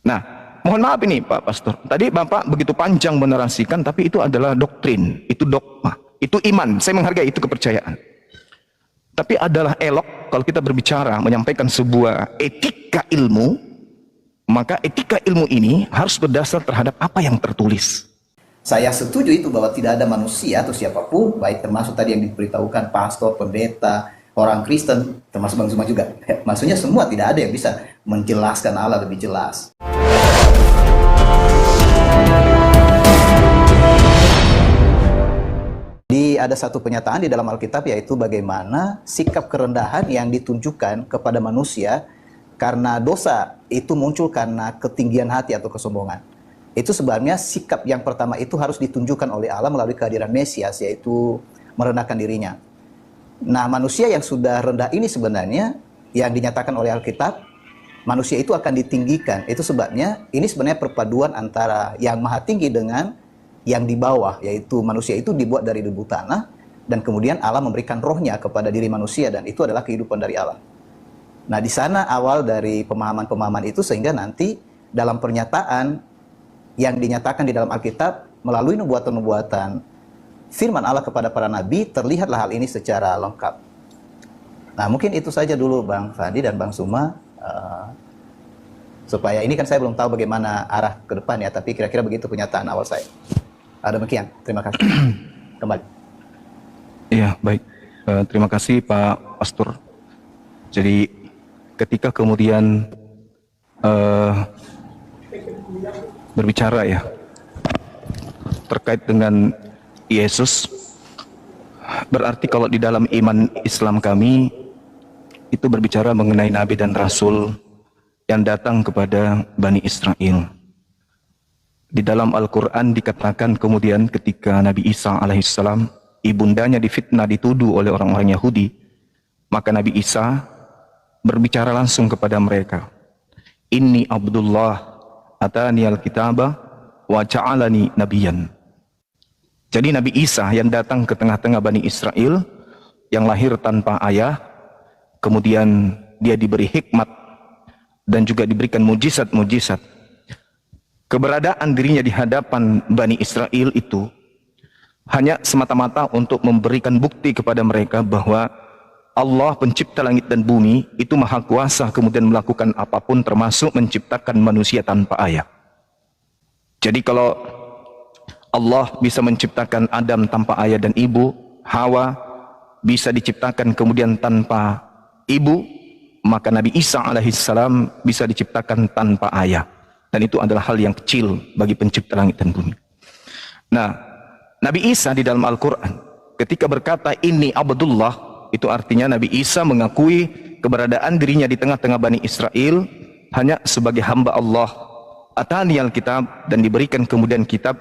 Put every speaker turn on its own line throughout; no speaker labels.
Nah, mohon maaf ini Pak Pastor. Tadi Bapak begitu panjang menerasikan, tapi itu adalah doktrin, itu dogma, itu iman. Saya menghargai itu kepercayaan. Tapi adalah elok kalau kita berbicara menyampaikan sebuah etika ilmu, maka etika ilmu ini harus berdasar terhadap apa yang tertulis.
Saya setuju itu bahwa tidak ada manusia atau siapapun, baik termasuk tadi yang diberitahukan pastor, pendeta, orang Kristen, termasuk Bang Zuma juga. Maksudnya semua tidak ada yang bisa menjelaskan Allah lebih jelas. Ada satu pernyataan di dalam Alkitab, yaitu bagaimana sikap kerendahan yang ditunjukkan kepada manusia karena dosa itu muncul karena ketinggian hati atau kesombongan. Itu sebenarnya sikap yang pertama itu harus ditunjukkan oleh Allah melalui kehadiran Mesias, yaitu merendahkan dirinya. Nah, manusia yang sudah rendah ini sebenarnya yang dinyatakan oleh Alkitab, manusia itu akan ditinggikan. Itu sebabnya ini sebenarnya perpaduan antara yang maha tinggi dengan yang di bawah, yaitu manusia itu dibuat dari debu tanah, dan kemudian Allah memberikan rohnya kepada diri manusia, dan itu adalah kehidupan dari Allah. Nah, di sana awal dari pemahaman-pemahaman itu, sehingga nanti dalam pernyataan yang dinyatakan di dalam Alkitab melalui nubuatan-nubuatan firman Allah kepada para nabi, terlihatlah hal ini secara lengkap. Nah, mungkin itu saja dulu Bang Fadi dan Bang Suma, supaya ini kan saya belum tahu bagaimana arah ke depan ya, tapi kira-kira begitu pernyataan awal saya. Demikian, terima kasih. Kembali.
Iya, baik. Terima kasih Pak Pastor. Jadi ketika kemudian berbicara ya terkait dengan Yesus, berarti kalau di dalam iman Islam kami itu berbicara mengenai Nabi dan Rasul yang datang kepada Bani Israel. Di dalam Al-Quran dikatakan kemudian ketika Nabi Isa alaihissalam, ibundanya difitnah, dituduh oleh orang-orang Yahudi, maka Nabi Isa berbicara langsung kepada mereka. Inni Abdullah atani al-kitaba wa ja'alani nabiyan. Jadi Nabi Isa yang datang ke tengah-tengah Bani Israel, yang lahir tanpa ayah, kemudian dia diberi hikmat dan juga diberikan mujizat-mujizat. Keberadaan dirinya di hadapan Bani Israel itu hanya semata-mata untuk memberikan bukti kepada mereka bahwa Allah pencipta langit dan bumi itu maha kuasa, kemudian melakukan apapun termasuk menciptakan manusia tanpa ayah. Jadi kalau Allah bisa menciptakan Adam tanpa ayah dan ibu, Hawa bisa diciptakan kemudian tanpa ibu, maka Nabi Isa alaihissalam bisa diciptakan tanpa ayah. Dan itu adalah hal yang kecil bagi pencipta langit dan bumi. Nah, Nabi Isa di dalam Al-Quran ketika berkata ini Abdullah, itu artinya Nabi Isa mengakui keberadaan dirinya di tengah-tengah Bani Israel hanya sebagai hamba Allah. Atani al-kitab, dan diberikan kemudian kitab,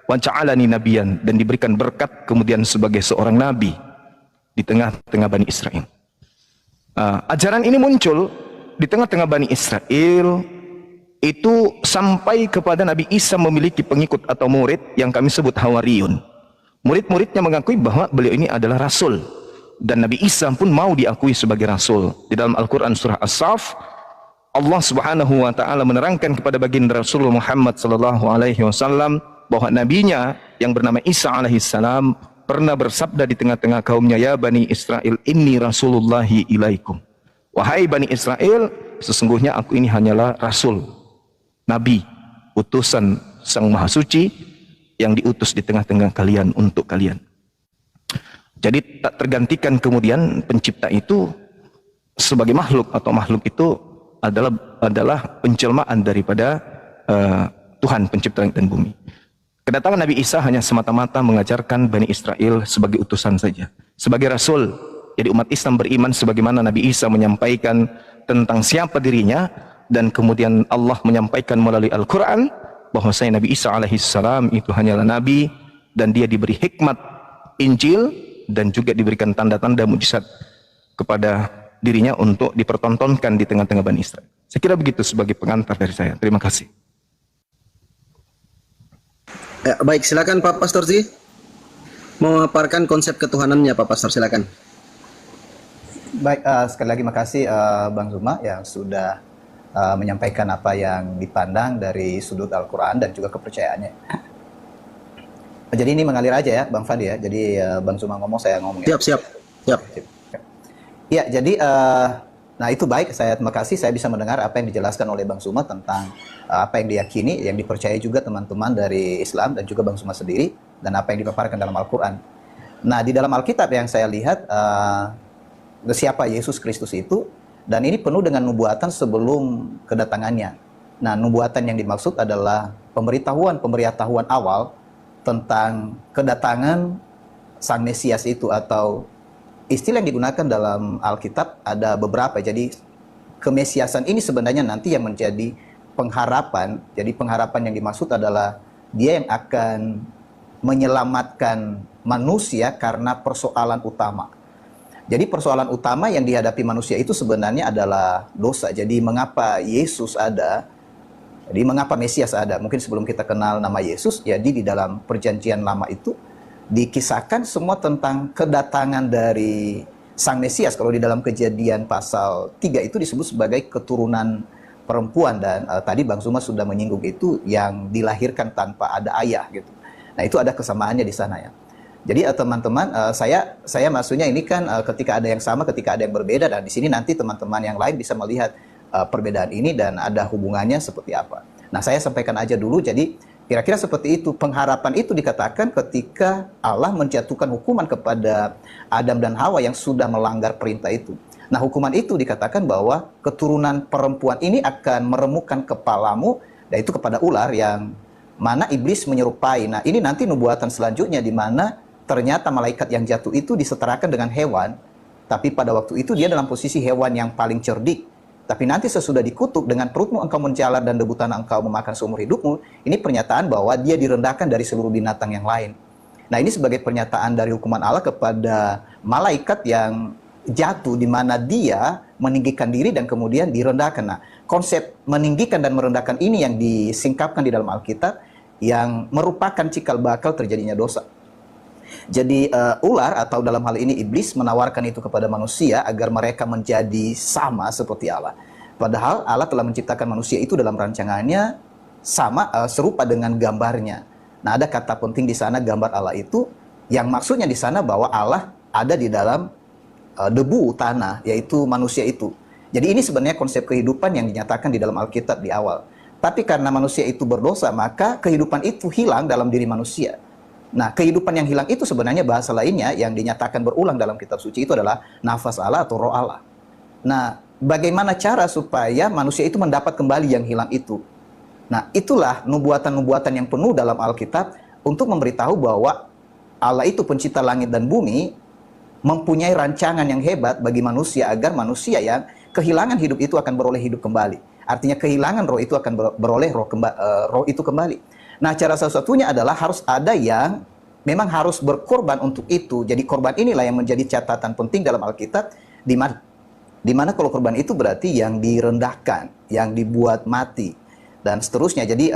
wa ja'alani nabiyan, dan diberikan berkat kemudian sebagai seorang nabi di tengah-tengah Bani Israel. Ajaran ini muncul di tengah-tengah Bani Israel itu sampai kepada Nabi Isa memiliki pengikut atau murid yang kami sebut Hawariyun. Murid-muridnya mengakui bahwa beliau ini adalah Rasul, dan Nabi Isa pun mau diakui sebagai Rasul. Di dalam Al-Quran surah As-Saff, Allah subhanahu wa ta'ala menerangkan kepada baginda Rasulullah Muhammad sallallahu alaihi wasallam bahwa nabinya yang bernama Isa alaihissalam pernah bersabda di tengah-tengah kaumnya, ya Bani Israel, inni rasulullahi ilaikum. Wahai Bani Israel, sesungguhnya aku ini hanyalah Rasul, Nabi, utusan Sang Maha Suci yang diutus di tengah-tengah kalian untuk kalian. Jadi tak tergantikan kemudian pencipta itu sebagai makhluk, atau makhluk itu adalah penjelmaan daripada Tuhan pencipta langit dan bumi. Kedatangan Nabi Isa hanya semata-mata mengajarkan Bani Israel sebagai utusan saja, sebagai Rasul. Jadi umat Islam beriman sebagaimana Nabi Isa menyampaikan tentang siapa dirinya, dan kemudian Allah menyampaikan melalui Al-Quran bahwasanya Nabi Isa alaihissalam itu hanyalah Nabi, dan dia diberi hikmat Injil dan juga diberikan tanda-tanda mujizat kepada dirinya untuk dipertontonkan di tengah-tengah Bani Israel. Saya kira begitu sebagai pengantar dari saya. Terima kasih.
Baik, silakan Pak Pastor Zi memaparkan konsep ketuhanannya, Pak Pastor, silakan.
Baik, sekali lagi makasih Bang Zuma yang sudah menyampaikan apa yang dipandang dari sudut Al-Quran dan juga kepercayaannya. Jadi ini mengalir aja ya Bang Fadi ya. Jadi Bang Zuma ngomong, saya ngomong ya.
Siap.
Ya, jadi nah itu baik. Saya terima kasih saya bisa mendengar apa yang dijelaskan oleh Bang Zuma tentang apa yang diyakini, yang dipercaya juga teman-teman dari Islam dan juga Bang Zuma sendiri, dan apa yang dipaparkan dalam Al-Quran. Nah, di dalam Alkitab yang saya lihat siapa Yesus Kristus itu, dan ini penuh dengan nubuatan sebelum kedatangannya. Nah, nubuatan yang dimaksud adalah pemberitahuan awal tentang kedatangan Sang Mesias itu, atau istilah yang digunakan dalam Alkitab ada beberapa. Jadi kemesiasan ini sebenarnya nanti yang menjadi pengharapan. Jadi pengharapan yang dimaksud adalah dia yang akan menyelamatkan manusia karena persoalan utama. Jadi persoalan utama yang dihadapi manusia itu sebenarnya adalah dosa. Jadi mengapa Yesus ada? Jadi mengapa Mesias ada? Mungkin sebelum kita kenal nama Yesus, jadi di dalam perjanjian lama itu dikisahkan semua tentang kedatangan dari Sang Mesias. Kalau di dalam Kejadian pasal 3 itu disebut sebagai keturunan perempuan, dan tadi Bang Zuma sudah menyinggung itu, yang dilahirkan tanpa ada ayah gitu. Nah, itu ada kesamaannya di sana ya. Jadi teman-teman, saya maksudnya ini kan ketika ada yang sama, ketika ada yang berbeda, dan di sini nanti teman-teman yang lain bisa melihat perbedaan ini dan ada hubungannya seperti apa. Nah, saya sampaikan aja dulu. Jadi kira-kira seperti itu. Pengharapan itu dikatakan ketika Allah menjatuhkan hukuman kepada Adam dan Hawa yang sudah melanggar perintah itu. Nah, hukuman itu dikatakan bahwa keturunan perempuan ini akan meremukkan kepalamu, yaitu kepada ular, yang mana iblis menyerupai. Nah, ini nanti nubuatan selanjutnya di mana ternyata malaikat yang jatuh itu disetarakan dengan hewan, tapi pada waktu itu dia dalam posisi hewan yang paling cerdik. Tapi nanti sesudah dikutuk, dengan perutmu engkau menjalar dan debu tanah engkau memakan seumur hidupmu. Ini pernyataan bahwa dia direndahkan dari seluruh binatang yang lain. Nah, ini sebagai pernyataan dari hukuman Allah kepada malaikat yang jatuh, di mana dia meninggikan diri dan kemudian direndahkan. Nah, konsep meninggikan dan merendahkan ini yang disingkapkan di dalam Alkitab, yang merupakan cikal bakal terjadinya dosa. Jadi ular, atau dalam hal ini iblis, menawarkan itu kepada manusia agar mereka menjadi sama seperti Allah. Padahal Allah telah menciptakan manusia itu dalam rancangannya sama, serupa dengan gambarnya. Nah, ada kata penting di sana, gambar Allah itu, yang maksudnya di sana bahwa Allah ada di dalam debu tanah, yaitu manusia itu. Jadi ini sebenarnya konsep kehidupan yang dinyatakan di dalam Alkitab di awal. Tapi karena manusia itu berdosa, maka kehidupan itu hilang dalam diri manusia. Nah, kehidupan yang hilang itu sebenarnya bahasa lainnya yang dinyatakan berulang dalam kitab suci itu adalah nafas Allah atau roh Allah. Nah, bagaimana cara supaya manusia itu mendapat kembali yang hilang itu? Nah, itulah nubuatan-nubuatan yang penuh dalam Alkitab untuk memberitahu bahwa Allah itu pencipta langit dan bumi, mempunyai rancangan yang hebat bagi manusia agar manusia yang kehilangan hidup itu akan beroleh hidup kembali. Artinya kehilangan roh itu akan beroleh roh itu kembali. Nah, cara salah satunya adalah harus ada yang memang harus berkorban untuk itu. Jadi korban inilah yang menjadi catatan penting dalam Alkitab, di mana kalau korban itu berarti yang direndahkan, yang dibuat mati, dan seterusnya. Jadi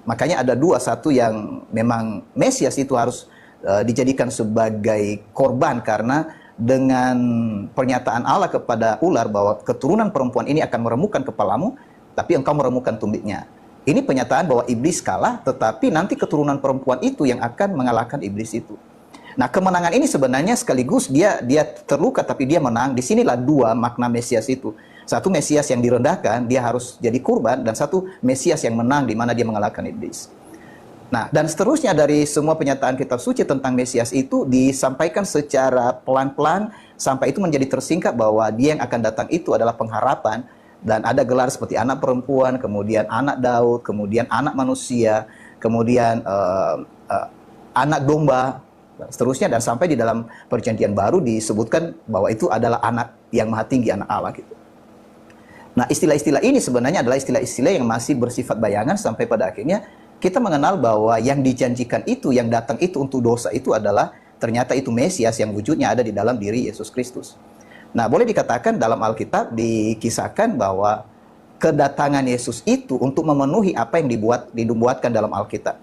makanya ada dua, satu yang memang Mesias itu harus dijadikan sebagai korban, karena dengan pernyataan Allah kepada ular bahwa keturunan perempuan ini akan meremukkan kepalamu, tapi engkau meremukkan tumitnya. Ini pernyataan bahwa iblis kalah, tetapi nanti keturunan perempuan itu yang akan mengalahkan iblis itu. Nah, kemenangan ini sebenarnya sekaligus dia terluka tapi dia menang. Disinilah dua makna Mesias itu. Satu Mesias yang direndahkan, dia harus jadi kurban, dan satu Mesias yang menang, di mana dia mengalahkan iblis. Nah, dan seterusnya dari semua pernyataan kitab suci tentang Mesias itu disampaikan secara pelan-pelan sampai itu menjadi tersingkap bahwa dia yang akan datang itu adalah pengharapan. Dan ada gelar seperti anak perempuan, kemudian anak Daud, kemudian anak manusia, kemudian anak domba, dan seterusnya. Dan sampai di dalam perjanjian baru disebutkan bahwa itu adalah anak yang maha tinggi, anak Allah gitu. Nah, istilah-istilah ini sebenarnya adalah istilah-istilah yang masih bersifat bayangan, sampai pada akhirnya kita mengenal bahwa yang dijanjikan itu, yang datang itu untuk dosa itu adalah ternyata itu Mesias yang wujudnya ada di dalam diri Yesus Kristus. Nah, boleh dikatakan dalam Alkitab dikisahkan bahwa kedatangan Yesus itu untuk memenuhi apa yang dibuatkan dalam Alkitab.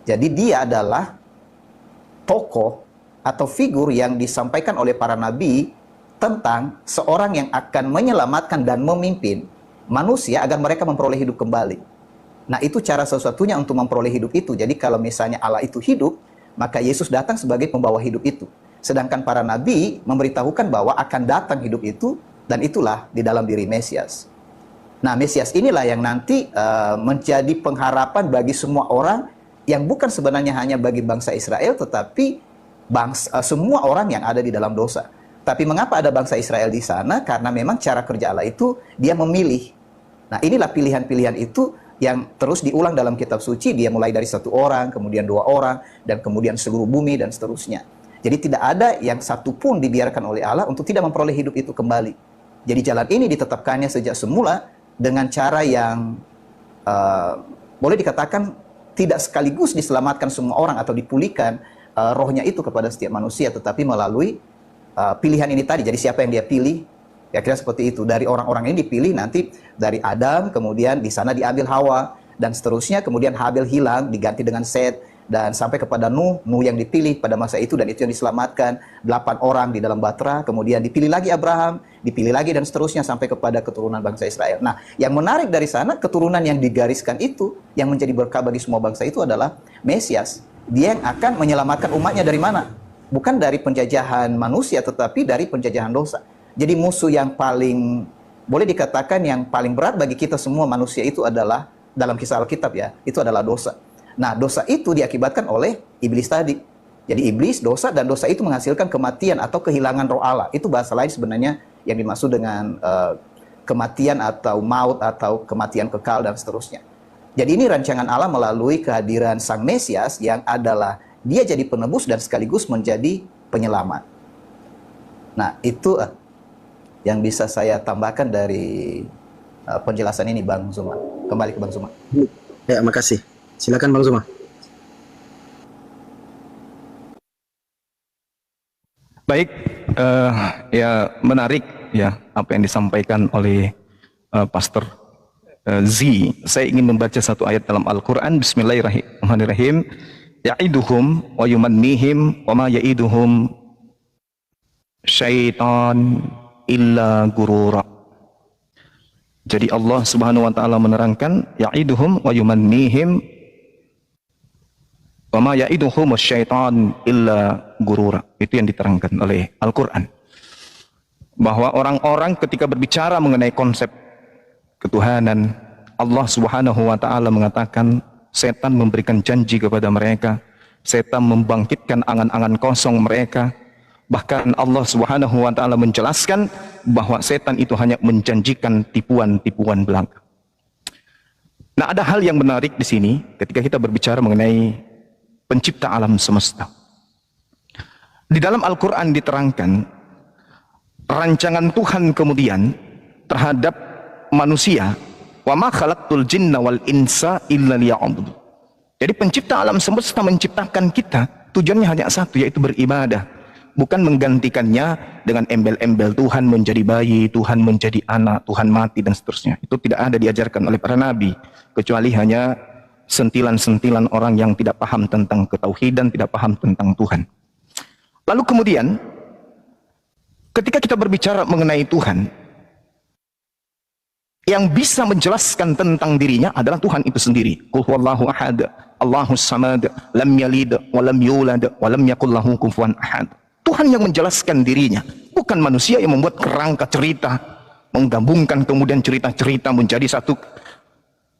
Jadi dia adalah tokoh atau figur yang disampaikan oleh para nabi tentang seorang yang akan menyelamatkan dan memimpin manusia agar mereka memperoleh hidup kembali. Nah, itu cara satu-satunya untuk memperoleh hidup itu. Jadi kalau misalnya Allah itu hidup, maka Yesus datang sebagai pembawa hidup itu. Sedangkan para nabi memberitahukan bahwa akan datang hidup itu, dan itulah di dalam diri Mesias. Nah, Mesias inilah yang nanti menjadi pengharapan bagi semua orang, yang bukan sebenarnya hanya bagi bangsa Israel, tetapi semua orang yang ada di dalam dosa. Tapi mengapa ada bangsa Israel di sana? Karena memang cara kerja Allah itu dia memilih. Nah, inilah pilihan-pilihan itu yang terus diulang dalam kitab suci. Dia mulai dari 1 orang, kemudian 2 orang, dan kemudian seluruh bumi dan seterusnya. Jadi tidak ada yang satu pun dibiarkan oleh Allah untuk tidak memperoleh hidup itu kembali. Jadi jalan ini ditetapkannya sejak semula dengan cara yang boleh dikatakan tidak sekaligus diselamatkan semua orang atau dipulihkan rohnya itu kepada setiap manusia, tetapi melalui pilihan ini tadi. Jadi siapa yang dia pilih, ya kira seperti itu. Dari orang-orang ini dipilih nanti dari Adam, kemudian di sana diambil Hawa, dan seterusnya. Kemudian Habil hilang, diganti dengan Set, dan sampai kepada Nuh yang dipilih pada masa itu, dan itu yang diselamatkan. 8 orang di dalam batra, kemudian dipilih lagi Abraham, dipilih lagi, dan seterusnya sampai kepada keturunan bangsa Israel. Nah, yang menarik dari sana, keturunan yang digariskan itu, yang menjadi berkah bagi semua bangsa itu adalah Mesias. Dia yang akan menyelamatkan umatnya dari mana? Bukan dari penjajahan manusia, tetapi dari penjajahan dosa. Jadi musuh yang paling, boleh dikatakan yang paling berat bagi kita semua manusia itu adalah, dalam kisah Alkitab ya, itu adalah dosa. Nah, dosa itu diakibatkan oleh iblis tadi. Jadi iblis, dosa, dan dosa itu menghasilkan kematian atau kehilangan roh Allah. Itu bahasa lain sebenarnya yang dimaksud dengan kematian atau maut atau kematian kekal dan seterusnya. Jadi ini rancangan Allah melalui kehadiran Sang Mesias yang adalah dia jadi penebus dan sekaligus menjadi penyelamat. Nah, itu yang bisa saya tambahkan dari penjelasan ini, Bang Zuma. Kembali ke Bang Zuma.
Ya, makasih. Silakan Bang Zuma.
Baik, ya menarik ya apa yang disampaikan oleh Pastor Z. Saya ingin membaca satu ayat dalam Al-Quran. Bismillahirrahmanirrahim. Ya'iduhum wa yumannihim wa ma ya'iduhum syaitan illa gurura. Jadi Allah Subhanahu wa taala menerangkan ya'iduhum wa yumannihim wa ma ya'iduhum syaitan illa gurura. Itu yang diterangkan oleh Al-Qur'an. Bahwa orang-orang ketika berbicara mengenai konsep ketuhanan, Allah Subhanahu wa taala mengatakan setan memberikan janji kepada mereka, setan membangkitkan angan-angan kosong mereka. Bahkan Allah Subhanahu wa taala menjelaskan bahwa setan itu hanya menjanjikan tipuan-tipuan belaka. Nah, ada hal yang menarik di sini ketika kita berbicara mengenai pencipta alam semesta. Di dalam Al-Qur'an diterangkan rancangan Tuhan kemudian terhadap manusia, wa ma khalaqtul jinna wal insa illa liya'budun. Jadi pencipta alam semesta menciptakan kita tujuannya hanya satu, yaitu beribadah. Bukan menggantikannya dengan embel-embel Tuhan menjadi bayi, Tuhan menjadi anak, Tuhan mati dan seterusnya. Itu tidak ada diajarkan oleh para nabi, kecuali hanya sentilan-sentilan orang yang tidak paham tentang ketauhidan, tidak paham tentang Tuhan. Lalu kemudian ketika kita berbicara mengenai Tuhan, yang bisa menjelaskan tentang dirinya adalah Tuhan itu sendiri. Qul huwallahu ahad, Allahus samad, lam yalid wa lam yulad wa lam yakul lahu kufuwan ahad. Tuhan yang menjelaskan dirinya, bukan manusia yang membuat kerangka cerita, menggabungkan kemudian cerita-cerita menjadi satu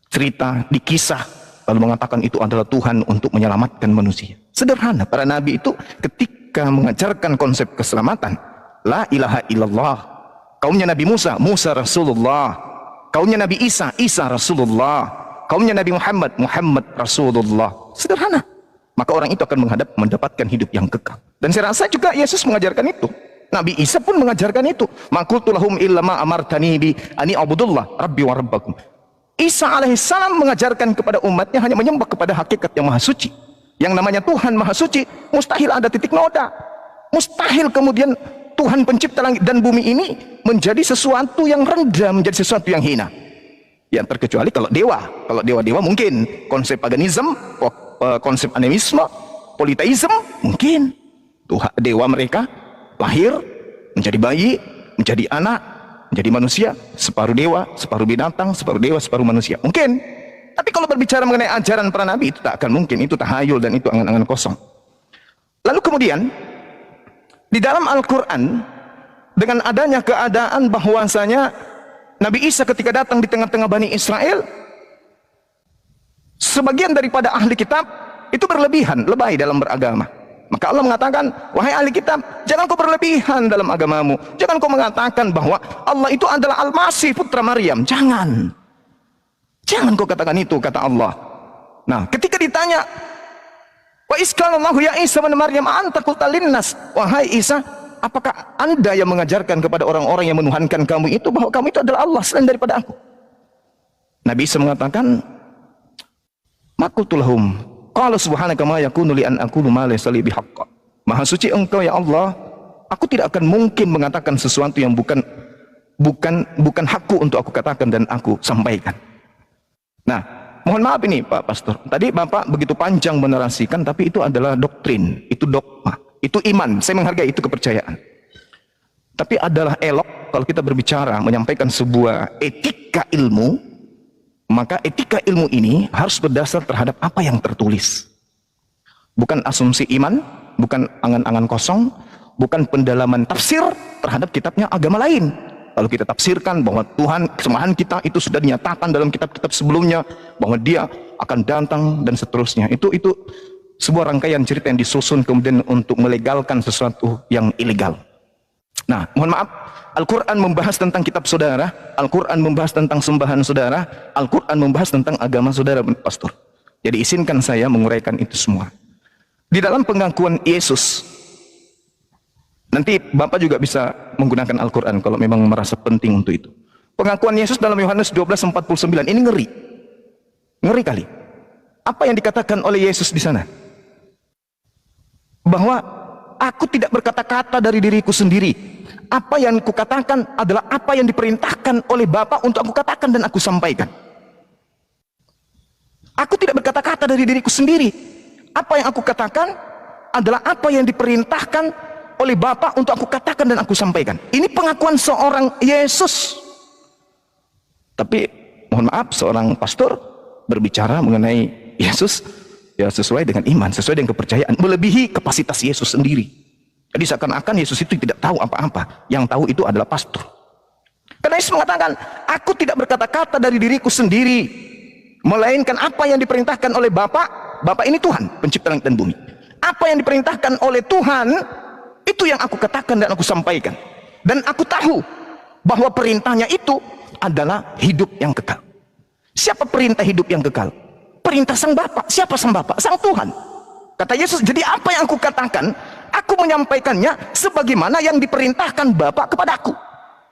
cerita di kisah, lalu mengatakan itu adalah Tuhan untuk menyelamatkan manusia. Sederhana, para nabi itu ketika mengajarkan konsep keselamatan, la ilaha illallah. Kaumnya Nabi Musa, Musa Rasulullah. Kaumnya Nabi Isa, Isa Rasulullah. Kaumnya Nabi Muhammad, Muhammad Rasulullah. Sederhana. Maka orang itu akan mendapatkan hidup yang kekal. Dan saya rasa juga Yesus mengajarkan itu. Nabi Isa pun mengajarkan itu. Ma qultu lahum illa ma amartani bi ani abudullah rabbi wa rabbakum. Isa alaihissalam mengajarkan kepada umatnya hanya menyembah kepada hakikat yang maha suci. Yang namanya Tuhan maha suci, mustahil ada titik noda. Mustahil kemudian Tuhan pencipta langit dan bumi ini menjadi sesuatu yang rendah, menjadi sesuatu yang hina. Ya, terkecuali kalau dewa. Kalau dewa-dewa mungkin. Konsep paganisme, konsep animisme, politeisme, mungkin. Tuhan, dewa mereka lahir, menjadi bayi, menjadi anak, menjadi manusia, separuh dewa, separuh binatang, separuh dewa, separuh manusia. Mungkin. Tapi kalau berbicara mengenai ajaran para nabi, itu tak akan mungkin. Itu tahayul dan itu angan-angan kosong. Lalu kemudian, di dalam Al-Quran, dengan adanya keadaan bahwasanya Nabi Isa ketika datang di tengah-tengah Bani Israel, sebagian daripada ahli kitab itu berlebihan, lebay dalam beragama. Maka Allah mengatakan, wahai ahli kitab, jangan kau berlebihan dalam agamamu. Jangan kau mengatakan bahwa Allah itu adalah Al-Masih putra Maryam. Jangan. Jangan kau katakan itu, kata Allah. Nah, ketika ditanya, wa isqalallahu ya Isa bin Maryam anta qulta linnas, wahai Isa, apakah Anda yang mengajarkan kepada orang-orang yang menuhankan kamu itu bahwa kamu itu adalah Allah selain daripada aku? Nabi Isa mengatakan, maqultu lahum qala subhanaka ma yakunu li an aqulu ma laysa li bihaqq. Maha suci Engkau ya Allah, aku tidak akan mungkin mengatakan sesuatu yang bukan hakku untuk aku katakan dan aku sampaikan. Nah, mohon maaf ini Pak Pastor, tadi Bapak begitu panjang menarasikan, tapi itu adalah doktrin, itu dogma, itu iman. Saya menghargai itu kepercayaan. Tapi adalah elok kalau kita berbicara menyampaikan sebuah etika ilmu, maka etika ilmu ini harus berdasar terhadap apa yang tertulis. Bukan asumsi iman, bukan angan-angan kosong, bukan pendalaman tafsir terhadap kitabnya agama lain. Kalau kita tafsirkan bahwa Tuhan, kesemahan kita itu sudah dinyatakan dalam kitab-kitab sebelumnya, bahwa dia akan datang dan seterusnya. Itu sebuah rangkaian cerita yang disusun kemudian untuk melegalkan sesuatu yang ilegal. Nah, mohon maaf, Al-Quran membahas tentang kitab saudara, Al-Quran membahas tentang sembahan saudara, Al-Quran membahas tentang agama saudara, Pastor. Jadi izinkan saya menguraikan itu semua. Di dalam pengakuan Yesus, nanti Bapak juga bisa menggunakan Al-Quran kalau memang merasa penting untuk itu. Pengakuan Yesus dalam Yohanes 12:49 ini ngeri. Ngeri kali. Apa yang dikatakan oleh Yesus di sana? Bahwa aku tidak berkata-kata dari diriku sendiri. Apa yang kukatakan adalah apa yang diperintahkan oleh Bapa untuk aku katakan dan aku sampaikan. Aku tidak berkata-kata dari diriku sendiri. Apa yang aku katakan adalah apa yang diperintahkan oleh Bapa untuk aku katakan dan aku sampaikan. Ini pengakuan seorang Yesus. Tapi mohon maaf, seorang pastor berbicara mengenai Yesus ya sesuai dengan iman, sesuai dengan kepercayaan, melebihi kapasitas Yesus sendiri. Jadi seakan-akan Yesus itu tidak tahu apa-apa. Yang tahu itu adalah pastor. Karena Yesus mengatakan, aku tidak berkata-kata dari diriku sendiri, melainkan apa yang diperintahkan oleh Bapa. Bapa ini Tuhan, pencipta langit dan bumi. Apa yang diperintahkan oleh Tuhan, itu yang aku katakan dan aku sampaikan. Dan aku tahu bahwa perintahnya itu adalah hidup yang kekal. Siapa perintah hidup yang kekal? Perintah sang Bapa. Siapa sang Bapa? Sang Tuhan. Kata Yesus, jadi apa yang aku katakan, aku menyampaikannya sebagaimana yang diperintahkan Bapa kepadaku.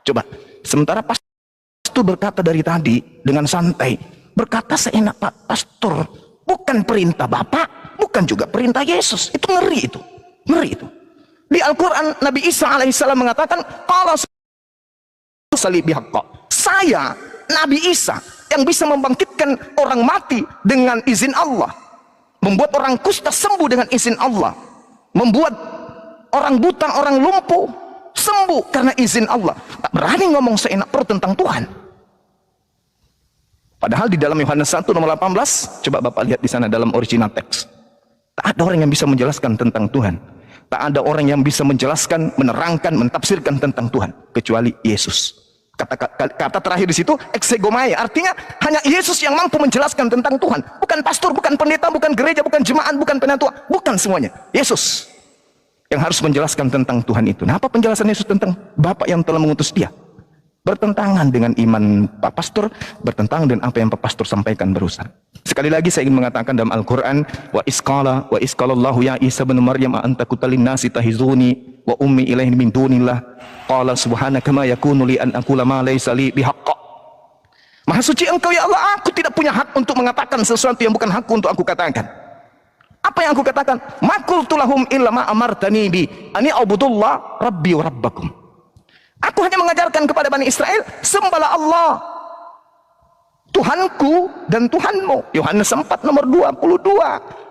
Coba, sementara pastor berkata dari tadi dengan santai, berkata seenak Pak Pastor, bukan perintah Bapa, bukan juga perintah Yesus. Itu ngeri itu. Ngeri itu. Di Al-Quran Nabi Isa alaihissalam mengatakan, saya Nabi Isa yang bisa membangkitkan orang mati dengan izin Allah, membuat orang kusta sembuh dengan izin Allah, membuat orang buta, orang lumpuh sembuh karena izin Allah. Tak berani ngomong seenak perut tentang Tuhan. Padahal di dalam Yohanes 1 nomor 18, coba Bapak lihat di sana dalam original teks, tak ada orang yang bisa menjelaskan tentang Tuhan. Tak ada orang yang bisa menjelaskan, menerangkan, mentafsirkan tentang Tuhan kecuali Yesus. Kata terakhir di situ exegomai, artinya hanya Yesus yang mampu menjelaskan tentang Tuhan. Bukan pastor, bukan pendeta, bukan gereja, bukan jemaat, bukan penatua, bukan semuanya. Yesus yang harus menjelaskan tentang Tuhan itu. Nah, apa penjelasan Yesus tentang Bapa yang telah mengutus dia? Bertentangan dengan iman Pak Pastor, bertentangan dengan apa yang Pak Pastor sampaikan barusan. Sekali lagi saya ingin mengatakan dalam Al-Quran, wa isqalallahu ya Isa bin Maryam anta qutalin nasi tahizuni wa ummi ilaihi min dunillah qala subhanaka ma yakunu li an aqula ma laysa li bihaqq. Maha suci Engkau ya Allah, aku tidak punya hak untuk mengatakan sesuatu yang bukan hakku untuk aku katakan. Apa yang aku katakan? Ma qultu lahum illa ma amartani bi ani a'budullah rabbi wa rabbakum. Aku hanya mengajarkan kepada Bani Israel, sembahlah Allah, Tuhanku dan Tuhanmu. Yohanes 4 nomor 22.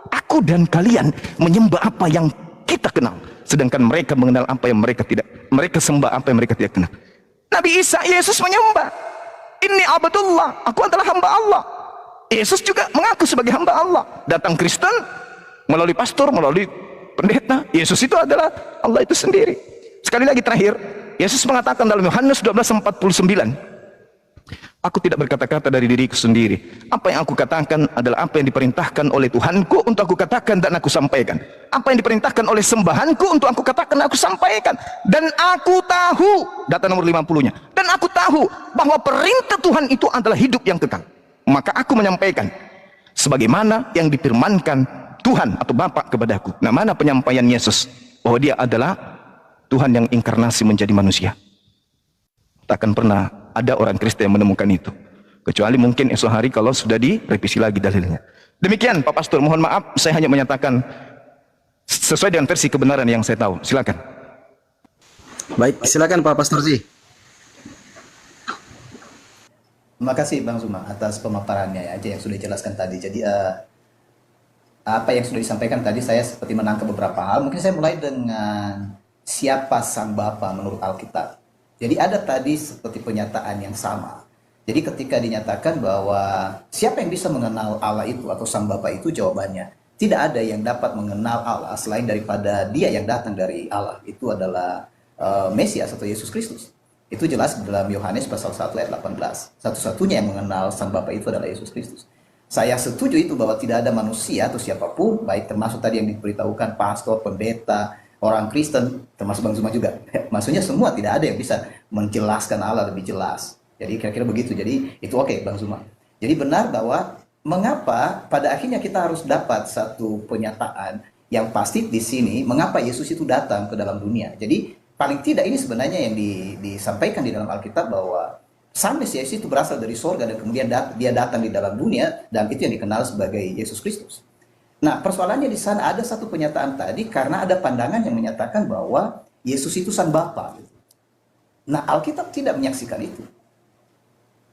Aku dan kalian menyembah apa yang kita kenal, sedangkan mereka mengenal apa yang mereka tidak. Mereka sembah apa yang mereka tidak kenal. Nabi Isa, Yesus menyembah, Inni abdullah, aku adalah hamba Allah. Yesus juga mengaku sebagai hamba Allah. Datang Kristen melalui pastor, melalui pendeta, Yesus itu adalah Allah itu sendiri. Sekali lagi terakhir, Yesus mengatakan dalam Yohanes 12:49, aku tidak berkata-kata dari diriku sendiri. Apa yang aku katakan adalah apa yang diperintahkan oleh Tuhanku untuk aku katakan dan aku sampaikan. Apa yang diperintahkan oleh sembahanku untuk aku katakan dan aku sampaikan. Dan aku tahu, data nomor 50-nya, dan aku tahu bahwa perintah Tuhan itu adalah hidup yang kekal. Maka aku menyampaikan sebagaimana yang difirmankan Tuhan atau Bapa kepadaku. Nah, mana penyampaian Yesus bahwa dia adalah Tuhan yang inkarnasi menjadi manusia? Takkan pernah ada orang Kristen yang menemukan itu, kecuali mungkin esok hari kalau sudah direvisi lagi dalilnya. Demikian Pak Pastor, mohon maaf saya hanya menyatakan sesuai dengan versi kebenaran yang saya tahu. Silakan.
Baik, silakan Pak Pastor Zi.
Terima kasih Bang Zuma atas pemaparannya aja yang sudah dijelaskan tadi. Jadi apa yang sudah disampaikan tadi saya seperti menangkap beberapa hal. Mungkin saya mulai dengan siapa Sang Bapa menurut Alkitab. Jadi ada tadi seperti pernyataan yang sama. Jadi ketika dinyatakan bahwa siapa yang bisa mengenal Allah itu atau Sang Bapa itu, jawabannya tidak ada yang dapat mengenal Allah selain daripada Dia yang datang dari Allah. Itu adalah Mesias atau Yesus Kristus. Itu jelas dalam Yohanes pasal 1 ayat 18. Satu-satunya yang mengenal Sang Bapa itu adalah Yesus Kristus. Saya setuju itu bahwa tidak ada manusia atau siapapun, baik termasuk tadi yang diberitahukan pastor, pendeta, orang Kristen, termasuk Bang Zuma juga. Maksudnya semua tidak ada yang bisa menjelaskan Allah lebih jelas. Jadi kira-kira begitu. Jadi itu oke, Bang Zuma. Jadi benar bahwa mengapa pada akhirnya kita harus dapat satu pernyataan yang pasti di sini, mengapa Yesus itu datang ke dalam dunia. Jadi paling tidak ini sebenarnya yang disampaikan di dalam Alkitab bahwa Sang Mesias itu berasal dari sorga dan kemudian dia datang di dalam dunia, dan itu yang dikenal sebagai Yesus Kristus. Nah, persoalannya di sana ada satu pernyataan tadi karena ada pandangan yang menyatakan bahwa Yesus itu Sang Bapa. Nah, Alkitab tidak menyaksikan itu.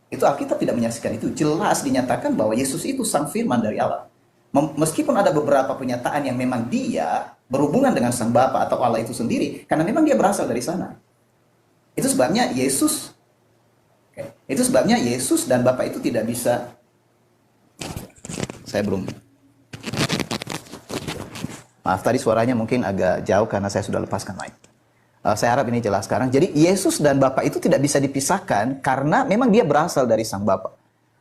Alkitab tidak menyaksikan itu. Jelas dinyatakan bahwa Yesus itu Sang Firman dari Allah. Meskipun ada beberapa pernyataan yang memang dia berhubungan dengan Sang Bapa atau Allah itu sendiri, karena memang dia berasal dari sana. Itu sebabnya Yesus dan Bapa itu tidak bisa. Maaf tadi suaranya mungkin agak jauh karena saya sudah lepaskan mic. Saya harap ini jelas sekarang. Jadi Yesus dan Bapa itu tidak bisa dipisahkan karena memang dia berasal dari Sang Bapa.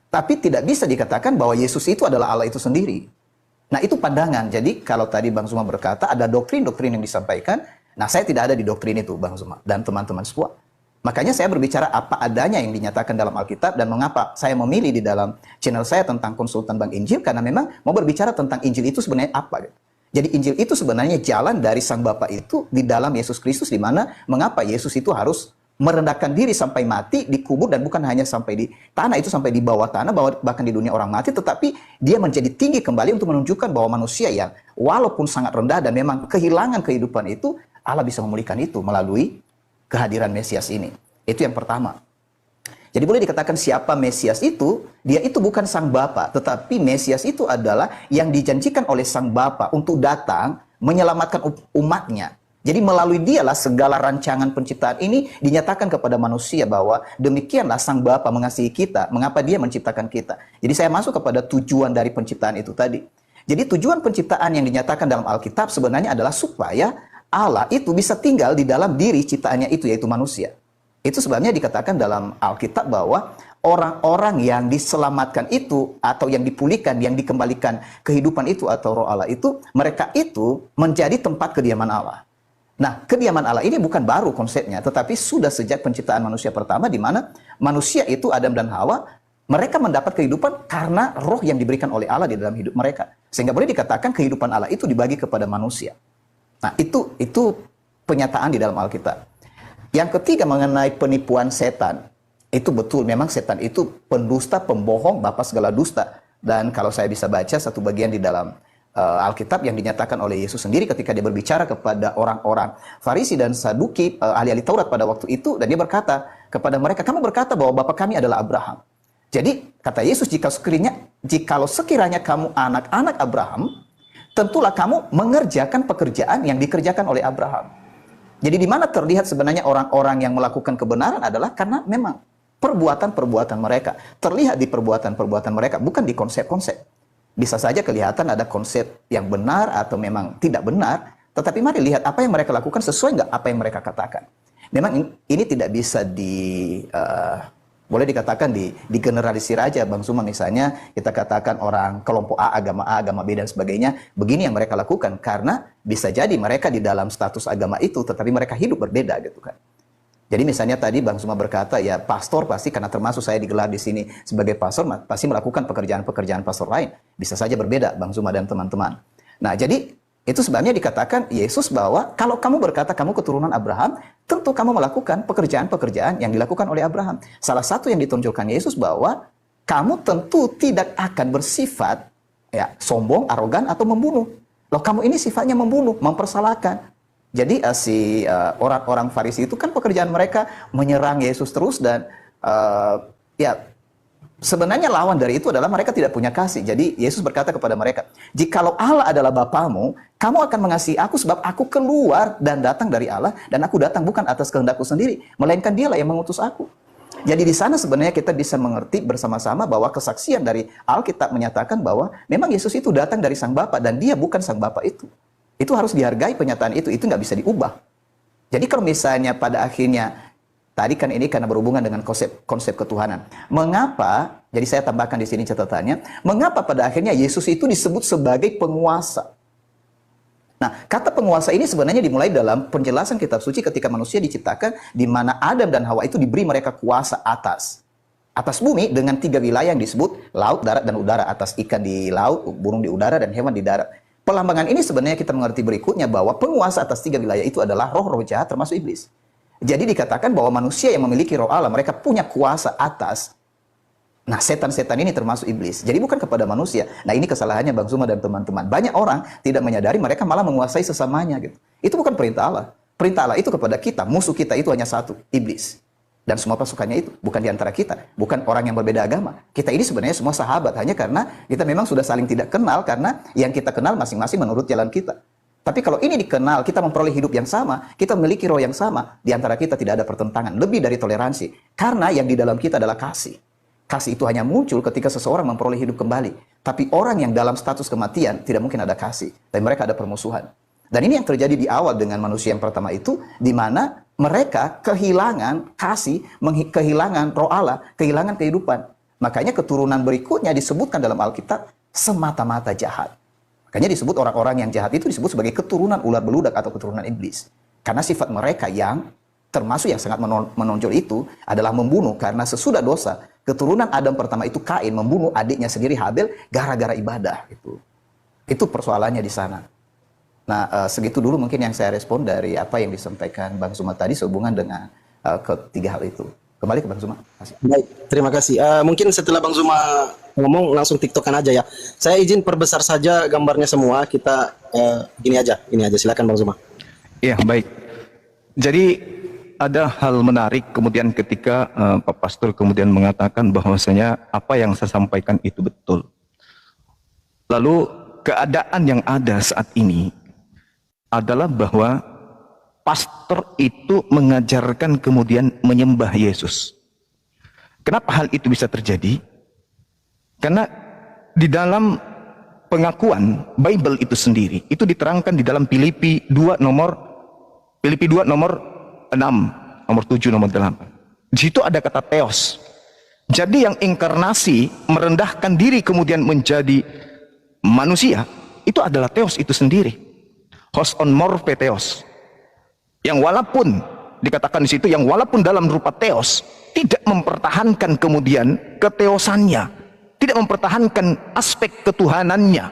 Tapi tidak bisa dikatakan bahwa Yesus itu adalah Allah itu sendiri. Nah, itu pandangan. Jadi kalau tadi Bang Zuma berkata ada doktrin-doktrin yang disampaikan, nah saya tidak ada di doktrin itu Bang Zuma dan teman-teman semua. Makanya saya berbicara apa adanya yang dinyatakan dalam Alkitab, dan mengapa saya memilih di dalam channel saya tentang konsultan Bang Injil, karena memang mau berbicara tentang Injil itu sebenarnya apa. Jadi Injil itu sebenarnya jalan dari Sang Bapa itu di dalam Yesus Kristus, di mana mengapa Yesus itu harus merendahkan diri sampai mati, dikubur, dan bukan hanya sampai di tanah, itu sampai di bawah tanah, bahkan di dunia orang mati, tetapi dia menjadi tinggi kembali untuk menunjukkan bahwa manusia yang walaupun sangat rendah dan memang kehilangan kehidupan itu, Allah bisa memulihkan itu melalui kehadiran Mesias ini. Itu yang pertama. Jadi boleh dikatakan siapa Mesias itu, dia itu bukan Sang Bapa, tetapi Mesias itu adalah yang dijanjikan oleh Sang Bapa untuk datang menyelamatkan umatnya. Jadi melalui dialah segala rancangan penciptaan ini dinyatakan kepada manusia bahwa demikianlah Sang Bapa mengasihi kita, mengapa dia menciptakan kita. Jadi saya masuk kepada tujuan dari penciptaan itu tadi. Jadi tujuan penciptaan yang dinyatakan dalam Alkitab sebenarnya adalah supaya Allah itu bisa tinggal di dalam diri ciptaannya itu, yaitu manusia. Itu sebabnya dikatakan dalam Alkitab bahwa orang-orang yang diselamatkan itu atau yang dipulihkan, yang dikembalikan kehidupan itu atau roh Allah itu, mereka itu menjadi tempat kediaman Allah. Nah, kediaman Allah ini bukan baru konsepnya, tetapi sudah sejak penciptaan manusia pertama, di mana manusia itu, Adam dan Hawa, mereka mendapat kehidupan karena roh yang diberikan oleh Allah di dalam hidup mereka. Sehingga boleh dikatakan kehidupan Allah itu dibagi kepada manusia. Nah, itu penyataan di dalam Alkitab. Yang ketiga mengenai penipuan setan. Itu betul, memang setan itu pendusta, pembohong, bapa segala dusta. Dan kalau saya bisa baca satu bagian di dalam Alkitab yang dinyatakan oleh Yesus sendiri ketika dia berbicara kepada orang-orang Farisi dan Saduki, ahli-ahli Taurat pada waktu itu, dan dia berkata kepada mereka, kamu berkata bahwa bapa kami adalah Abraham. Jadi kata Yesus, jikalau sekiranya kamu anak-anak Abraham, tentulah kamu mengerjakan pekerjaan yang dikerjakan oleh Abraham. Jadi di mana terlihat sebenarnya orang-orang yang melakukan kebenaran adalah karena memang perbuatan-perbuatan mereka. Terlihat di perbuatan-perbuatan mereka, bukan di konsep-konsep. Bisa saja kelihatan ada konsep yang benar atau memang tidak benar, tetapi mari lihat apa yang mereka lakukan sesuai nggak apa yang mereka katakan. Memang ini tidak bisa boleh dikatakan digeneralisir aja, Bang Suma. Misalnya kita katakan orang kelompok A, agama B dan sebagainya, begini yang mereka lakukan, karena bisa jadi mereka di dalam status agama itu, tetapi mereka hidup berbeda gitu kan. Jadi misalnya tadi Bang Suma berkata, ya pastor pasti, karena termasuk saya digelar di sini sebagai pastor, pasti melakukan pekerjaan-pekerjaan pastor lain. Bisa saja berbeda, Bang Suma dan teman-teman. Nah, jadi itu sebabnya dikatakan Yesus bahwa kalau kamu berkata kamu keturunan Abraham, tentu kamu melakukan pekerjaan-pekerjaan yang dilakukan oleh Abraham. Salah satu yang ditunjukkan Yesus bahwa kamu tentu tidak akan bersifat ya sombong, arogan atau membunuh. Loh, kamu ini sifatnya membunuh, mempersalahkan. Jadi orang-orang Farisi itu kan pekerjaan mereka menyerang Yesus terus dan ya sebenarnya lawan dari itu adalah mereka tidak punya kasih. Jadi Yesus berkata kepada mereka, jikalau Allah adalah Bapamu, kamu akan mengasihi aku sebab aku keluar dan datang dari Allah, dan aku datang bukan atas kehendakku sendiri, melainkan Dialah yang mengutus aku. Jadi di sana sebenarnya kita bisa mengerti bersama-sama bahwa kesaksian dari Alkitab menyatakan bahwa memang Yesus itu datang dari Sang Bapa dan Dia bukan Sang Bapa itu. Itu harus dihargai, penyataan itu nggak bisa diubah. Jadi kalau misalnya pada akhirnya tadi kan ini karena berhubungan dengan konsep ketuhanan. Mengapa, jadi saya tambahkan di sini catatannya, mengapa pada akhirnya Yesus itu disebut sebagai penguasa? Nah, kata penguasa ini sebenarnya dimulai dalam penjelasan kitab suci ketika manusia diciptakan, di mana Adam dan Hawa itu diberi mereka kuasa atas bumi dengan 3 wilayah yang disebut laut, darat, dan udara. Atas ikan di laut, burung di udara, dan hewan di darat. Pelambangan ini sebenarnya kita mengerti berikutnya bahwa penguasa atas 3 wilayah itu adalah roh-roh jahat termasuk iblis. Jadi dikatakan bahwa manusia yang memiliki roh Allah, mereka punya kuasa atas. Nah, setan-setan ini termasuk iblis. Jadi bukan kepada manusia. Nah, ini kesalahannya Bang Zuma dan teman-teman. Banyak orang tidak menyadari mereka malah menguasai sesamanya gitu. Itu bukan perintah Allah. Perintah Allah itu kepada kita. Musuh kita itu hanya satu, iblis. Dan semua pasukannya itu bukan di antara kita, bukan orang yang berbeda agama. Kita ini sebenarnya semua sahabat, hanya karena kita memang sudah saling tidak kenal, karena yang kita kenal masing-masing menurut jalan kita. Tapi kalau ini dikenal, kita memperoleh hidup yang sama, kita memiliki roh yang sama, di antara kita tidak ada pertentangan, lebih dari toleransi. Karena yang di dalam kita adalah kasih. Kasih itu hanya muncul ketika seseorang memperoleh hidup kembali. Tapi orang yang dalam status kematian, tidak mungkin ada kasih. Dan mereka ada permusuhan. Dan ini yang terjadi di awal dengan manusia yang pertama itu, di mana mereka kehilangan kasih, kehilangan roh Allah, kehilangan kehidupan. Makanya keturunan berikutnya disebutkan dalam Alkitab semata-mata jahat. Makanya disebut orang-orang yang jahat itu disebut sebagai keturunan ular beludak atau keturunan iblis. Karena sifat mereka yang termasuk yang sangat menonjol itu adalah membunuh. Karena sesudah dosa, keturunan Adam pertama itu Kain membunuh adiknya sendiri Habel gara-gara ibadah. Itu persoalannya di sana. Nah, segitu dulu mungkin yang saya respon dari apa yang disampaikan Bang Zuma tadi sehubungan dengan ketiga hal itu. Kembali ke Bang Zuma.
Baik, terima kasih. Mungkin setelah Bang Zuma ngomong langsung tiktokan aja ya. Saya izin perbesar saja gambarnya semua. Kita gini aja. Silakan Bang Zuma.
Iya, baik. Jadi ada hal menarik kemudian ketika Pak Pastor kemudian mengatakan bahwasanya apa yang saya sampaikan itu betul. Lalu keadaan yang ada saat ini adalah bahwa pastor itu mengajarkan kemudian menyembah Yesus. Kenapa hal itu bisa terjadi? Karena di dalam pengakuan Bible itu sendiri, itu diterangkan di dalam Filipi 2 nomor 6, nomor 7, nomor 8. Di situ ada kata theos. Jadi yang inkarnasi merendahkan diri kemudian menjadi manusia, itu adalah theos itu sendiri. Hos on morphe theos. Yang walaupun dikatakan di situ, yang walaupun dalam rupa theos tidak mempertahankan kemudian keteosannya, tidak mempertahankan aspek ketuhanannya.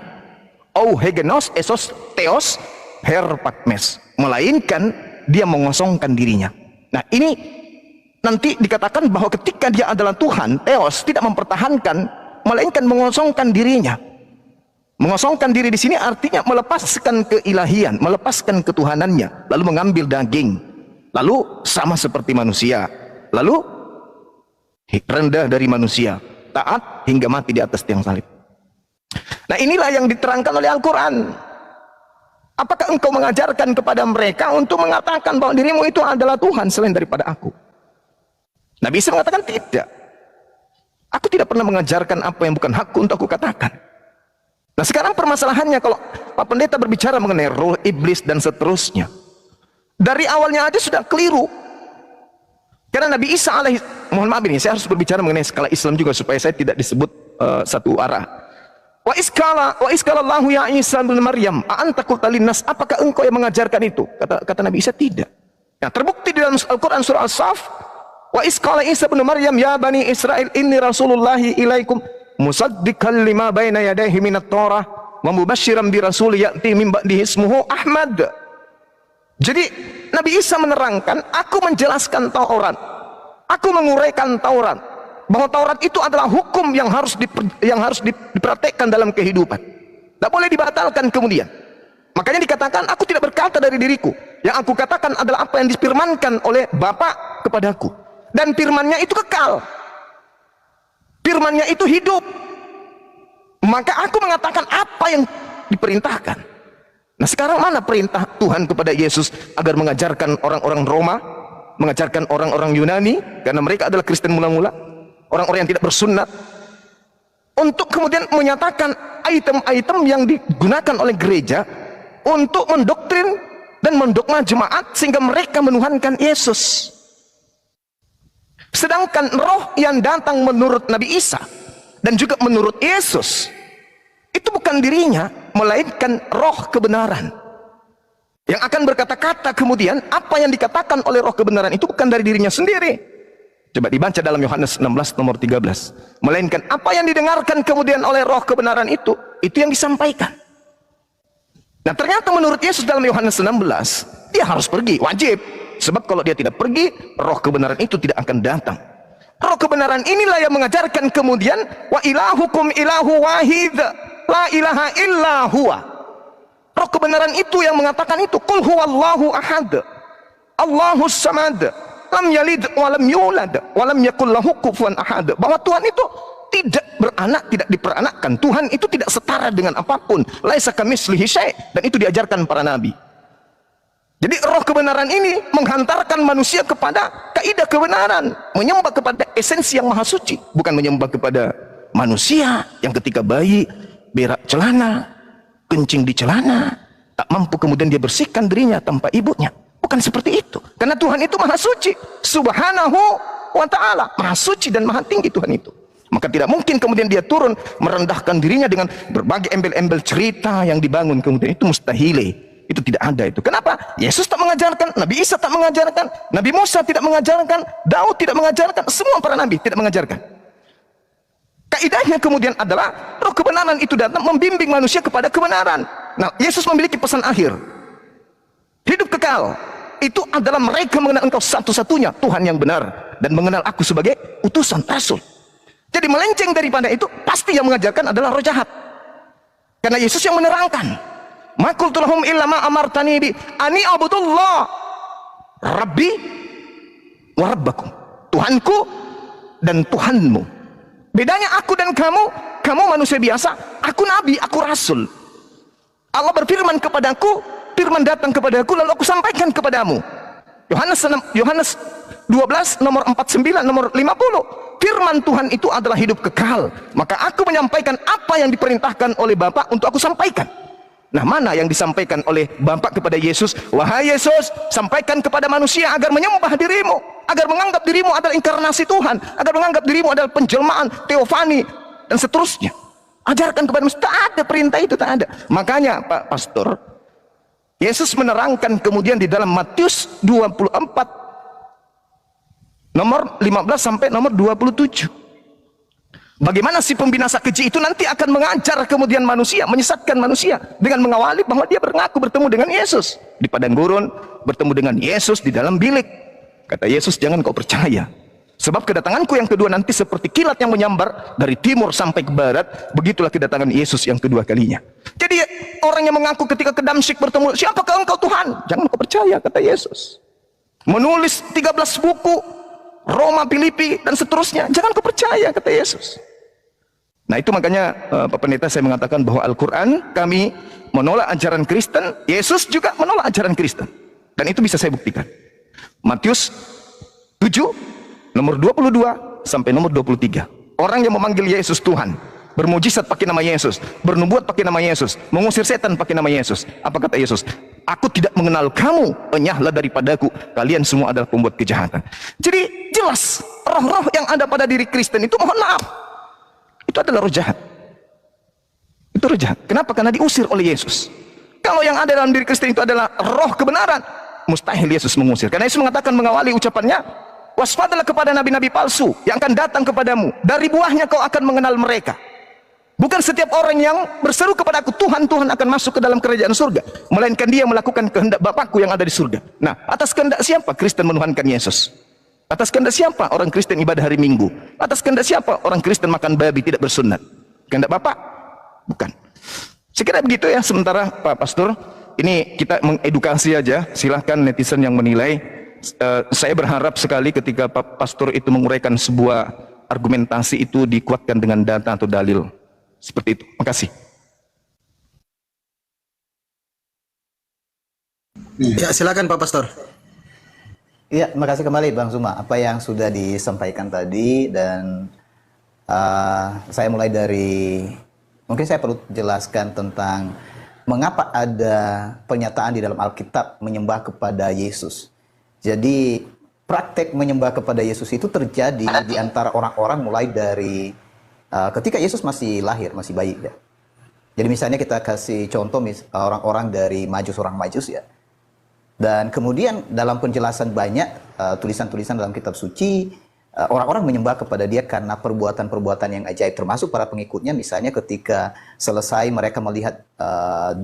Ou hegenos esos theos herpakmes, melainkan dia mengosongkan dirinya. Nah, ini nanti dikatakan bahwa ketika dia adalah Tuhan, theos tidak mempertahankan, melainkan mengosongkan dirinya. Mengosongkan diri di sini artinya melepaskan keilahian, melepaskan ketuhanannya, lalu mengambil daging, lalu sama seperti manusia, lalu rendah dari manusia, taat hingga mati di atas tiang salib. Nah, inilah yang diterangkan oleh Al-Quran. Apakah engkau mengajarkan kepada mereka untuk mengatakan bahwa dirimu itu adalah Tuhan selain daripada aku? Nabi Isa mengatakan tidak. Aku tidak pernah mengajarkan apa yang bukan hakku untuk aku katakan. Nah sekarang permasalahannya kalau Pak Pendeta berbicara mengenai roh, iblis dan seterusnya, dari awalnya aja sudah keliru. Karena Nabi Isa mohon maaf ini saya harus berbicara mengenai skala Islam juga supaya saya tidak disebut satu arah. Wa iskala Allahu ya Isa bin Maryam anta qulta linnas, apakah engkau yang mengajarkan itu? Kata Nabi Isa tidak. Nah, terbukti di dalam Al-Qur'an surah As-Saff, wa iskala Isa bin Maryam ya bani Israil inni rasulullahi ilaikum musaddiqan lima baina yadayhi minat Taurah wa mubasysyiran bi rasul ya'ti min ba'dihi ismuhu Ahmad. Jadi Nabi Isa menerangkan, aku menjelaskan Taurat, aku menguraikan Taurat, bahwa Taurat itu adalah hukum yang harus dipraktekkan dalam kehidupan, tidak boleh dibatalkan kemudian. Makanya dikatakan aku tidak berkata dari diriku, yang aku katakan adalah apa yang difirmankan oleh Bapa kepadaku, dan firmannya itu kekal, firmannya itu hidup. Maka aku mengatakan apa yang diperintahkan. Nah sekarang mana perintah Tuhan kepada Yesus agar mengajarkan orang-orang Roma, mengajarkan orang-orang Yunani, karena mereka adalah Kristen mula-mula, orang-orang yang tidak bersunat, untuk kemudian menyatakan item-item yang digunakan oleh gereja untuk mendoktrin dan mendogma jemaat sehingga mereka menuhankan Yesus. Sedangkan roh yang datang menurut Nabi Isa dan juga menurut Yesus itu bukan dirinya, melainkan roh kebenaran yang akan berkata-kata kemudian. Apa yang dikatakan oleh roh kebenaran itu bukan dari dirinya sendiri. Coba dibaca dalam Yohanes 16 nomor 13. Melainkan apa yang didengarkan kemudian oleh roh kebenaran itu yang disampaikan. Nah ternyata menurut Yesus dalam Yohanes 16, dia harus pergi, wajib. Sebab kalau dia tidak pergi, roh kebenaran itu tidak akan datang. Roh kebenaran inilah yang mengajarkan kemudian, wa ilahukum ilahu wahid, la ilaha illa huwa. Roh kebenaran itu yang mengatakan itu, qul huwallahu ahad, Allahus samad, lam yalid wa lam yulad wa lam yakul lahu kufuwan ahad. Bahwa Tuhan itu tidak beranak, tidak diperanakkan. Tuhan itu tidak setara dengan apapun. Laisa kamitslihi syai', dan itu diajarkan para nabi. Jadi roh kebenaran ini menghantarkan manusia kepada kaidah kebenaran, menyembah kepada esensi yang maha suci, bukan menyembah kepada manusia yang ketika bayi berak celana, kencing di celana, tak mampu kemudian dia bersihkan dirinya tanpa ibunya. Bukan seperti itu. Karena Tuhan itu maha suci, subhanahu wa ta'ala, maha suci dan maha tinggi Tuhan itu. Maka tidak mungkin kemudian dia turun merendahkan dirinya dengan berbagai embel-embel cerita yang dibangun kemudian. Itu mustahil. Itu tidak ada itu. Kenapa? Yesus tak mengajarkan, Nabi Isa tak mengajarkan, Nabi Musa tidak mengajarkan, Daud tidak mengajarkan, semua para nabi tidak mengajarkan. Kaidahnya kemudian adalah roh kebenaran itu datang membimbing manusia kepada kebenaran. Nah, Yesus memiliki pesan akhir, hidup kekal. Itu adalah mereka mengenal engkau satu-satunya Tuhan yang benar, dan mengenal aku sebagai utusan rasul. Jadi melenceng daripada itu, pasti yang mengajarkan adalah roh jahat. Karena Yesus yang menerangkan, ma qultu lahum illa ma amartani bi ani abudullah rabbi wa rabbakum, Tuhanku dan Tuhanmu. Bedanya aku dan kamu manusia biasa, aku nabi, aku rasul. Allah berfirman kepadaku, firman datang kepadaku, lalu aku sampaikan kepadamu. Yohanes 12 nomor 49 nomor 50. Firman Tuhan itu adalah hidup kekal. Maka aku menyampaikan apa yang diperintahkan oleh Bapa untuk aku sampaikan. Nah, mana yang disampaikan oleh Bapa kepada Yesus? Wahai Yesus, sampaikan kepada manusia agar menyembah dirimu, agar menganggap dirimu adalah inkarnasi Tuhan, agar menganggap dirimu adalah penjelmaan, teofani, dan seterusnya. Ajarkan kepada manusia. Tak ada perintah itu, tak ada. Makanya Pak Pastor, Yesus menerangkan kemudian di dalam Matius 24 nomor 15 sampai nomor 27. Bagaimana si pembinasa keji itu nanti akan mengajar kemudian manusia, menyesatkan manusia dengan mengawali bahwa dia mengaku bertemu dengan Yesus di padang gurun, bertemu dengan Yesus di dalam bilik. Kata Yesus, jangan kau percaya, sebab kedatanganku yang kedua nanti seperti kilat yang menyambar dari timur sampai ke barat. Begitulah kedatangan Yesus yang kedua kalinya. Jadi orang yang mengaku ketika ke Damsyik bertemu, siapakah engkau Tuhan? Jangan kau percaya, kata Yesus. Menulis 13 buku, Roma, Filipi, dan seterusnya, jangan kau percaya, kata Yesus. Nah itu makanya Pak Pendeta saya mengatakan bahwa Al-Quran kami menolak ajaran Kristen, Yesus juga menolak ajaran Kristen. Dan itu bisa saya buktikan. Matius 7, nomor 22 sampai nomor 23. Orang yang memanggil Yesus Tuhan, bermujizat pakai nama Yesus, bernubuat pakai nama Yesus, mengusir setan pakai nama Yesus. Apa kata Yesus? Aku tidak mengenal kamu, enyahlah daripadaku, kalian semua adalah pembuat kejahatan. Jadi jelas, roh-roh yang ada pada diri Kristen itu, mohon maaf, itu adalah roh jahat. Itu roh jahat. Kenapa? Karena diusir oleh Yesus. Kalau yang ada dalam diri Kristen itu adalah roh kebenaran, mustahil Yesus mengusir. Karena Yesus mengatakan, mengawali ucapannya, waspadalah kepada nabi-nabi palsu yang akan datang kepadamu, dari buahnya kau akan mengenal mereka. Bukan setiap orang yang berseru kepada aku, Tuhan, Tuhan, akan masuk ke dalam kerajaan surga, melainkan dia melakukan kehendak Bapakku yang ada di surga. Nah, atas kehendak siapa Kristen menuhankan Yesus? Atas kehendak siapa orang Kristen ibadah hari Minggu? Atas kehendak siapa orang Kristen makan babi tidak bersunat? Kehendak Bapak? Bukan. Sekira begitu ya. Sementara Pak Pastor, ini kita mengedukasi aja, silahkan netizen yang menilai. Saya berharap sekali ketika Pak Pastor itu menguraikan sebuah argumentasi itu dikuatkan dengan data atau dalil. Seperti itu. Makasih.
Ya, silakan Pak Pastor.
Iya, makasih kembali Bang Zuma. Apa yang sudah disampaikan tadi, dan saya mulai dari, mungkin saya perlu jelaskan tentang mengapa ada pernyataan di dalam Alkitab menyembah kepada Yesus. Jadi praktek menyembah kepada Yesus itu terjadi di antara orang-orang mulai dari ketika Yesus masih lahir, masih bayi ya. Jadi misalnya kita kasih contoh orang-orang dari orang Majus ya. Dan kemudian dalam penjelasan banyak tulisan-tulisan dalam kitab suci, orang-orang menyembah kepada dia karena perbuatan-perbuatan yang ajaib, termasuk para pengikutnya. Misalnya ketika selesai mereka melihat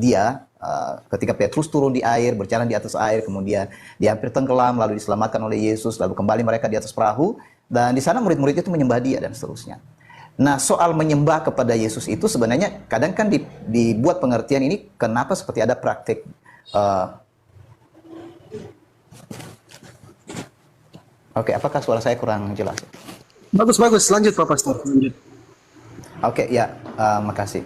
dia, ketika Petrus turun di air, berjalan di atas air, kemudian dia hampir tenggelam, lalu diselamatkan oleh Yesus, lalu kembali mereka di atas perahu, dan di sana murid-murid itu menyembah dia dan seterusnya. Nah, soal menyembah kepada Yesus itu sebenarnya kadang kan dibuat pengertian ini kenapa seperti ada praktik Oke, apakah suara saya kurang jelas?
Bagus, lanjut Pak Pastor. Lanjut.
Oke, ya, makasih.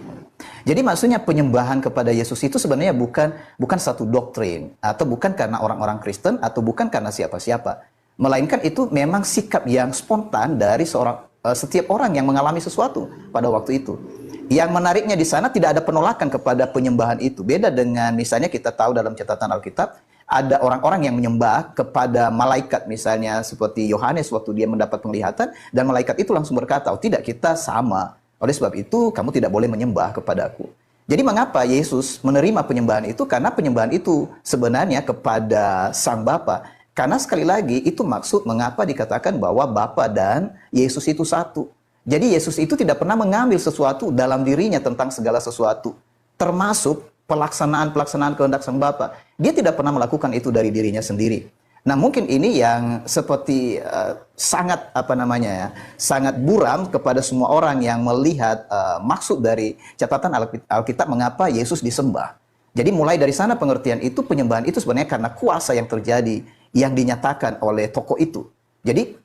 Jadi maksudnya penyembahan kepada Yesus itu sebenarnya bukan satu doktrin, atau bukan karena orang-orang Kristen, atau bukan karena siapa-siapa. Melainkan itu memang sikap yang spontan dari setiap orang yang mengalami sesuatu pada waktu itu. Yang menariknya di sana tidak ada penolakan kepada penyembahan itu. Beda dengan misalnya kita tahu dalam catatan Alkitab, ada orang-orang yang menyembah kepada malaikat, misalnya seperti Yohanes waktu dia mendapat penglihatan, dan malaikat itu langsung berkata, oh tidak, kita sama. Oleh sebab itu, kamu tidak boleh menyembah kepadaku. Jadi mengapa Yesus menerima penyembahan itu? Karena penyembahan itu sebenarnya kepada Sang Bapa. Karena sekali lagi, itu maksud mengapa dikatakan bahwa Bapa dan Yesus itu satu. Jadi Yesus itu tidak pernah mengambil sesuatu dalam dirinya tentang segala sesuatu, termasuk pelaksanaan kehendak Sang Bapa. Dia tidak pernah melakukan itu dari dirinya sendiri. Nah, mungkin ini yang seperti sangat sangat buram kepada semua orang yang melihat maksud dari catatan Alkitab mengapa Yesus disembah. Jadi mulai dari sana pengertian itu, penyembahan itu sebenarnya karena kuasa yang terjadi, yang dinyatakan oleh tokoh itu. Jadi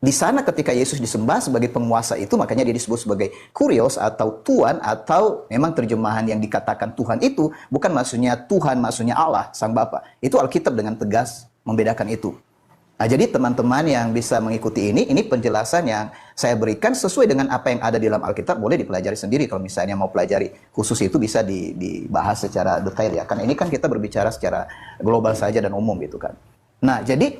di sana ketika Yesus disembah sebagai penguasa itu, makanya dia disebut sebagai kurios atau Tuhan, atau memang terjemahan yang dikatakan Tuhan itu bukan maksudnya Tuhan, maksudnya Allah, Sang Bapa. Itu Alkitab dengan tegas membedakan itu. Nah, jadi teman-teman yang bisa mengikuti ini penjelasan yang saya berikan sesuai dengan apa yang ada di dalam Alkitab, boleh dipelajari sendiri. Kalau misalnya mau pelajari khusus itu bisa dibahas secara detail ya. Karena ini kan kita berbicara secara global saja dan umum gitu kan. Nah, jadi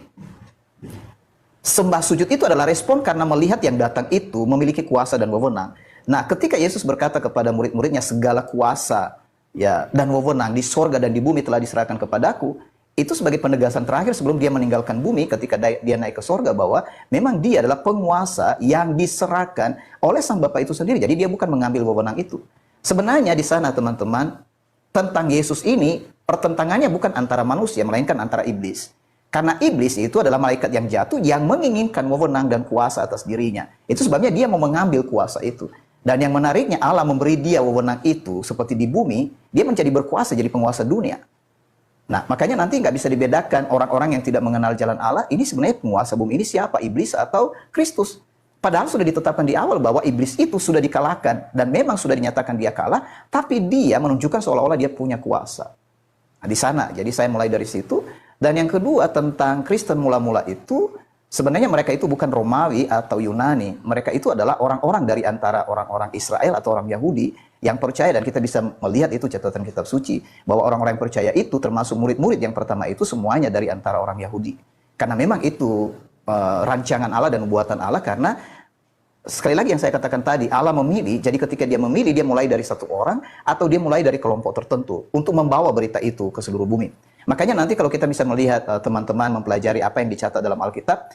sembah sujud itu adalah respon karena melihat yang datang itu memiliki kuasa dan wewenang. Nah, ketika Yesus berkata kepada murid-muridnya, segala kuasa ya dan wewenang di sorga dan di bumi telah diserahkan kepadaku, itu sebagai penegasan terakhir sebelum dia meninggalkan bumi ketika dia naik ke sorga, bahwa memang dia adalah penguasa yang diserahkan oleh Sang Bapa itu sendiri. Jadi dia bukan mengambil wewenang itu. Sebenarnya di sana teman-teman, tentang Yesus ini pertentangannya bukan antara manusia, melainkan antara iblis. Karena iblis itu adalah malaikat yang jatuh yang menginginkan wewenang dan kuasa atas dirinya. Itu sebabnya dia mau mengambil kuasa itu. Dan yang menariknya, Allah memberi dia wewenang itu seperti di bumi, dia menjadi berkuasa, jadi penguasa dunia. Nah, makanya nanti nggak bisa dibedakan orang-orang yang tidak mengenal jalan Allah, ini sebenarnya penguasa bumi ini siapa? Iblis atau Kristus? Padahal sudah ditetapkan di awal bahwa iblis itu sudah dikalahkan dan memang sudah dinyatakan dia kalah, tapi dia menunjukkan seolah-olah dia punya kuasa. Nah, di sana, jadi saya mulai dari situ. Dan yang kedua tentang Kristen mula-mula itu, sebenarnya mereka itu bukan Romawi atau Yunani. Mereka itu adalah orang-orang dari antara orang-orang Israel atau orang Yahudi yang percaya, dan kita bisa melihat itu catatan kitab suci, bahwa orang-orang yang percaya itu termasuk murid-murid yang pertama itu semuanya dari antara orang Yahudi. Karena memang itu rancangan Allah dan buatan Allah, karena sekali lagi yang saya katakan tadi, Allah memilih, jadi ketika dia memilih, dia mulai dari satu orang atau dia mulai dari kelompok tertentu untuk membawa berita itu ke seluruh bumi. Makanya nanti kalau kita bisa melihat teman-teman mempelajari apa yang dicatat dalam Alkitab,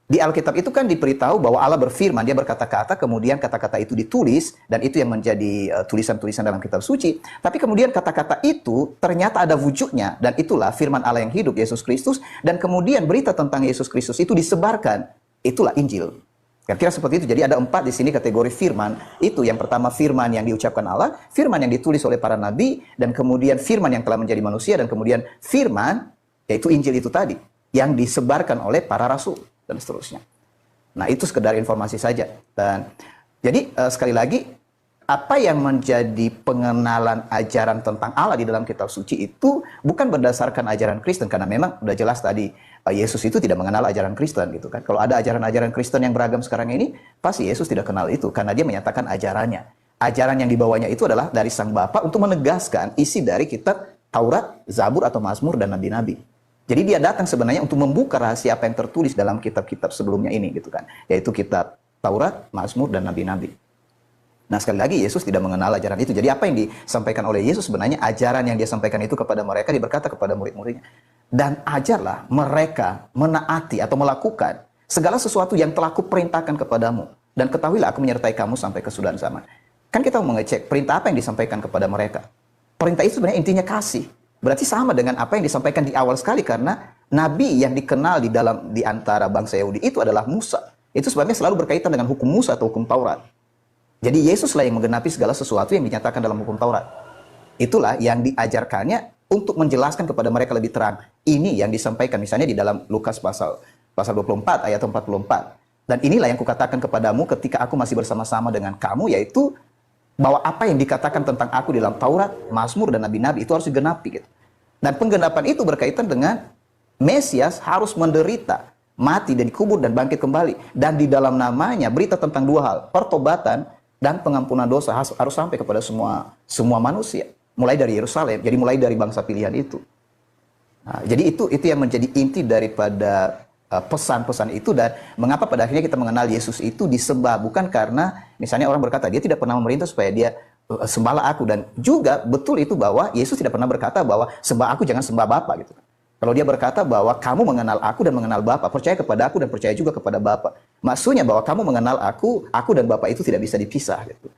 di Alkitab itu kan diberitahu bahwa Allah berfirman, dia berkata-kata, kemudian kata-kata itu ditulis, dan itu yang menjadi tulisan-tulisan dalam kitab suci. Tapi kemudian kata-kata itu ternyata ada wujudnya, dan itulah firman Allah yang hidup, Yesus Kristus, dan kemudian berita tentang Yesus Kristus itu disebarkan, itulah Injil. Kira-kira seperti itu. Jadi ada 4 di sini kategori firman. Itu yang pertama firman yang diucapkan Allah, firman yang ditulis oleh para nabi, dan kemudian firman yang telah menjadi manusia, dan kemudian firman, yaitu Injil itu tadi, yang disebarkan oleh para rasul, dan seterusnya. Nah, itu sekedar informasi saja. Dan jadi sekali lagi, apa yang menjadi pengenalan ajaran tentang Allah di dalam kitab suci itu bukan berdasarkan ajaran Kristen, karena memang udah jelas tadi Yesus itu tidak mengenal ajaran Kristen gitu kan. Kalau ada ajaran-ajaran Kristen yang beragam sekarang ini, pasti Yesus tidak kenal itu, karena dia menyatakan ajarannya. Ajaran yang dibawanya itu adalah dari Sang Bapa untuk menegaskan isi dari kitab Taurat, Zabur atau Mazmur dan nabi-nabi. Jadi dia datang sebenarnya untuk membuka rahasia apa yang tertulis dalam kitab-kitab sebelumnya ini gitu kan, yaitu kitab Taurat, Mazmur dan nabi-nabi. Nah, sekali lagi Yesus tidak mengenal ajaran itu. Jadi apa yang disampaikan oleh Yesus sebenarnya ajaran yang dia sampaikan itu kepada mereka, dia berkata kepada murid-muridnya, dan ajarlah mereka menaati atau melakukan segala sesuatu yang telah kuperintahkan kepadamu, dan ketahuilah aku menyertai kamu sampai kesudahan zaman. Kan kita mau mengecek perintah apa yang disampaikan kepada mereka. Perintah itu sebenarnya intinya kasih. Berarti sama dengan apa yang disampaikan di awal sekali, karena nabi yang dikenal di antara bangsa Yahudi itu adalah Musa. Itu sebabnya selalu berkaitan dengan hukum Musa atau hukum Taurat. Jadi Yesuslah yang menggenapi segala sesuatu yang dinyatakan dalam hukum Taurat. Itulah yang diajarkannya untuk menjelaskan kepada mereka lebih terang. Ini yang disampaikan misalnya di dalam Lukas pasal 24 ayat 44. Dan inilah yang kukatakan kepadamu ketika aku masih bersama-sama dengan kamu, yaitu bahwa apa yang dikatakan tentang aku di dalam Taurat, Mazmur dan nabi-nabi itu harus digenapi gitu. Dan penggenapan itu berkaitan dengan Mesias harus menderita, mati dan dikubur dan bangkit kembali. Dan di dalam namanya berita tentang 2 hal, pertobatan dan pengampunan dosa harus sampai kepada semua manusia, mulai dari Yerusalem. Jadi mulai dari bangsa pilihan itu. Nah, jadi itu yang menjadi inti daripada pesan-pesan itu, dan mengapa pada akhirnya kita mengenal Yesus itu disembah, bukan karena misalnya orang berkata dia tidak pernah memerintah supaya dia sembahlah aku, dan juga betul itu bahwa Yesus tidak pernah berkata bahwa sembah aku jangan sembah Bapa gitu. Kalau dia berkata bahwa kamu mengenal aku dan mengenal Bapa, percaya kepada aku dan percaya juga kepada Bapa. Maksudnya bahwa kamu mengenal aku dan Bapa itu tidak bisa dipisah gitu.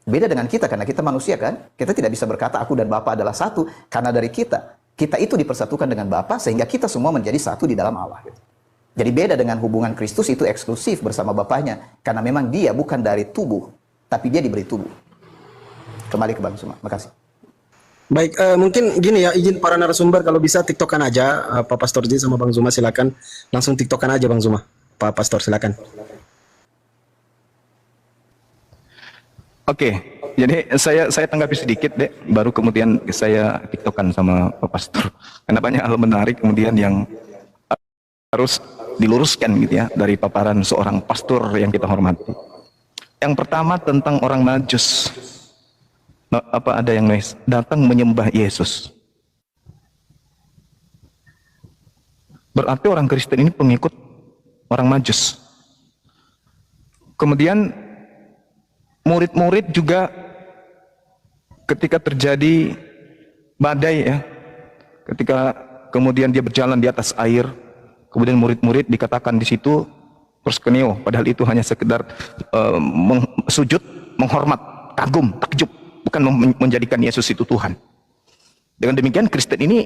Beda dengan kita, karena kita manusia kan, kita tidak bisa berkata aku dan Bapa adalah satu, karena dari kita itu dipersatukan dengan Bapa sehingga kita semua menjadi satu di dalam Allah gitu. Jadi beda dengan hubungan Kristus itu eksklusif bersama Bapaknya, karena memang dia bukan dari tubuh, tapi dia diberi tubuh. Kembali ke Bang Suma, makasih.
Baik, mungkin gini ya, izin para narasumber kalau bisa tiktokan aja, Pak Pastor J sama Bang Zuma silakan langsung tiktokan aja Bang Zuma. Pak Pastor silakan.
Oke, jadi saya tanggapi sedikit deh, baru kemudian saya tiktokan sama Pak Pastor. Karena banyak hal menarik kemudian yang harus diluruskan gitu ya dari paparan seorang pastor yang kita hormati. Yang pertama tentang orang Majus. Apa ada yang datang menyembah Yesus. Berarti orang Kristen ini pengikut orang Majus. Kemudian murid-murid juga ketika terjadi badai ya, ketika kemudian dia berjalan di atas air, kemudian murid-murid dikatakan di situ proskeneo, padahal itu hanya sekedar sujud, menghormat, kagum, takjub, bukan menjadikan Yesus itu Tuhan. Dengan demikian Kristen ini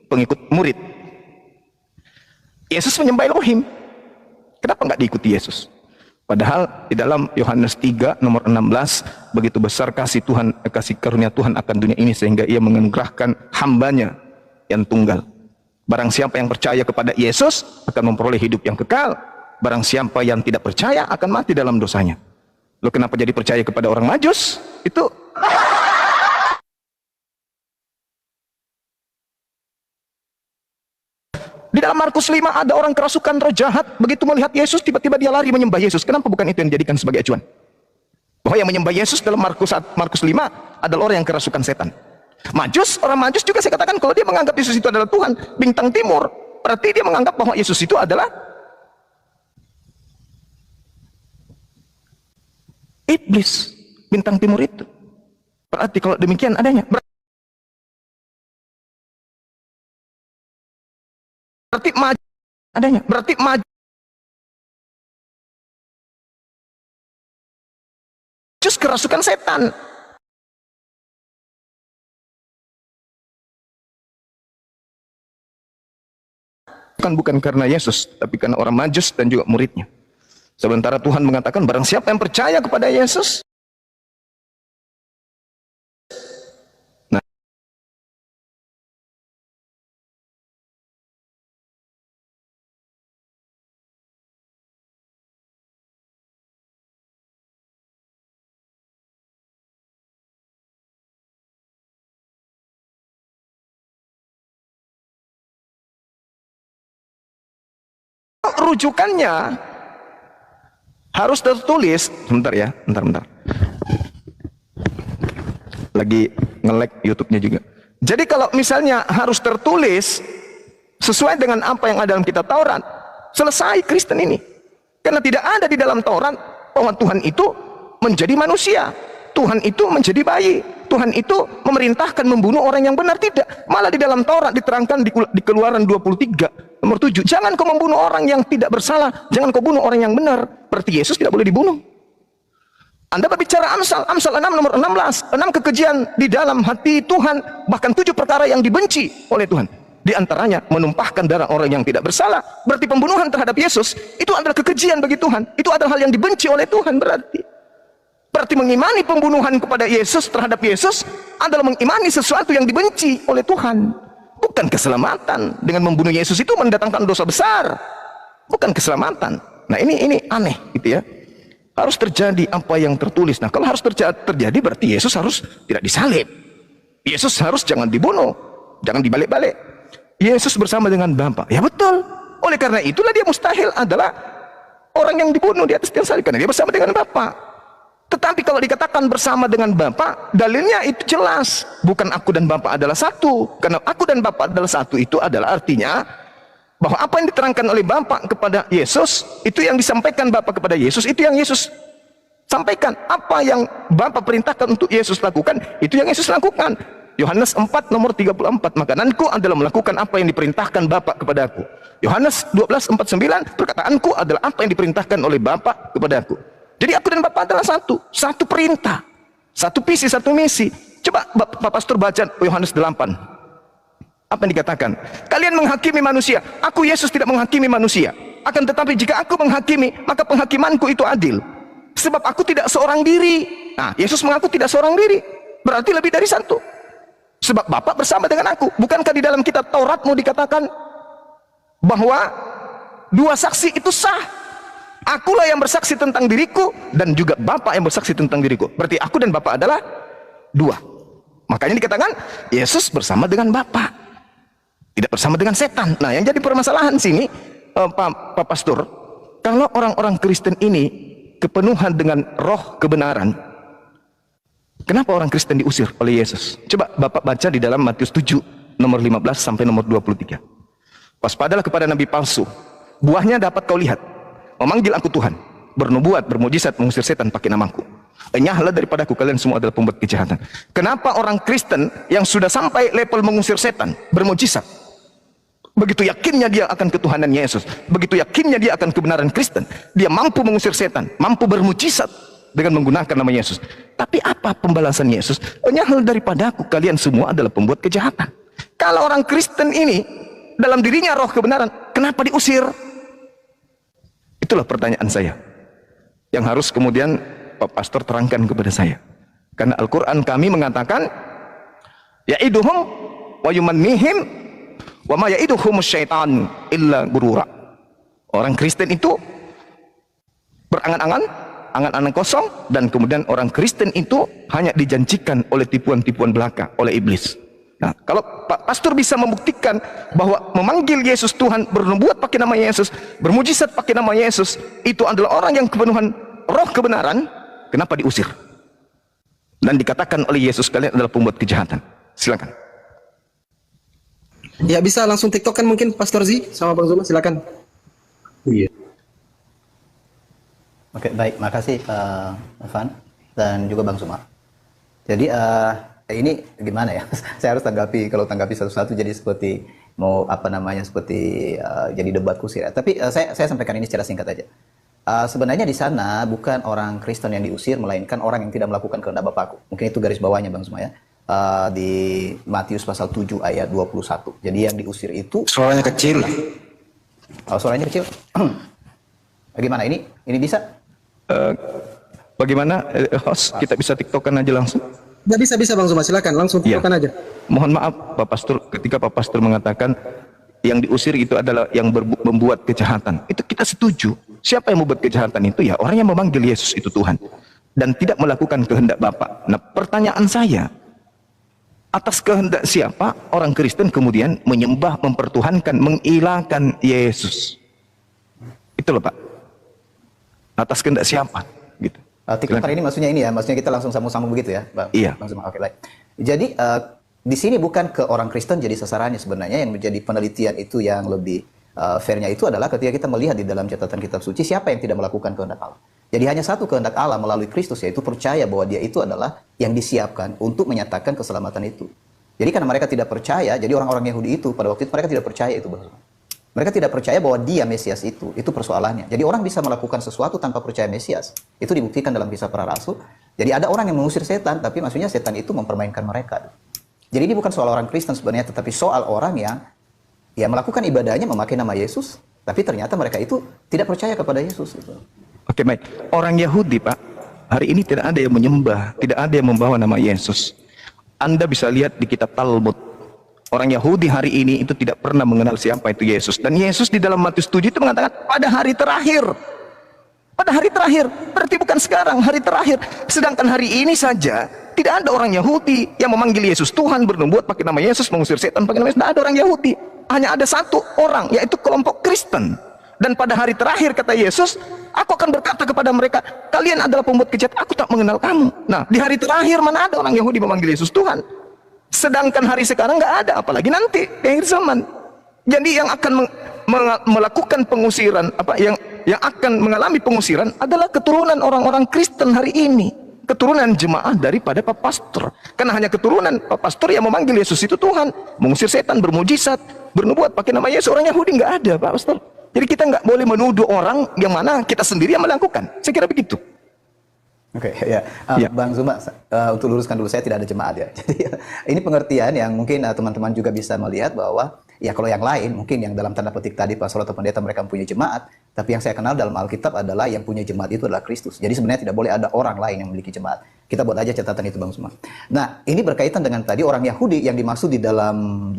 pengikut murid. Yesus menyembah Elohim. Kenapa nggak diikuti Yesus? Padahal di dalam Yohanes 3 nomor 16, begitu besar kasih karunia Tuhan akan dunia ini sehingga ia menganugerahkan hambanya yang tunggal. Barang siapa yang percaya kepada Yesus akan memperoleh hidup yang kekal, barang siapa yang tidak percaya akan mati dalam dosanya. Lo kenapa jadi percaya kepada orang Majus? Itu di dalam Markus 5 ada orang kerasukan roh jahat, begitu melihat Yesus tiba-tiba dia lari menyembah Yesus. Kenapa bukan itu yang dijadikan sebagai acuan? Bahwa yang menyembah Yesus dalam Markus 5 adalah orang yang kerasukan setan. Majus, orang Majus juga saya katakan kalau dia menganggap Yesus itu adalah Tuhan, bintang timur, berarti dia menganggap bahwa Yesus itu adalah iblis, bintang timur itu. Berarti kalau demikian adanya, berarti Majus adanya, berarti Majus kerasukan setan. Bukan karena Yesus, tapi karena orang Majus dan juga muridnya. Sementara Tuhan mengatakan barang siapa yang percaya kepada Yesus, nah, rujukannya harus tertulis. Bentar ya, bentar. Lagi nge-lag YouTube-nya juga. Jadi kalau misalnya harus tertulis sesuai dengan apa yang ada dalam kitab Taurat, selesai Kristen ini. Karena tidak ada di dalam Taurat bahwa Tuhan itu menjadi manusia, Tuhan itu menjadi bayi, Tuhan itu memerintahkan membunuh orang yang benar. Tidak. Malah di dalam Taurat diterangkan di Keluaran 23 nomor 7, jangan kau membunuh orang yang tidak bersalah, jangan kau bunuh orang yang benar. Berarti Yesus tidak boleh dibunuh. Anda berbicara Amsal 6 nomor 16, 6 kekejian di dalam hati Tuhan, bahkan 7 perkara yang dibenci oleh Tuhan. Di antaranya menumpahkan darah orang yang tidak bersalah. Berarti pembunuhan terhadap Yesus itu adalah kekejian bagi Tuhan. Itu adalah hal yang dibenci oleh Tuhan. Berarti mengimani pembunuhan kepada Yesus, terhadap Yesus, adalah mengimani sesuatu yang dibenci oleh Tuhan. Bukan keselamatan. Dengan membunuh Yesus itu mendatangkan dosa besar, bukan keselamatan. Nah ini aneh gitu ya. Harus terjadi apa yang tertulis. Nah kalau harus terjadi berarti Yesus harus tidak disalib, Yesus harus jangan dibunuh, jangan dibalik-balik. Yesus bersama dengan Bapa. Ya betul. Oleh karena itulah dia mustahil adalah orang yang dibunuh di atas tiang salib, karena dia bersama dengan Bapa. Tetapi kalau dikatakan bersama dengan Bapa, dalilnya itu jelas. Bukan aku dan Bapa adalah satu. Karena aku dan Bapa adalah satu itu adalah artinya bahwa apa yang diterangkan oleh Bapa kepada Yesus, itu yang disampaikan Bapa kepada Yesus, itu yang Yesus sampaikan. Apa yang Bapa perintahkan untuk Yesus lakukan, itu yang Yesus lakukan. Yohanes 4 nomor 34, makananku adalah melakukan apa yang diperintahkan Bapa kepada aku. Yohanes 12:49, perkataanku adalah apa yang diperintahkan oleh Bapa kepada aku. Jadi aku dan Bapa adalah satu perintah, satu visi, satu misi. Coba Pak Pastor baca Yohanes 8. Apa yang dikatakan? Kalian menghakimi manusia, aku Yesus tidak menghakimi manusia. Akan tetapi jika aku menghakimi, maka penghakimanku itu adil. Sebab aku tidak seorang diri. Nah, Yesus mengaku tidak seorang diri, berarti lebih dari satu. Sebab Bapa bersama dengan aku. Bukankah di dalam kitab Tauratmu dikatakan bahwa dua saksi itu sah? Akulah yang bersaksi tentang diriku, dan juga Bapa yang bersaksi tentang diriku. Berarti aku dan Bapa adalah dua. Makanya dikatakan Yesus bersama dengan Bapa, tidak bersama dengan setan. Nah yang jadi permasalahan sini Pak Pastor, kalau orang-orang Kristen ini kepenuhan dengan roh kebenaran, kenapa orang Kristen diusir oleh Yesus? Coba Bapak baca di dalam Matius 7 nomor 15 sampai nomor 23. Waspadalah kepada nabi palsu, buahnya dapat kau lihat. Memanggil aku Tuhan, bernubuat, bermujizat, mengusir setan pakai namaku. Enyahlah daripadaku, kalian semua adalah pembuat kejahatan. Kenapa orang Kristen yang sudah sampai level mengusir setan, bermujizat, begitu yakinnya dia akan ketuhanan Yesus, begitu yakinnya dia akan kebenaran Kristen, dia mampu mengusir setan, mampu bermujizat dengan menggunakan nama Yesus. Tapi apa pembalasan Yesus? Enyahlah daripadaku, kalian semua adalah pembuat kejahatan. Kalau orang Kristen ini dalam dirinya roh kebenaran, kenapa diusir? Itulah pertanyaan saya yang harus kemudian Pak Pastor terangkan kepada saya. Karena Al-Quran kami mengatakan ya'iduhum wa yumannihim wa ma ya'iduhum syaitan illa gurura. Orang Kristen itu berangan-angan, angan-angan kosong, dan kemudian orang Kristen itu hanya dijanjikan oleh tipuan-tipuan belaka oleh iblis. Nah, kalau Pak Pastor bisa membuktikan bahwa memanggil Yesus Tuhan, bernubuat pakai nama Yesus, bermujizat pakai nama Yesus, itu adalah orang yang kepenuhan roh kebenaran, kenapa diusir? Dan dikatakan oleh Yesus kalian adalah pembuat kejahatan. Silakan.
Ya bisa langsung TikTok kan mungkin Pastor Z sama Bang Zuma, silakan. Iya.
Oke, baik, makasih Evan dan juga Bang Zuma. Jadi ini gimana ya? Saya harus kalau tanggapi satu-satu jadi seperti mau seperti jadi debat kusir. Tapi saya sampaikan ini secara singkat aja. Sebenarnya di sana bukan orang Kristen yang diusir, melainkan orang yang tidak melakukan kehendak Bapakku. Mungkin itu garis bawahnya Bang Zuma ya. Di Matius pasal 7 ayat 21. Jadi yang diusir itu
Suaranya kecil.
Oh, suaranya kecil. Bagaimana ini? Ini bisa?
Bagaimana host, kita bisa tiktokan aja langsung?
Ya bisa Bang Zuma, silakan langsung TikTokan aja.
Mohon maaf Pak Pastor, ketika Pak Pastor mengatakan yang diusir itu adalah yang membuat kejahatan, itu kita setuju. Siapa yang membuat kejahatan itu? Ya orang yang memanggil Yesus itu Tuhan dan tidak melakukan kehendak Bapa. Nah, pertanyaan saya, atas kehendak siapa orang Kristen kemudian menyembah, mempertuhankan, mengilahkan Yesus? Itu loh Pak. Atas kehendak siapa? Gitu.
TikToker ini maksudnya ini ya, maksudnya kita langsung sambung-sambung begitu ya, Bang?
Iya.
Bang Zuma. Oke, baik. Jadi di sini bukan ke orang Kristen jadi sasarannya sebenarnya, yang menjadi penelitian itu yang lebih fairnya itu adalah ketika kita melihat di dalam catatan kitab suci siapa yang tidak melakukan kehendak Allah. Jadi hanya satu kehendak Allah melalui Kristus, yaitu percaya bahwa dia itu adalah yang disiapkan untuk menyatakan keselamatan itu. Jadi karena mereka tidak percaya, jadi orang-orang Yahudi itu pada waktu itu mereka tidak percaya itu, Bang Zuma. Mereka tidak percaya bahwa dia Mesias itu persoalannya. Jadi orang bisa melakukan sesuatu tanpa percaya Mesias. Itu dibuktikan dalam kisah para rasul. Jadi ada orang yang mengusir setan, tapi maksudnya setan itu mempermainkan mereka. Jadi ini bukan soal orang Kristen sebenarnya, tetapi soal orang yang melakukan ibadahnya memakai nama Yesus, tapi ternyata mereka itu tidak percaya kepada Yesus. Gitu.
Oke, baik. Orang Yahudi Pak, hari ini tidak ada yang menyembah, tidak ada yang membawa nama Yesus. Anda bisa lihat di kitab Talmud. Orang Yahudi hari ini itu tidak pernah mengenal siapa itu Yesus. Dan Yesus di dalam Matius 7 itu mengatakan pada hari terakhir. Pada hari terakhir. Berarti bukan sekarang, hari terakhir. Sedangkan hari ini saja tidak ada orang Yahudi yang memanggil Yesus Tuhan, bernubuat pakai nama Yesus, mengusir setan pakai nama Yesus. Tidak ada orang Yahudi. Hanya ada satu orang, yaitu kelompok Kristen. Dan pada hari terakhir kata Yesus, aku akan berkata kepada mereka, kalian adalah pembuat kejahatan, aku tak mengenal kamu. Nah, di hari terakhir mana ada orang Yahudi memanggil Yesus Tuhan? Sedangkan hari sekarang nggak ada, apalagi nanti di akhir zaman. Jadi yang akan melakukan pengusiran, yang akan mengalami pengusiran adalah keturunan orang-orang Kristen hari ini, keturunan jemaah daripada Pak Pastor. Karena hanya keturunan Pak Pastor yang memanggil Yesus itu Tuhan, mengusir setan, bermujizat, bernubuat pakai nama Yesus. Orang Yahudi nggak ada, Pak Pastor. Jadi kita nggak boleh menuduh orang yang mana kita sendiri yang melakukan. Saya kira begitu.
Oke, ya. Bang Zuma, untuk luruskan dulu, saya tidak ada jemaat ya. Jadi ini pengertian yang mungkin teman-teman juga bisa melihat bahwa ya kalau yang lain mungkin yang dalam tanda petik tadi pastor atau pendeta mereka punya jemaat, tapi yang saya kenal dalam Alkitab adalah yang punya jemaat itu adalah Kristus. Jadi sebenarnya tidak boleh ada orang lain yang memiliki jemaat. Kita buat aja catatan itu Bang Zuma. Nah, ini berkaitan dengan tadi orang Yahudi yang dimaksud di dalam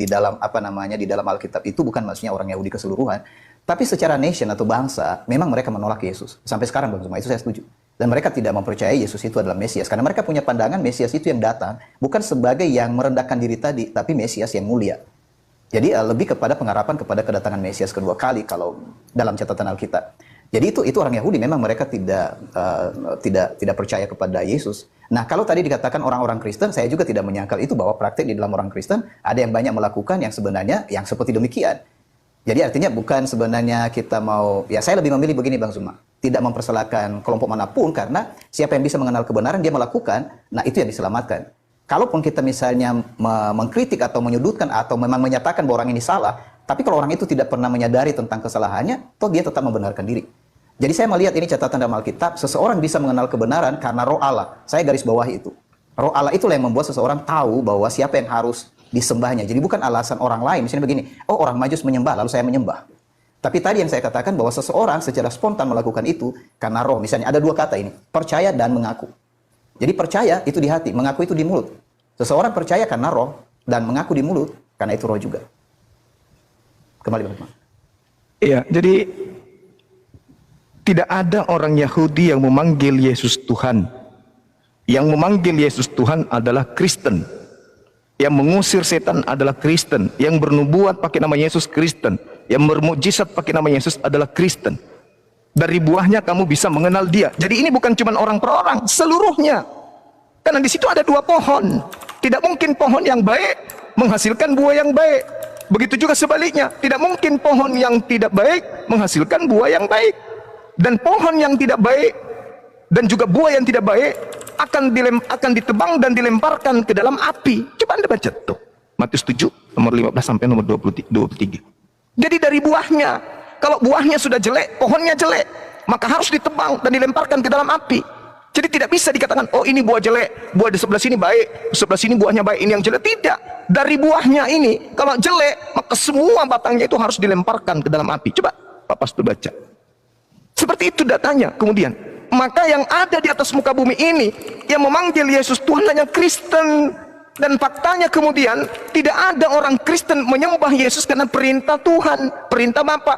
Alkitab itu bukan maksudnya orang Yahudi keseluruhan, tapi secara nation atau bangsa memang mereka menolak Yesus. Sampai sekarang Bang Zuma, itu saya setuju. Dan mereka tidak mempercayai Yesus itu adalah Mesias. Karena mereka punya pandangan Mesias itu yang datang bukan sebagai yang merendahkan diri tadi, tapi Mesias yang mulia. Jadi lebih kepada pengharapan kepada kedatangan Mesias kedua kali kalau dalam catatan Alkitab. Jadi itu orang Yahudi memang mereka tidak percaya kepada Yesus. Nah, kalau tadi dikatakan orang-orang Kristen, saya juga tidak menyangkal itu bahwa praktek di dalam orang Kristen ada yang banyak melakukan yang sebenarnya yang seperti demikian. Jadi artinya bukan sebenarnya kita mau, ya saya lebih memilih begini Bang Zuma, tidak mempersalahkan kelompok manapun karena siapa yang bisa mengenal kebenaran dia melakukan, nah itu yang diselamatkan. Kalaupun kita misalnya mengkritik atau menyudutkan atau memang menyatakan bahwa orang ini salah, tapi kalau orang itu tidak pernah menyadari tentang kesalahannya, toh dia tetap membenarkan diri. Jadi saya melihat ini catatan dalam Alkitab, seseorang bisa mengenal kebenaran karena roh Allah. Saya garis bawahi itu. Roh Allah itulah yang membuat seseorang tahu bahwa siapa yang harus disembahnya. Jadi bukan alasan orang lain. Misalnya begini, oh orang Majus menyembah, lalu saya menyembah. Tapi tadi yang saya katakan bahwa seseorang secara spontan melakukan itu karena roh. Misalnya ada dua kata ini, percaya dan mengaku. Jadi percaya itu di hati, mengaku itu di mulut. Seseorang percaya karena roh dan mengaku di mulut karena itu roh juga. Kembali Bapak.
Iya, jadi tidak ada orang Yahudi yang memanggil Yesus Tuhan. Yang memanggil Yesus Tuhan adalah Kristen. Yang mengusir setan adalah Kristen. Yang bernubuat pakai nama Yesus Kristen. Yang bermukjizat pakai nama Yesus adalah Kristen. Dari buahnya kamu bisa mengenal dia. Jadi ini bukan cuma orang per orang, seluruhnya. Karena di situ ada dua pohon. Tidak mungkin pohon yang baik menghasilkan buah yang baik. Begitu juga sebaliknya, tidak mungkin pohon yang tidak baik menghasilkan buah yang baik. Dan pohon yang tidak baik dan juga buah yang tidak baik akan ditebang dan dilemparkan ke dalam api. Coba Anda baca tuh. Matius 7 nomor 15 sampai nomor 23. Jadi dari buahnya. Kalau buahnya sudah jelek, pohonnya jelek, maka harus ditebang dan dilemparkan ke dalam api. Jadi tidak bisa dikatakan, oh ini buah jelek, buah di sebelah sini baik, sebelah sini buahnya baik, ini yang jelek. Tidak. Dari buahnya ini, kalau jelek, maka semua batangnya itu harus dilemparkan ke dalam api. Coba Pak Pastor baca. Seperti itu datanya. Kemudian, maka yang ada di atas muka bumi ini, yang memanggil Yesus Tuhan hanya Kristen. Dan faktanya kemudian, tidak ada orang Kristen menyembah Yesus karena perintah Tuhan, perintah Bapa.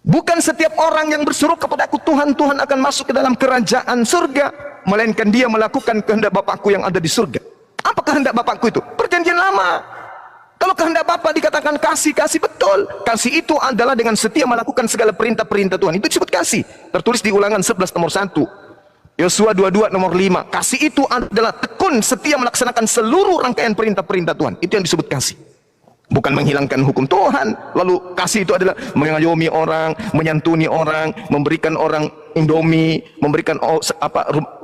Bukan setiap orang yang berseru kepada aku, Tuhan, Tuhan akan masuk ke dalam kerajaan surga, melainkan dia melakukan kehendak Bapakku yang ada di surga. Apa kehendak Bapakku itu? Perjanjian lama. Kalau kehendak Bapa dikatakan kasih, kasih betul. Kasih itu adalah dengan setia melakukan segala perintah-perintah Tuhan. Itu disebut kasih. Tertulis di Ulangan 11 nomor 1. Yosua 22 nomor 5. Kasih itu adalah tekun setia melaksanakan seluruh rangkaian perintah-perintah Tuhan. Itu yang disebut kasih. Bukan menghilangkan hukum Tuhan. Lalu kasih itu adalah mengayomi orang, menyantuni orang, memberikan orang Indomie, memberikan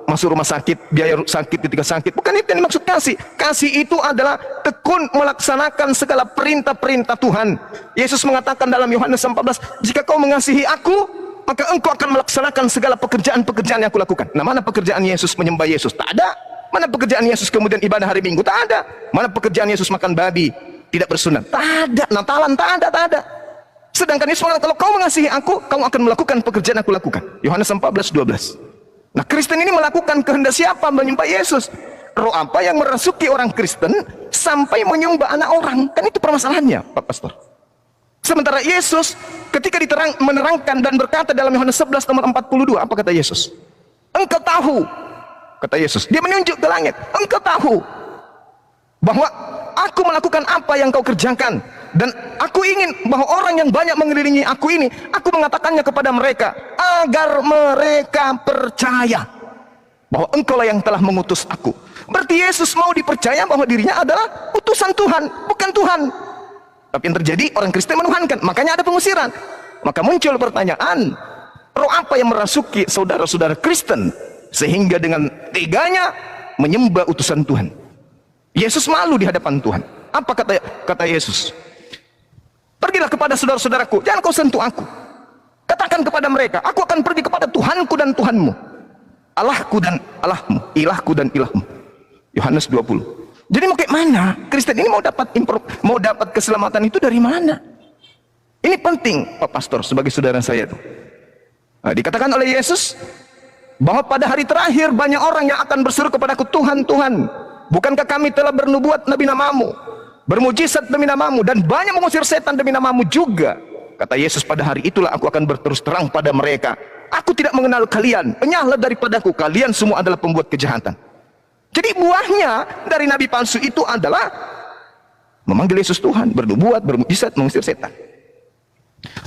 masuk rumah sakit, biaya sakit ketika sakit. Bukan itu yang dimaksud kasih. Kasih itu adalah tekun melaksanakan segala perintah-perintah Tuhan. Yesus mengatakan dalam Yohanes 14, jika kau mengasihi aku, maka engkau akan melaksanakan segala pekerjaan-pekerjaan yang aku lakukan. Nah, mana pekerjaan Yesus menyembah Yesus? Tak ada. Mana pekerjaan Yesus kemudian ibadah hari Minggu? Tak ada. Mana pekerjaan Yesus makan babi, tidak bersunat? Tak ada. Natalan? Tak ada, tak ada. Sedangkan Yesus mengatakan, kalau kau mengasihi aku, kamu akan melakukan pekerjaan yang aku lakukan. Yohanes 14:12. Nah, Kristen ini melakukan kehendak siapa? Menyembah Yesus. Roh apa yang merasuki orang Kristen sampai menyembah anak orang? Kan itu permasalahannya, Pak Pastor. Sementara Yesus ketika menerangkan dan berkata dalam Yohanes 11 nomor 42, apa kata Yesus? Engkau tahu, kata Yesus, dia menunjuk ke langit, engkau tahu bahwa aku melakukan apa yang kau kerjakan, dan aku ingin bahwa orang yang banyak mengelilingi aku ini, aku mengatakannya kepada mereka agar mereka percaya bahwa engkaulah yang telah mengutus aku. Berarti Yesus mau dipercaya bahwa dirinya adalah utusan Tuhan, bukan Tuhan. Tapi yang terjadi, orang Kristen menuhankan, makanya ada pengusiran. Maka muncul pertanyaan, roh apa yang merasuki saudara-saudara Kristen sehingga dengan teganya menyembah utusan Tuhan? Yesus malu di hadapan Tuhan. Apa kata Yesus? Pergilah kepada saudara-saudaraku, jangan kau sentuh aku. Katakan kepada mereka, aku akan pergi kepada Tuhanku dan Tuhanmu, Allahku dan Allahmu, ilahku dan ilahmu. Yohanes 20. Jadi mau kayak mana? Kristen ini mau dapat keselamatan itu dari mana? Ini penting, Pak Pastor, sebagai saudara saya itu. Nah, dikatakan oleh Yesus bahwa pada hari terakhir banyak orang yang akan berseru kepadaku, Tuhan, Tuhan, bukankah kami telah bernubuat demi namamu, bermujizat demi namamu, dan banyak mengusir setan demi namamu juga? Kata Yesus, pada hari itulah aku akan berterus terang pada mereka, aku tidak mengenal kalian, enyahlah daripadaku, kalian semua adalah pembuat kejahatan. Jadi buahnya dari nabi palsu itu adalah memanggil Yesus Tuhan, bernubuat, bermujizat, mengusir setan.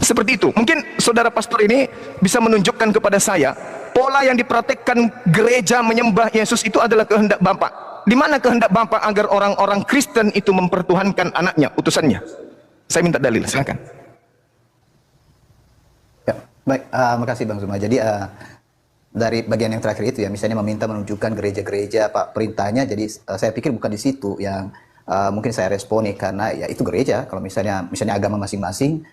Seperti itu. Mungkin saudara pastor ini bisa menunjukkan kepada saya pola yang dipraktekkan gereja menyembah Yesus itu adalah kehendak Bapa. Di mana kehendak Bapa agar orang-orang Kristen itu mempertuhankan anaknya, utusannya? Saya minta dalil, silakan.
Ya, baik, makasih Bang Zuma. Jadi dari bagian yang terakhir itu ya, misalnya meminta menunjukkan gereja-gereja apa perintahnya, jadi saya pikir bukan di situ yang mungkin saya responi, karena ya itu gereja. Kalau misalnya agama masing-masing,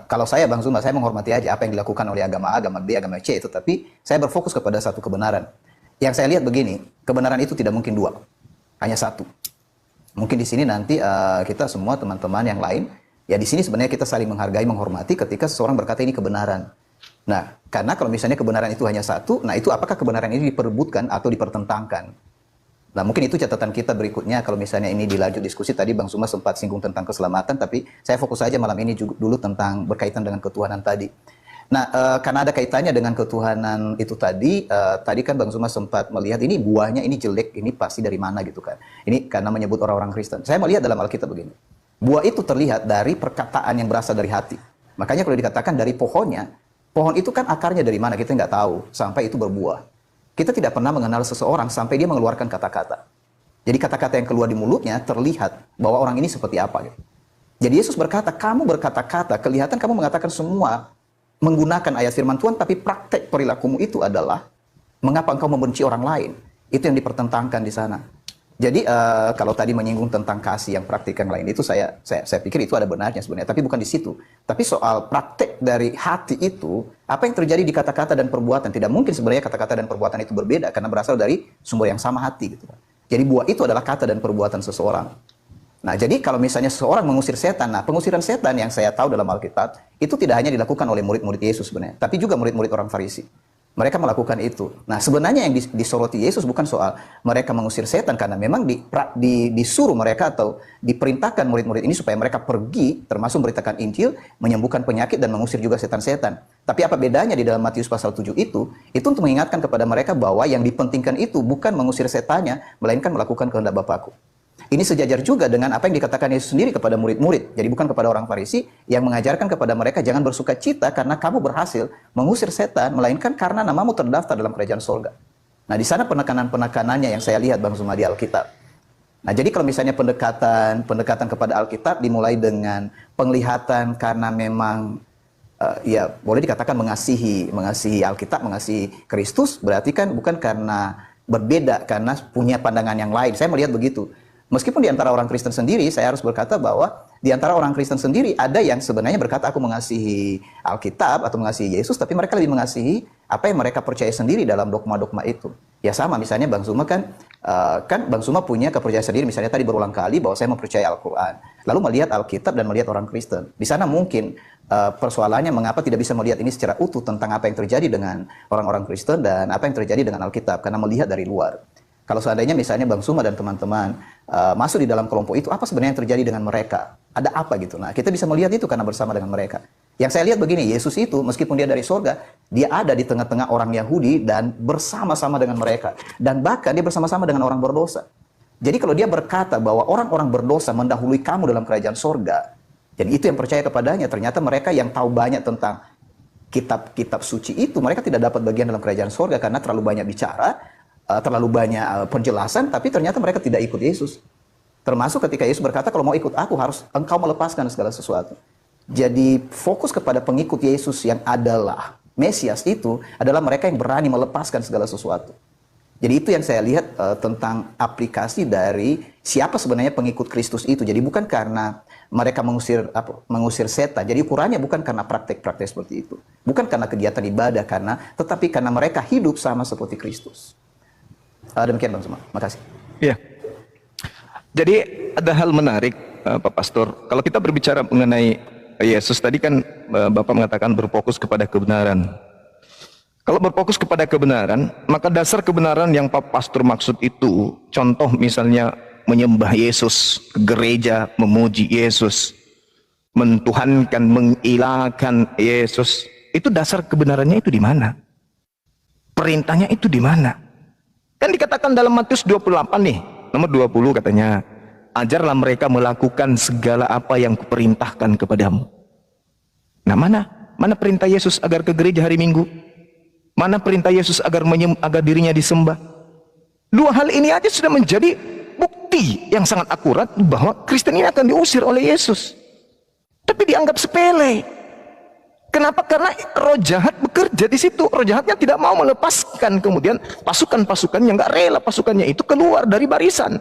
kalau saya Bang Zuma, saya menghormati aja apa yang dilakukan oleh agama A, agama B, agama C itu, tapi saya berfokus kepada satu kebenaran. Yang saya lihat begini, kebenaran itu tidak mungkin dua, hanya satu. Mungkin di sini nanti kita semua teman-teman yang lain, ya di sini sebenarnya kita saling menghargai, menghormati ketika seseorang berkata ini kebenaran. Nah, karena kalau misalnya kebenaran itu hanya satu, nah itu apakah kebenaran ini diperebutkan atau dipertentangkan? Nah, mungkin itu catatan kita berikutnya. Kalau misalnya ini dilanjut diskusi, tadi Bang Zuma sempat singgung tentang keselamatan, tapi saya fokus saja malam ini dulu tentang berkaitan dengan ketuhanan tadi. Nah, karena ada kaitannya dengan ketuhanan itu tadi, tadi kan Bang Zuma sempat melihat ini buahnya ini jelek, ini pasti dari mana gitu kan. Ini karena menyebut orang-orang Kristen. Saya melihat dalam Alkitab begini. Buah itu terlihat dari perkataan yang berasal dari hati. Makanya kalau dikatakan dari pohonnya, pohon itu kan akarnya dari mana kita nggak tahu sampai itu berbuah. Kita tidak pernah mengenal seseorang sampai dia mengeluarkan kata-kata. Jadi kata-kata yang keluar di mulutnya terlihat bahwa orang ini seperti apa gitu. Jadi Yesus berkata, kamu berkata-kata, kelihatan kamu mengatakan semua menggunakan ayat firman Tuhan, tapi praktek perilakumu itu adalah mengapa engkau membenci orang lain. Itu yang dipertentangkan di sana. Jadi kalau tadi menyinggung tentang kasih yang praktik yang lain itu saya pikir itu ada benarnya sebenarnya, tapi bukan di situ. Tapi soal praktek dari hati itu, apa yang terjadi di kata-kata dan perbuatan, tidak mungkin sebenarnya kata-kata dan perbuatan itu berbeda karena berasal dari sumber yang sama, hati gitu. Jadi buah itu adalah kata dan perbuatan seseorang. Nah, jadi kalau misalnya seseorang mengusir setan, nah pengusiran setan yang saya tahu dalam Alkitab, itu tidak hanya dilakukan oleh murid-murid Yesus sebenarnya, tapi juga murid-murid orang Farisi. Mereka melakukan itu. Nah, sebenarnya yang disoroti Yesus bukan soal mereka mengusir setan, karena memang disuruh mereka atau diperintahkan murid-murid ini supaya mereka pergi, termasuk memberitakan Injil, menyembuhkan penyakit dan mengusir juga setan-setan. Tapi apa bedanya di dalam Matius pasal 7 itu untuk mengingatkan kepada mereka bahwa yang dipentingkan itu bukan mengusir setannya, melainkan melakukan kehendak Bapakku. Ini sejajar juga dengan apa yang dikatakan Yesus sendiri kepada murid-murid. Jadi bukan kepada orang Farisi yang mengajarkan kepada mereka jangan bersuka cita karena kamu berhasil mengusir setan, melainkan karena namamu terdaftar dalam kerajaan surga. Nah, di sana penekanan-penekanannya yang saya lihat Bang Zuma di Alkitab. Nah, jadi kalau misalnya pendekatan kepada Alkitab dimulai dengan penglihatan karena memang ya boleh dikatakan mengasihi Alkitab, mengasihi Kristus, berarti kan bukan karena berbeda, karena punya pandangan yang lain. Saya melihat begitu. Meskipun di antara orang Kristen sendiri, saya harus berkata bahwa di antara orang Kristen sendiri ada yang sebenarnya berkata aku mengasihi Alkitab atau mengasihi Yesus, tapi mereka lebih mengasihi apa yang mereka percaya sendiri dalam dogma-dogma itu. Ya sama, misalnya Bang Zuma kan Bang Zuma punya kepercayaan sendiri, misalnya tadi berulang kali bahwa saya mempercayai Al-Quran, lalu melihat Alkitab dan melihat orang Kristen. Di sana mungkin persoalannya mengapa tidak bisa melihat ini secara utuh tentang apa yang terjadi dengan orang-orang Kristen dan apa yang terjadi dengan Alkitab, karena melihat dari luar. Kalau seandainya misalnya Bang Zuma dan teman-teman masuk di dalam kelompok itu, apa sebenarnya yang terjadi dengan mereka? Ada apa gitu? Nah, kita bisa melihat itu karena bersama dengan mereka. Yang saya lihat begini, Yesus itu meskipun dia dari surga, dia ada di tengah-tengah orang Yahudi dan bersama-sama dengan mereka. Dan bahkan dia bersama-sama dengan orang berdosa. Jadi kalau dia berkata bahwa orang-orang berdosa mendahului kamu dalam kerajaan surga, jadi itu yang percaya kepadanya, ternyata mereka yang tahu banyak tentang kitab-kitab suci itu, mereka tidak dapat bagian dalam kerajaan surga karena terlalu banyak bicara, terlalu banyak penjelasan, tapi ternyata mereka tidak ikut Yesus. Termasuk ketika Yesus berkata, kalau mau ikut aku harus engkau melepaskan segala sesuatu. Jadi fokus kepada pengikut Yesus yang adalah Mesias itu adalah mereka yang berani melepaskan segala sesuatu. Jadi itu yang saya lihat tentang aplikasi dari siapa sebenarnya pengikut Kristus itu. Jadi bukan karena mereka mengusir setan. Jadi ukurannya bukan karena praktek-praktek seperti itu. Bukan karena kegiatan ibadah, tetapi karena mereka hidup sama seperti Kristus. Demikian Bang Zuma, makasih.
Iya. Jadi ada hal menarik Pak Pastor. Kalau kita berbicara mengenai Yesus tadi kan Bapak mengatakan berfokus kepada kebenaran. Kalau berfokus kepada kebenaran, maka dasar kebenaran yang Pak Pastor maksud itu, contoh misalnya menyembah Yesus, ke gereja memuji Yesus, mentuhankan, mengilahkan Yesus, itu dasar kebenarannya itu di mana? Perintahnya itu di mana? Kan dikatakan dalam Matius 28 nih, nomor 20 katanya, ajarlah mereka melakukan segala apa yang kuperintahkan kepadamu. Nah, mana perintah Yesus agar ke gereja hari Minggu? Mana perintah Yesus agar dirinya disembah? Dua hal ini aja sudah menjadi bukti yang sangat akurat bahwa Kristen ini akan diusir oleh Yesus. Tapi dianggap sepele. Kenapa? Karena roh jahat bekerja di situ. Roh jahatnya tidak mau melepaskan kemudian pasukan-pasukan yang nggak rela pasukannya itu keluar dari barisan.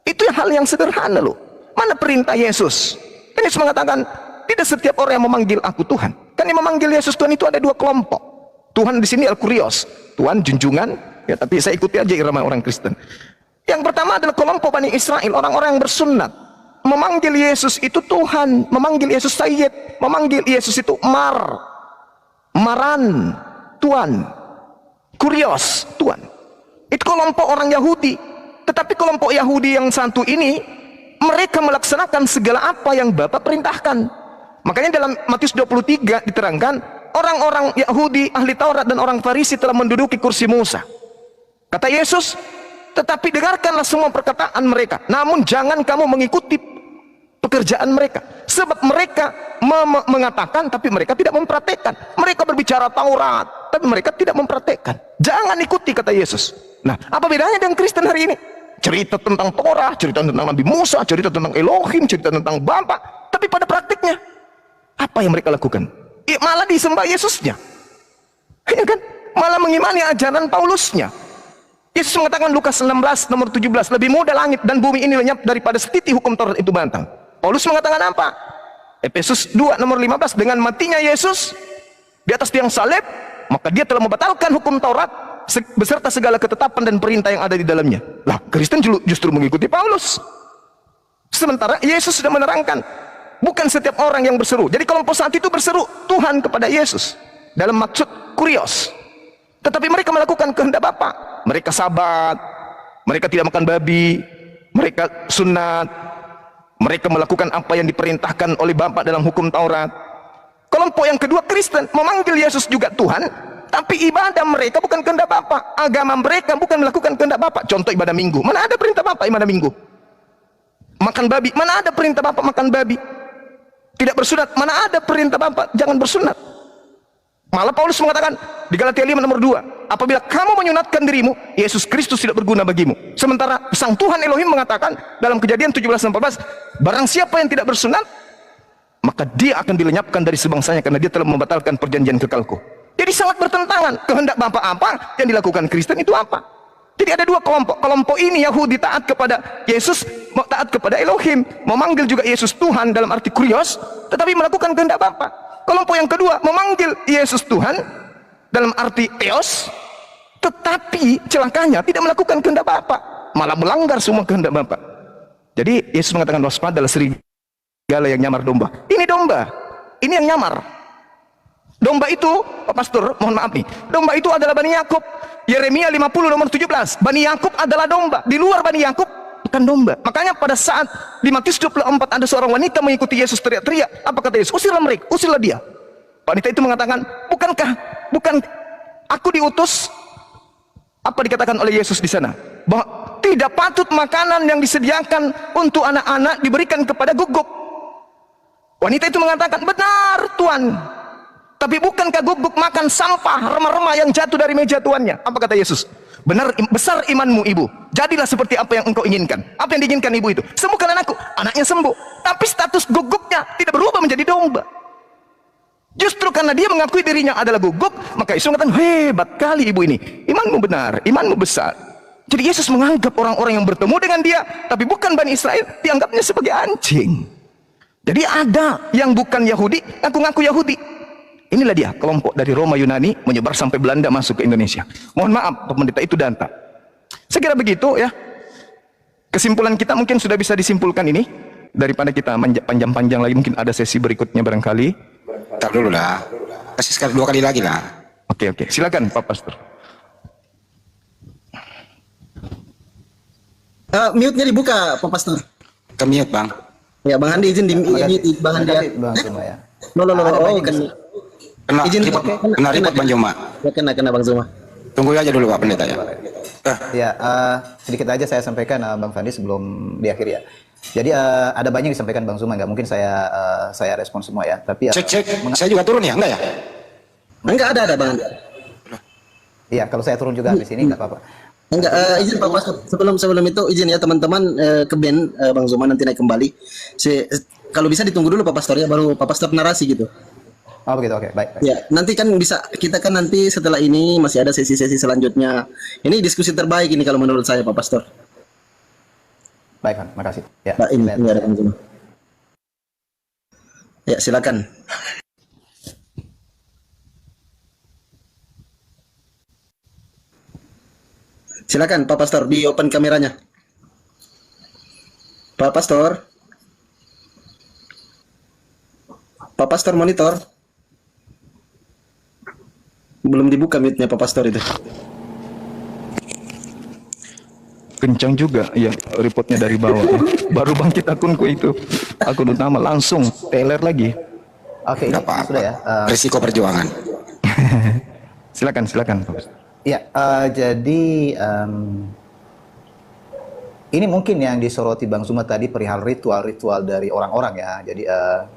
Itu hal yang sederhana loh. Mana perintah Yesus? Kan Yesus mengatakan tidak setiap orang yang memanggil aku Tuhan. Kan yang memanggil Yesus Tuhan itu ada dua kelompok. Tuhan di sini Al-Kurios, Tuhan junjungan. Ya, tapi saya ikuti aja irama orang Kristen. Yang pertama adalah kelompok Bani Israel, orang-orang yang bersunat. Memanggil Yesus itu Tuhan, memanggil Yesus Sayyid, memanggil Yesus itu Maran, Tuhan, Kurios, Tuhan. Itu kelompok orang Yahudi. Tetapi kelompok Yahudi yang satu ini, mereka melaksanakan segala apa yang Bapa perintahkan. Makanya dalam Matius 23 diterangkan, orang-orang Yahudi, ahli Taurat dan orang Farisi telah menduduki kursi Musa. Kata Yesus, tetapi dengarkanlah semua perkataan mereka, namun jangan kamu mengikuti pekerjaan mereka. Sebab mereka mengatakan tapi mereka tidak mempraktekkan. Mereka berbicara Taurat tapi mereka tidak mempraktekkan. Jangan ikuti, kata Yesus. Nah, apa bedanya dengan Kristen hari ini? Cerita tentang Torah, cerita tentang Nabi Musa, cerita tentang Elohim, cerita tentang Bapa, tapi pada praktiknya apa yang mereka lakukan? Malah disembah Yesusnya, ya kan? Malah mengimani ajaran Paulusnya. Yesus mengatakan Lukas 16 nomor 17, lebih mudah langit dan bumi ini lenyap daripada setiti hukum Taurat itu bantang. Paulus mengatakan apa? Efesus 2 nomor 15, dengan matinya Yesus di atas tiang salib, maka dia telah membatalkan hukum Taurat beserta segala ketetapan dan perintah yang ada di dalamnya. Lah, Kristen justru mengikuti Paulus. Sementara Yesus sudah menerangkan, bukan setiap orang yang berseru. Jadi kelompok saat itu berseru Tuhan kepada Yesus dalam maksud kurios. Tetapi mereka melakukan kehendak Bapa. Mereka sabat, mereka tidak makan babi, mereka sunat, mereka melakukan apa yang diperintahkan oleh Bapa dalam hukum Taurat. Kelompok yang kedua, Kristen, memanggil Yesus juga Tuhan, tapi ibadah mereka bukan kehendak Bapa. Agama mereka bukan melakukan kehendak Bapa. Contoh ibadah Minggu, mana ada perintah Bapa ibadah Minggu? Makan babi, mana ada perintah Bapa makan babi? Tidak bersunat, mana ada perintah Bapa jangan bersunat? Malah Paulus mengatakan di Galatia 5 nomor 2, apabila kamu menyunatkan dirimu, Yesus Kristus tidak berguna bagimu. Sementara Sang Tuhan Elohim mengatakan dalam Kejadian 17:14, barang siapa yang tidak bersunat, maka dia akan dilenyapkan dari sebangsanya karena dia telah membatalkan perjanjian kekalku. Jadi sangat bertentangan. Kehendak Bapa apa, yang dilakukan Kristen itu apa? Jadi ada dua kelompok. Kelompok ini Yahudi taat kepada Yesus, taat kepada Elohim, memanggil juga Yesus Tuhan dalam arti kurios, tetapi melakukan kehendak Bapa. Kelompok yang kedua memanggil Yesus Tuhan dalam arti theos, tetapi celakanya tidak melakukan kehendak Bapa, malah melanggar semua kehendak Bapa. Jadi Yesus mengatakan waspadalah serigala yang nyamar domba. Ini domba, ini yang nyamar. Domba itu, Pak Pastor, mohon maaf nih, domba itu adalah Bani Yakub. Yeremia 50 nomor 17, Bani Yakub adalah domba. Di luar Bani Yakub bukan domba. Makanya pada saat di Matius 24 ada seorang wanita mengikuti Yesus teriak-teriak. Apa kata Yesus? Usirlah mereka, usirlah dia. Wanita itu mengatakan, bukan aku diutus? Apa dikatakan oleh Yesus di sana? Bahwa tidak patut makanan yang disediakan untuk anak-anak diberikan kepada guguk. Wanita itu mengatakan, benar Tuan. Tapi bukankah guguk makan sampah, remah-remah yang jatuh dari meja tuannya? Apa kata Yesus? Benar, besar imanmu ibu, jadilah seperti apa yang engkau inginkan. Apa yang diinginkan ibu itu? Sembuhkan anakku. Anaknya sembuh, tapi status guguknya tidak berubah menjadi domba. Justru karena dia mengakui dirinya adalah guguk, maka Yesus mengatakan, hebat kali ibu ini, imanmu benar, imanmu besar. Jadi Yesus menganggap orang-orang yang bertemu dengan dia, tapi bukan Bani Israel, dianggapnya sebagai anjing. Jadi ada yang bukan Yahudi, ngaku-ngaku Yahudi. Inilah dia kelompok dari Roma Yunani menyebar sampai Belanda masuk ke Indonesia. Mohon maaf, pendeta itu danta. Saya kira begitu ya. Kesimpulan kita mungkin sudah bisa disimpulkan ini. Daripada kita panjang-panjang lagi, mungkin ada sesi berikutnya barangkali.
Ntar dulu lah. Kasih sekali 2 kali lagi lah.
Oke. Silakan Pak Pastor.
Mute-nya dibuka, Pak Pastor.
Ke mute, Bang.
Ya, Bang Andi izin di mute Bang Andi.
Bang Zuma ya.
Oh,
Kena
izin
ribut, kena ribut Bang Joma.
Kena Bang Zuma.
Tunggu aja dulu Pak Pendeta ya.
Ya, sedikit aja saya sampaikan Bang Fandi sebelum diakhiri ya. Jadi ada banyak yang disampaikan Bang Zuma, nggak mungkin saya respon semua ya. Tapi
Cek. Saya juga turun ya, enggak ya?
Enggak ada Bang Andi.
Iya, kalau saya turun juga di sini nggak apa-apa.
Enggak, izin Pak Pastor. Sebelum itu izin ya teman-teman ke band Bang Zuma nanti naik kembali. Kalau bisa ditunggu dulu Pak Pastor ya, baru Pak Pastor narasi gitu.
Oh begitu, oke, baik.
Ya, nanti kan bisa, kita kan nanti setelah ini masih ada sesi-sesi selanjutnya. Ini diskusi terbaik ini kalau menurut saya Pak Pastor.
Baik, Bang, makasih. Ya,
Nah, ini ada Bang Zuma. Ya, silakan. Silakan Pak Pastor, di open kameranya. Pak Pastor. Pak Pastor monitor. Belum dibuka mute-nya Pak Pastor itu.
Kencang juga ya reportnya dari bawah. Baru bangkit akunku itu. Akun utama langsung teler lagi.
Oke,
Enggak apa-apa.
sudah ya.
Risiko perjuangan.
Silakan Pak Pastor.
Ya, jadi ini mungkin yang disoroti Bang Zuma tadi perihal ritual-ritual dari orang-orang ya. Jadi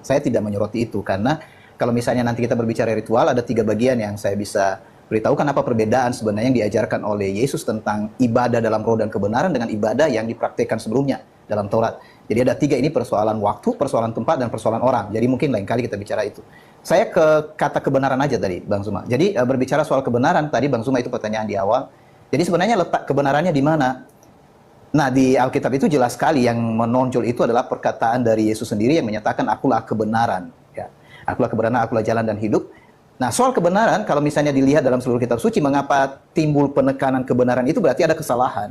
saya tidak menyoroti itu karena kalau misalnya nanti kita berbicara ritual ada 3 bagian yang saya bisa beritahukan apa perbedaan sebenarnya yang diajarkan oleh Yesus tentang ibadah dalam roh dan kebenaran dengan ibadah yang dipraktikkan sebelumnya dalam Taurat. Jadi ada 3 ini, persoalan waktu, persoalan tempat, dan persoalan orang. Jadi mungkin lain kali kita bicara itu. Saya ke kata kebenaran aja tadi, Bang Zuma. Jadi berbicara soal kebenaran, tadi Bang Zuma itu pertanyaan di awal. Jadi sebenarnya letak kebenarannya di mana? Nah, di Alkitab itu jelas sekali yang menonjol itu adalah perkataan dari Yesus sendiri yang menyatakan akulah kebenaran. Ya. Akulah kebenaran, akulah jalan dan hidup. Nah, soal kebenaran, kalau misalnya dilihat dalam seluruh kitab suci, mengapa timbul penekanan kebenaran itu berarti ada kesalahan.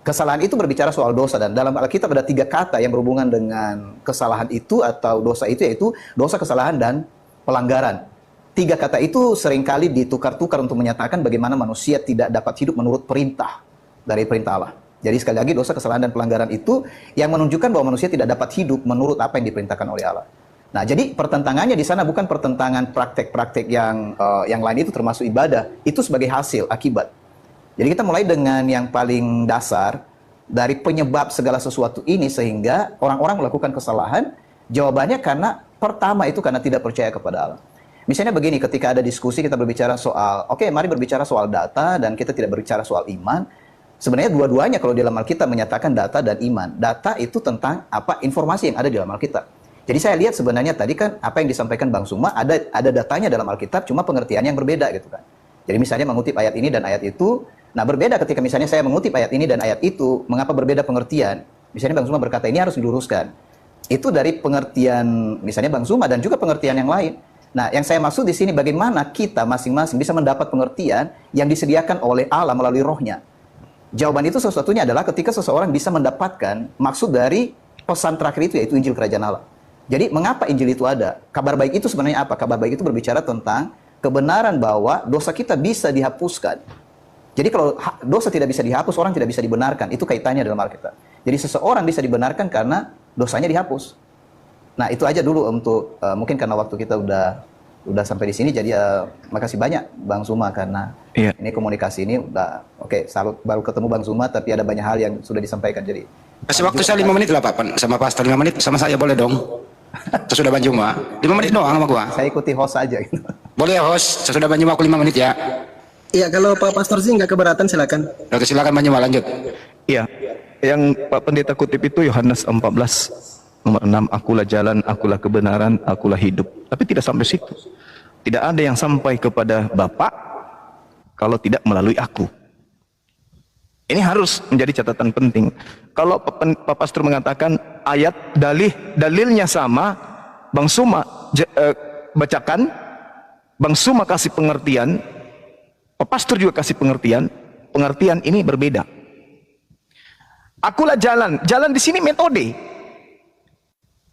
Kesalahan itu berbicara soal dosa, dan dalam Alkitab ada 3 kata yang berhubungan dengan kesalahan itu atau dosa itu, yaitu dosa, kesalahan, dan pelanggaran. 3 kata itu seringkali ditukar-tukar untuk menyatakan bagaimana manusia tidak dapat hidup menurut perintah dari perintah Allah. Jadi sekali lagi dosa, kesalahan, dan pelanggaran itu yang menunjukkan bahwa manusia tidak dapat hidup menurut apa yang diperintahkan oleh Allah. Nah, jadi pertentangannya di sana bukan pertentangan praktek-praktek yang lain itu termasuk ibadah, itu sebagai hasil, akibat. Jadi kita mulai dengan yang paling dasar dari penyebab segala sesuatu ini sehingga orang-orang melakukan kesalahan. Jawabannya karena pertama itu karena tidak percaya kepada Allah. Misalnya begini, ketika ada diskusi kita berbicara soal, oke, mari berbicara soal data dan kita tidak berbicara soal iman. Sebenarnya dua-duanya kalau di dalam Alkitab menyatakan data dan iman. Data itu tentang apa informasi yang ada di dalam Alkitab. Jadi saya lihat sebenarnya tadi kan apa yang disampaikan Bang Zuma ada datanya dalam Alkitab, cuma pengertiannya yang berbeda gitu kan. Jadi misalnya mengutip ayat ini dan ayat itu, nah berbeda ketika misalnya saya mengutip ayat ini dan ayat itu, mengapa berbeda pengertian? Misalnya Bang Zuma berkata ini harus diluruskan. Itu dari pengertian misalnya Bang Zuma dan juga pengertian yang lain. Nah, yang saya maksud di sini bagaimana kita masing-masing bisa mendapat pengertian yang disediakan oleh Allah melalui rohnya. Jawaban itu satu-satunya adalah ketika seseorang bisa mendapatkan maksud dari pesan terakhir itu, yaitu Injil Kerajaan Allah. Jadi mengapa Injil itu ada? Kabar baik itu sebenarnya apa? Kabar baik itu berbicara tentang kebenaran bahwa dosa kita bisa dihapuskan. Jadi kalau dosa tidak bisa dihapus, orang tidak bisa dibenarkan. Itu kaitannya dalam Alkitab. Jadi seseorang bisa dibenarkan karena dosanya dihapus. Nah, itu aja dulu untuk mungkin karena waktu kita udah sampai di sini, jadi makasih banyak Bang Zuma karena ini komunikasi ini udah oke, salut baru ketemu Bang Zuma tapi ada banyak hal yang sudah disampaikan. Jadi
Kasih waktu saya 5 menit lah Pak, sama Pastor 5 menit, sama saya boleh dong. Sesudah Bang Zuma 5 menit doang sama gua.
saya ikuti host aja gitu.
Boleh ya host, sesudah Bang Zuma aku 5 menit ya.
Iya, kalau Pak Pastor sih nggak keberatan silakan.
Oke, silakan Bang Zuma lanjut.
Iya, yang Pak Pendeta kutip itu Yohanes 14 nomor 6, akulah jalan, akulah kebenaran, akulah hidup. Tapi tidak sampai situ. Tidak ada yang sampai kepada Bapa kalau tidak melalui aku. Ini harus menjadi catatan penting. Kalau Pak Pastor mengatakan ayat dalilnya sama, Bang Zuma bacakan, Bang Zuma kasih pengertian, Pak Pastor juga kasih pengertian ini berbeda. Akulah jalan. Jalan di sini metode.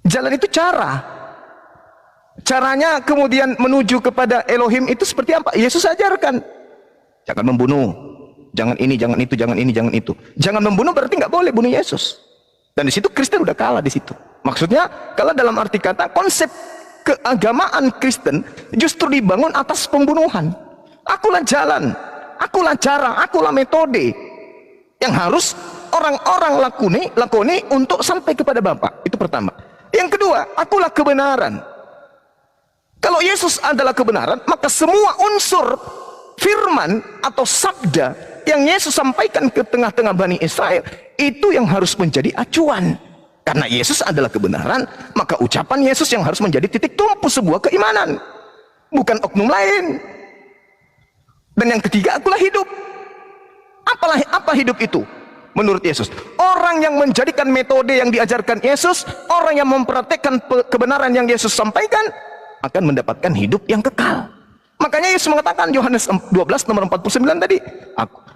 Jalan itu cara. Caranya kemudian menuju kepada Elohim itu seperti apa? Yesus ajarkan. Jangan membunuh. Jangan ini, jangan itu, jangan ini, jangan itu. Jangan membunuh berarti nggak boleh bunuh Yesus. Dan di situ Kristen udah kalah di situ. Maksudnya kalau dalam arti kata konsep keagamaan Kristen justru dibangun atas pembunuhan. Akulah jalan, akulah cara, akulah metode yang harus orang-orang lakoni untuk sampai kepada Bapa. Itu pertama. Yang kedua, akulah kebenaran. Kalau Yesus adalah kebenaran, maka semua unsur firman atau sabda yang Yesus sampaikan ke tengah-tengah Bani Israel itu yang harus menjadi acuan. Karena Yesus adalah kebenaran, maka ucapan Yesus yang harus menjadi titik tumpu sebuah keimanan, bukan oknum lain. Dan yang ketiga, akulah hidup. Apa hidup itu? Menurut Yesus, orang yang menjadikan metode yang diajarkan Yesus, orang yang mempraktekkan kebenaran yang Yesus sampaikan, akan mendapatkan hidup yang kekal. Makanya Yesus mengatakan Yohanes 12 nomor 49 tadi,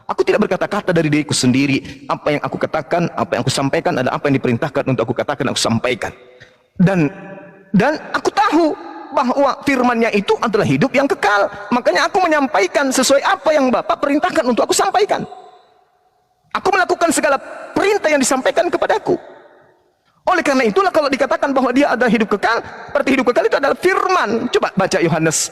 aku tidak berkata-kata dari diriku sendiri. Apa yang aku katakan, apa yang aku sampaikan adalah apa yang diperintahkan untuk aku katakan, aku sampaikan. Dan aku tahu bahwa firman-Nya itu adalah hidup yang kekal. Makanya aku menyampaikan sesuai apa yang Bapa perintahkan untuk aku sampaikan. Aku melakukan segala perintah yang disampaikan kepadaku. Oleh karena itulah kalau dikatakan bahwa dia ada hidup kekal, berarti hidup kekal itu adalah firman. Coba baca Yohanes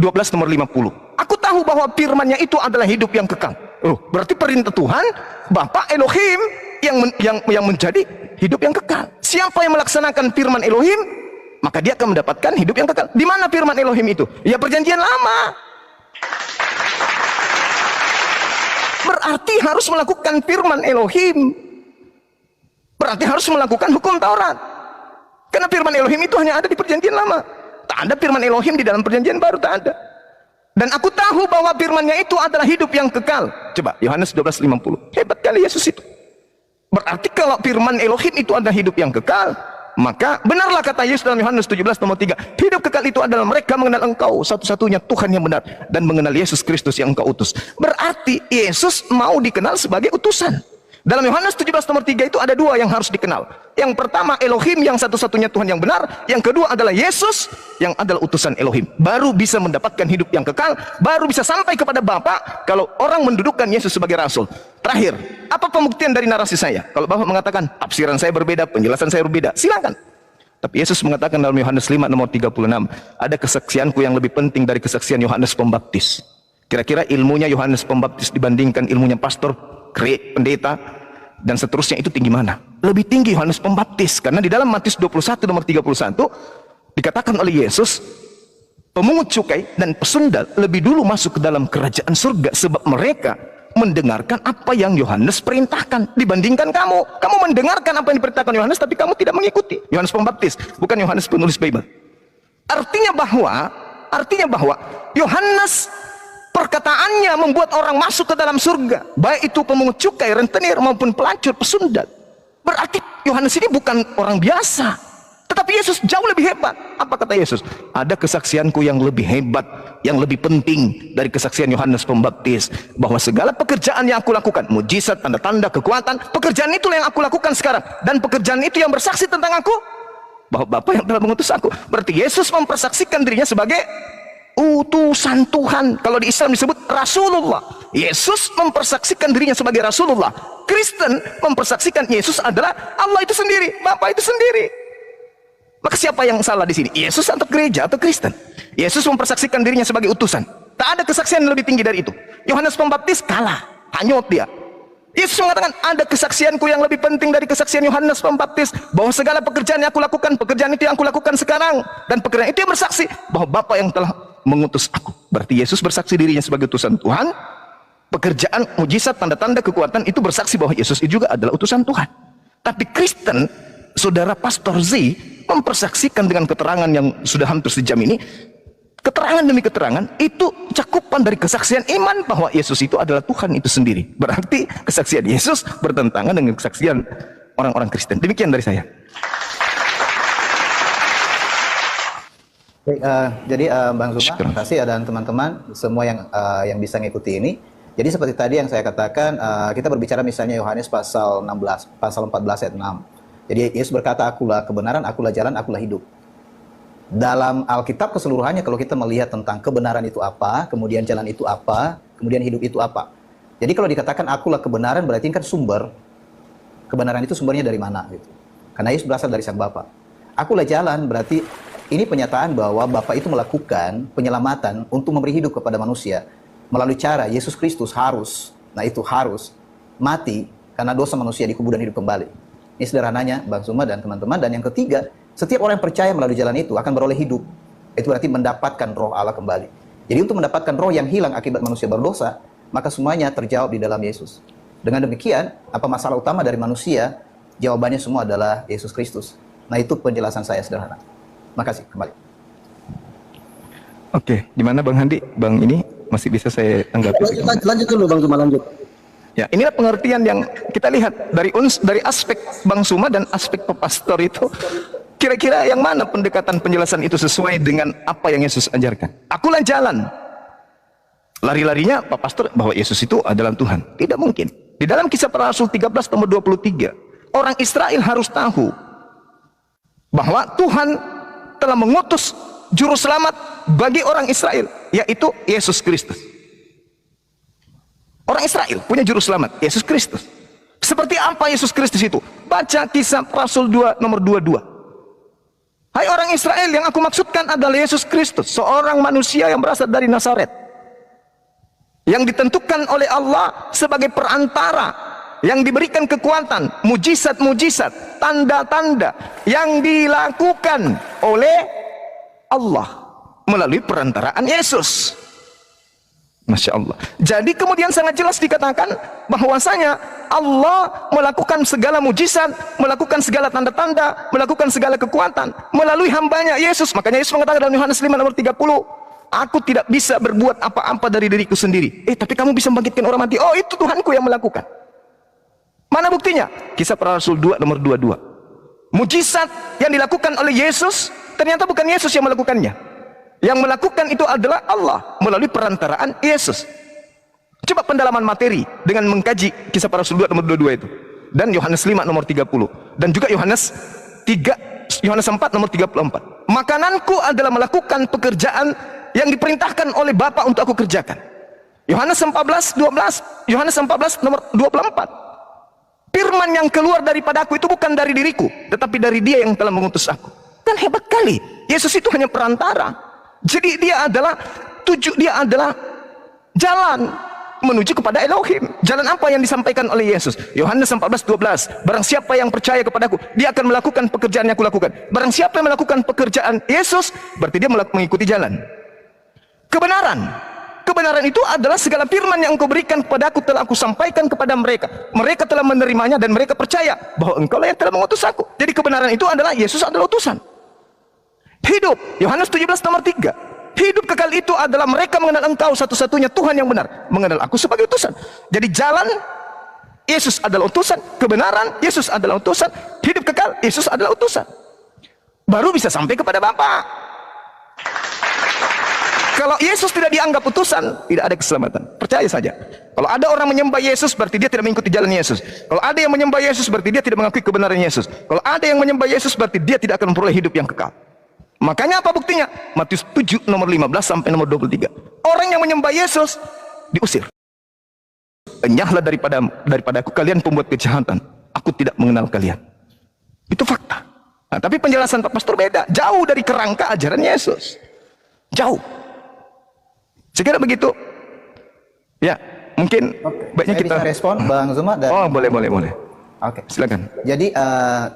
12 nomor 50. Aku tahu bahwa firman-Nya itu adalah hidup yang kekal. Oh, berarti perintah Tuhan, Bapa Elohim yang menjadi hidup yang kekal. Siapa yang melaksanakan firman Elohim, maka dia akan mendapatkan hidup yang kekal. Di mana firman Elohim itu? Ya perjanjian lama. Berarti harus melakukan firman Elohim. Berarti harus melakukan hukum Taurat. Karena firman Elohim itu hanya ada di perjanjian lama. Tak ada firman Elohim di dalam perjanjian baru, tak ada. Dan aku tahu bahwa firman-Nya itu adalah hidup yang kekal. Coba Yohanes 12:50. Hebat kali Yesus itu. Berarti kalau firman Elohim itu adalah hidup yang kekal, maka benarlah kata Yesus dalam Yohanes 17 nomor 3. Hidup kekal itu adalah mereka mengenal Engkau satu-satunya Tuhan yang benar dan mengenal Yesus Kristus yang Engkau utus. Berarti Yesus mau dikenal sebagai utusan. Dalam Yohanes 17 nomor 3 itu ada dua yang harus dikenal. Yang pertama Elohim yang satu-satunya Tuhan yang benar. Yang kedua adalah Yesus yang adalah utusan Elohim. Baru bisa mendapatkan hidup yang kekal. Baru bisa sampai kepada Bapa kalau orang mendudukkan Yesus sebagai Rasul. Terakhir, apa pembuktian dari narasi saya? Kalau Bapak mengatakan tafsiran saya berbeda, penjelasan saya berbeda, silakan. Tapi Yesus mengatakan dalam Yohanes 5 nomor 36, ada kesaksianku yang lebih penting dari kesaksian Yohanes Pembaptis. Kira-kira ilmunya Yohanes Pembaptis dibandingkan ilmunya pastor, pendeta, dan seterusnya itu tinggi mana? Lebih tinggi Yohanes Pembaptis. Karena di dalam Matius 21 nomor 31 dikatakan oleh Yesus, pemungut cukai dan pesundal lebih dulu masuk ke dalam kerajaan surga sebab mereka mendengarkan apa yang Yohanes perintahkan dibandingkan kamu. Kamu mendengarkan apa yang diperintahkan Yohanes tapi kamu tidak mengikuti. Yohanes Pembaptis, bukan Yohanes penulis Bible. Artinya bahwa Yohanes perkataannya membuat orang masuk ke dalam surga, baik itu pemungut cukai, rentenir maupun pelacur, pesundal. Berarti Yohanes ini bukan orang biasa, tetapi Yesus jauh lebih hebat. Apa kata Yesus? Ada kesaksianku yang lebih hebat, yang lebih penting dari kesaksian Yohanes Pembaptis, bahwa segala pekerjaan yang aku lakukan, mujizat, tanda-tanda, kekuatan, pekerjaan itulah yang aku lakukan sekarang, dan pekerjaan itu yang bersaksi tentang aku, bahwa Bapa yang telah mengutus aku. Berarti Yesus mempersaksikan dirinya sebagai utusan Tuhan. Kalau di Islam disebut Rasulullah. Yesus mempersaksikan dirinya sebagai Rasulullah. Kristen mempersaksikan Yesus adalah Allah itu sendiri, Bapa itu sendiri. Maka siapa yang salah di sini? Yesus atau gereja atau Kristen? Yesus mempersaksikan dirinya sebagai utusan. Tak ada kesaksian yang lebih tinggi dari itu. Yohanes Pembaptis kalah, hanyut dia. Yesus mengatakan ada kesaksianku yang lebih penting dari kesaksian Yohanes Pembaptis, bahwa segala pekerjaan yang aku lakukan, pekerjaan itu yang aku lakukan sekarang, dan pekerjaan itu yang bersaksi bahwa Bapa yang telah mengutus aku. Berarti Yesus bersaksi dirinya sebagai utusan Tuhan. Pekerjaan, mujizat, tanda-tanda, kekuatan itu bersaksi bahwa Yesus itu juga adalah utusan Tuhan. Tapi Kristen, saudara Pastor Z, mempersaksikan dengan keterangan yang sudah hampir sejam ini, keterangan demi keterangan, itu cakupan dari kesaksian iman bahwa Yesus itu adalah Tuhan itu sendiri. Berarti kesaksian Yesus bertentangan dengan kesaksian orang-orang Kristen. Demikian dari saya.
Baik, jadi Bang Zuma, terima kasih dan teman-teman semua yang bisa ngikuti ini. Jadi seperti tadi yang saya katakan, kita berbicara misalnya Yohanes pasal 16, pasal 14 ayat 6. Jadi Yesus berkata, akulah kebenaran, akulah jalan, akulah hidup. Dalam Alkitab keseluruhannya kalau kita melihat tentang kebenaran itu apa, kemudian jalan itu apa, kemudian hidup itu apa. Jadi kalau dikatakan akulah kebenaran berarti kan sumber. Kebenaran itu sumbernya dari mana gitu. Karena Yesus berasal dari Sang Bapa. Akulah jalan berarti ini penyataan bahwa Bapa itu melakukan penyelamatan untuk memberi hidup kepada manusia melalui cara Yesus Kristus harus mati karena dosa manusia dikubur dan hidup kembali. Ini sederhananya Bang Zuma dan teman-teman. Dan yang ketiga, setiap orang yang percaya melalui jalan itu akan beroleh hidup. Itu berarti mendapatkan roh Allah kembali. Jadi untuk mendapatkan roh yang hilang akibat manusia berdosa, maka semuanya terjawab di dalam Yesus. Dengan demikian, apa masalah utama dari manusia? Jawabannya semua adalah Yesus Kristus. Nah itu penjelasan saya sederhana. Makasih, kembali.
Oke, gimana Bang Handi? Bang ini masih bisa saya tanggapi?
Lanjut dulu Bang Zuma, lanjut.
Ya, inilah pengertian yang kita lihat dari aspek Bang Zuma dan aspek Pak Pastor itu. Kira-kira yang mana pendekatan penjelasan itu sesuai dengan apa yang Yesus ajarkan? Akulah jalan. Lari-larinya Pak Pastor bahwa Yesus itu adalah Tuhan. Tidak mungkin. Di dalam Kisah Para Rasul 13 nomor 23, orang Israel harus tahu bahwa Tuhan telah mengutus juru selamat bagi orang Israel, yaitu Yesus Kristus. Orang Israel punya juru selamat, Yesus Kristus. Seperti apa Yesus Kristus itu? Baca Kisah Rasul 2 nomor 22. Hai orang Israel, yang aku maksudkan adalah Yesus Kristus, seorang manusia yang berasal dari Nazaret, yang ditentukan oleh Allah sebagai perantara, yang diberikan kekuatan, mujizat-mujizat, tanda-tanda yang dilakukan oleh Allah melalui perantaraan Yesus. Masya Allah. Jadi kemudian sangat jelas dikatakan bahwasanya Allah melakukan segala mujizat, melakukan segala tanda-tanda, melakukan segala kekuatan melalui hambanya Yesus. Makanya Yesus mengatakan dalam Yohanes 5 nomor 30, aku tidak bisa berbuat apa-apa dari diriku sendiri. Tapi kamu bisa membangkitkan orang mati. Oh, itu Tuhanku yang melakukan. Mana buktinya? Kisah Para Rasul 2 nomor 22. Mujizat yang dilakukan oleh Yesus ternyata bukan Yesus yang melakukannya. Yang melakukan itu adalah Allah melalui perantaraan Yesus. Coba pendalaman materi dengan mengkaji Kisah Para Rasul 2 nomor 22 itu. Dan Yohanes 5 nomor 30. Dan juga Yohanes 4 nomor 34. Makananku adalah melakukan pekerjaan yang diperintahkan oleh Bapa untuk aku kerjakan. Yohanes 14 nomor 24. Firman yang keluar daripada aku itu bukan dari diriku, tetapi dari Dia yang telah mengutus aku. Kan hebat kali. Yesus itu hanya perantara. Jadi dia adalah jalan menuju kepada Elohim. Jalan apa yang disampaikan oleh Yesus? Yohanes 14:12. Barang siapa yang percaya kepadaku, dia akan melakukan pekerjaan yang aku lakukan. Barang siapa yang melakukan pekerjaan Yesus, berarti dia mengikuti jalan kebenaran. Kebenaran itu adalah segala firman yang engkau berikan kepadaku telah aku sampaikan kepada mereka. Mereka telah menerimanya dan mereka percaya bahwa engkau lah yang telah mengutus aku. Jadi kebenaran itu adalah Yesus adalah utusan. Hidup, Yohanes 17 nomor 3. Hidup kekal itu adalah mereka mengenal engkau satu-satunya Tuhan yang benar, mengenal aku sebagai utusan. Jadi jalan, Yesus adalah utusan. Kebenaran, Yesus adalah utusan. Hidup kekal, Yesus adalah utusan. Baru bisa sampai kepada Bapa. Kalau Yesus tidak dianggap utusan, tidak ada keselamatan. Percaya saja. Kalau ada orang menyembah Yesus, berarti dia tidak mengikuti jalan Yesus. Kalau ada yang menyembah Yesus, berarti dia tidak mengakui kebenaran Yesus. Kalau ada yang menyembah Yesus, berarti dia tidak akan memperoleh hidup yang kekal. Makanya apa buktinya? Matius 7 nomor 15 sampai nomor 23. Orang yang menyembah Yesus diusir. Enyahlah daripada aku kalian pembuat kejahatan. Aku tidak mengenal kalian. Itu fakta. Nah, tapi penjelasan Pak Pastor beda. Jauh dari kerangka ajaran Yesus. Jauh. Sekira begitu. Ya, mungkin baiknya
Saya
kita
bisa respon Bang Zuma dan
Oh, boleh.
Oke.
Silakan.
Jadi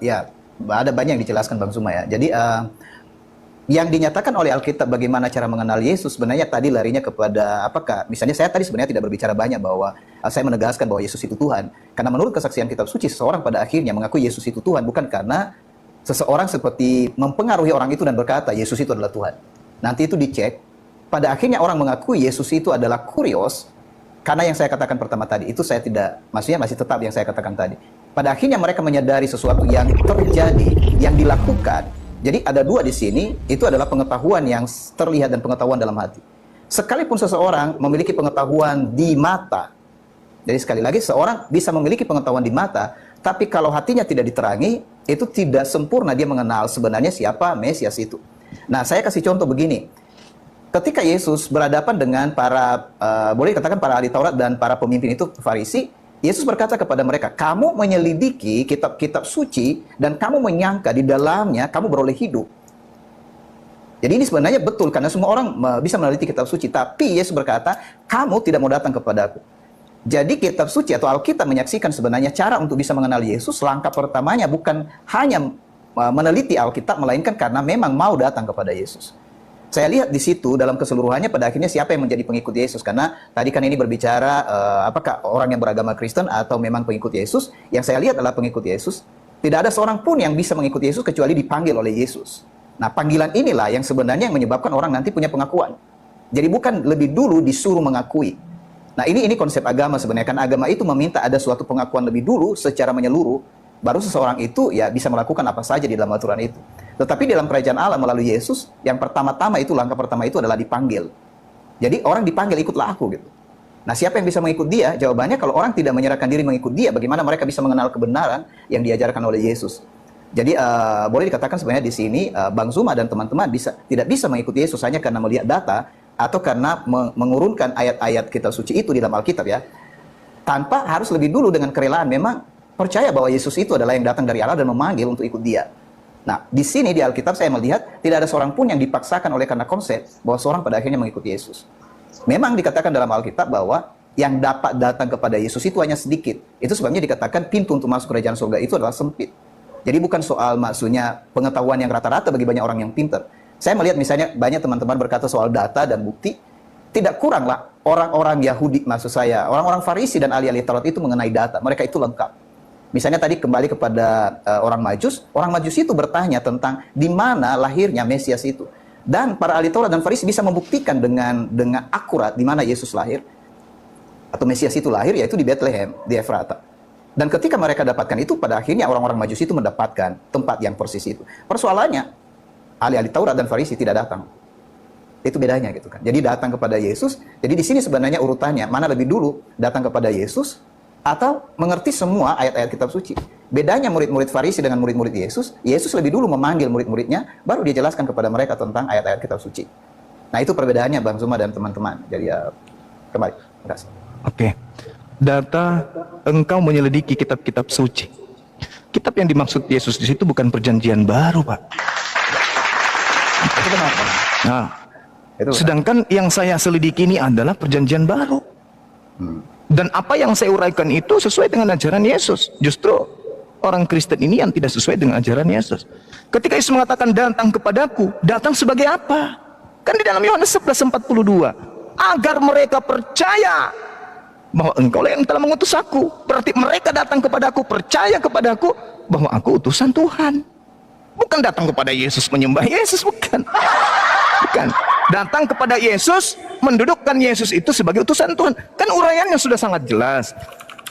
ya ada banyak yang dijelaskan Bang Zuma ya. Jadi yang dinyatakan oleh Alkitab bagaimana cara mengenal Yesus sebenarnya tadi larinya kepada apakah misalnya saya tadi sebenarnya tidak berbicara banyak bahwa saya menegaskan bahwa Yesus itu Tuhan karena menurut kesaksian kitab suci seseorang pada akhirnya mengakui Yesus itu Tuhan bukan karena seseorang seperti mempengaruhi orang itu dan berkata Yesus itu adalah Tuhan. Nanti itu dicek, pada akhirnya orang mengakui Yesus itu adalah kurios karena yang saya katakan pertama tadi itu saya tidak, maksudnya masih tetap yang saya katakan tadi. Pada akhirnya mereka menyadari sesuatu yang terjadi, yang dilakukan. Jadi ada dua di sini, itu adalah pengetahuan yang terlihat dan pengetahuan dalam hati. Sekalipun seseorang memiliki pengetahuan di mata, jadi sekali lagi seseorang bisa memiliki pengetahuan di mata, tapi kalau hatinya tidak diterangi, itu tidak sempurna dia mengenal sebenarnya siapa Mesias itu. Nah, saya kasih contoh begini. Ketika Yesus berhadapan dengan para, boleh dikatakan para ahli Taurat dan para pemimpin itu, Farisi, Yesus berkata kepada mereka, kamu menyelidiki kitab-kitab suci dan kamu menyangka di dalamnya kamu beroleh hidup. Jadi ini sebenarnya betul karena semua orang bisa meneliti kitab suci. Tapi Yesus berkata, kamu tidak mau datang kepadaku. Jadi kitab suci atau Alkitab menyaksikan sebenarnya cara untuk bisa mengenal Yesus. Langkah pertamanya bukan hanya meneliti Alkitab, melainkan karena memang mau datang kepada Yesus. Saya lihat di situ dalam keseluruhannya pada akhirnya siapa yang menjadi pengikut Yesus. Karena tadi kan ini berbicara apakah orang yang beragama Kristen atau memang pengikut Yesus. Yang saya lihat adalah pengikut Yesus. Tidak ada seorang pun yang bisa mengikuti Yesus kecuali dipanggil oleh Yesus. Nah, panggilan inilah yang sebenarnya yang menyebabkan orang nanti punya pengakuan. Jadi bukan lebih dulu disuruh mengakui. Nah, ini konsep agama sebenarnya. Kan agama itu meminta ada suatu pengakuan lebih dulu secara menyeluruh. Baru seseorang itu ya bisa melakukan apa saja di dalam aturan itu. Tetapi dalam kerajaan Allah melalui Yesus, yang pertama-tama itu, langkah pertama itu adalah dipanggil. Jadi orang dipanggil, ikutlah aku gitu. Nah, siapa yang bisa mengikut dia? Jawabannya kalau orang tidak menyerahkan diri mengikut dia, bagaimana mereka bisa mengenal kebenaran yang diajarkan oleh Yesus? Jadi boleh dikatakan sebenarnya di sini Bang Zuma dan teman-teman tidak bisa mengikuti Yesus hanya karena melihat data atau karena mengurunkan ayat-ayat kitab suci itu di dalam Alkitab ya. Tanpa harus lebih dulu dengan kerelaan memang percaya bahwa Yesus itu adalah yang datang dari Allah dan memanggil untuk ikut dia. Nah, di sini di Alkitab saya melihat tidak ada seorang pun yang dipaksakan oleh karena konsep bahwa seorang pada akhirnya mengikuti Yesus. Memang dikatakan dalam Alkitab bahwa yang dapat datang kepada Yesus itu hanya sedikit. Itu sebabnya dikatakan pintu untuk masuk kerajaan surga itu adalah sempit. Jadi bukan soal maksudnya pengetahuan yang rata-rata bagi banyak orang yang pintar. Saya melihat misalnya banyak teman-teman berkata soal data dan bukti, tidak kuranglah orang-orang Yahudi, maksud saya, orang-orang Farisi dan ahli-ahli Taurat itu mengenai data. Mereka itu lengkap. Misalnya tadi kembali kepada orang Majus itu bertanya tentang di mana lahirnya Mesias itu. Dan para ahli Taurat dan Farisi bisa membuktikan dengan akurat di mana Yesus lahir atau Mesias itu lahir, yaitu di Bethlehem, di Efrata. Dan ketika mereka dapatkan itu, pada akhirnya orang-orang Majus itu mendapatkan tempat yang persis itu. Persoalannya, ahli-ahli Taurat dan Farisi tidak datang. Itu bedanya gitu kan. Jadi datang kepada Yesus. Jadi di sini sebenarnya urutannya, mana lebih dulu datang kepada Yesus atau mengerti semua ayat-ayat kitab suci. Bedanya murid-murid Farisi dengan murid-murid Yesus, Yesus lebih dulu memanggil murid-muridnya, baru dia jelaskan kepada mereka tentang ayat-ayat kitab suci. Nah, itu perbedaannya Bang Zuma dan teman-teman. Jadi kembali. Terima kasih.
Oke. Data engkau menyelidiki kitab-kitab suci. Kitab yang dimaksud Yesus di situ bukan perjanjian baru, Pak.
Itu kenapa?
Nah,
Itu
sedangkan yang saya selidiki ini adalah perjanjian baru. Dan apa yang saya uraikan itu sesuai dengan ajaran Yesus. Justru orang Kristen ini yang tidak sesuai dengan ajaran Yesus. Ketika Yesus mengatakan datang kepadaku, datang sebagai apa? Kan di dalam Yohanes 11:42, agar mereka percaya bahwa engkau yang telah mengutus aku. Berarti mereka datang kepadaku, percaya kepadaku bahwa aku utusan Tuhan. Bukan datang kepada Yesus menyembah Yesus, bukan. Bukan. Datang kepada Yesus, mendudukkan Yesus itu sebagai utusan Tuhan. Kan uraiannya sudah sangat jelas.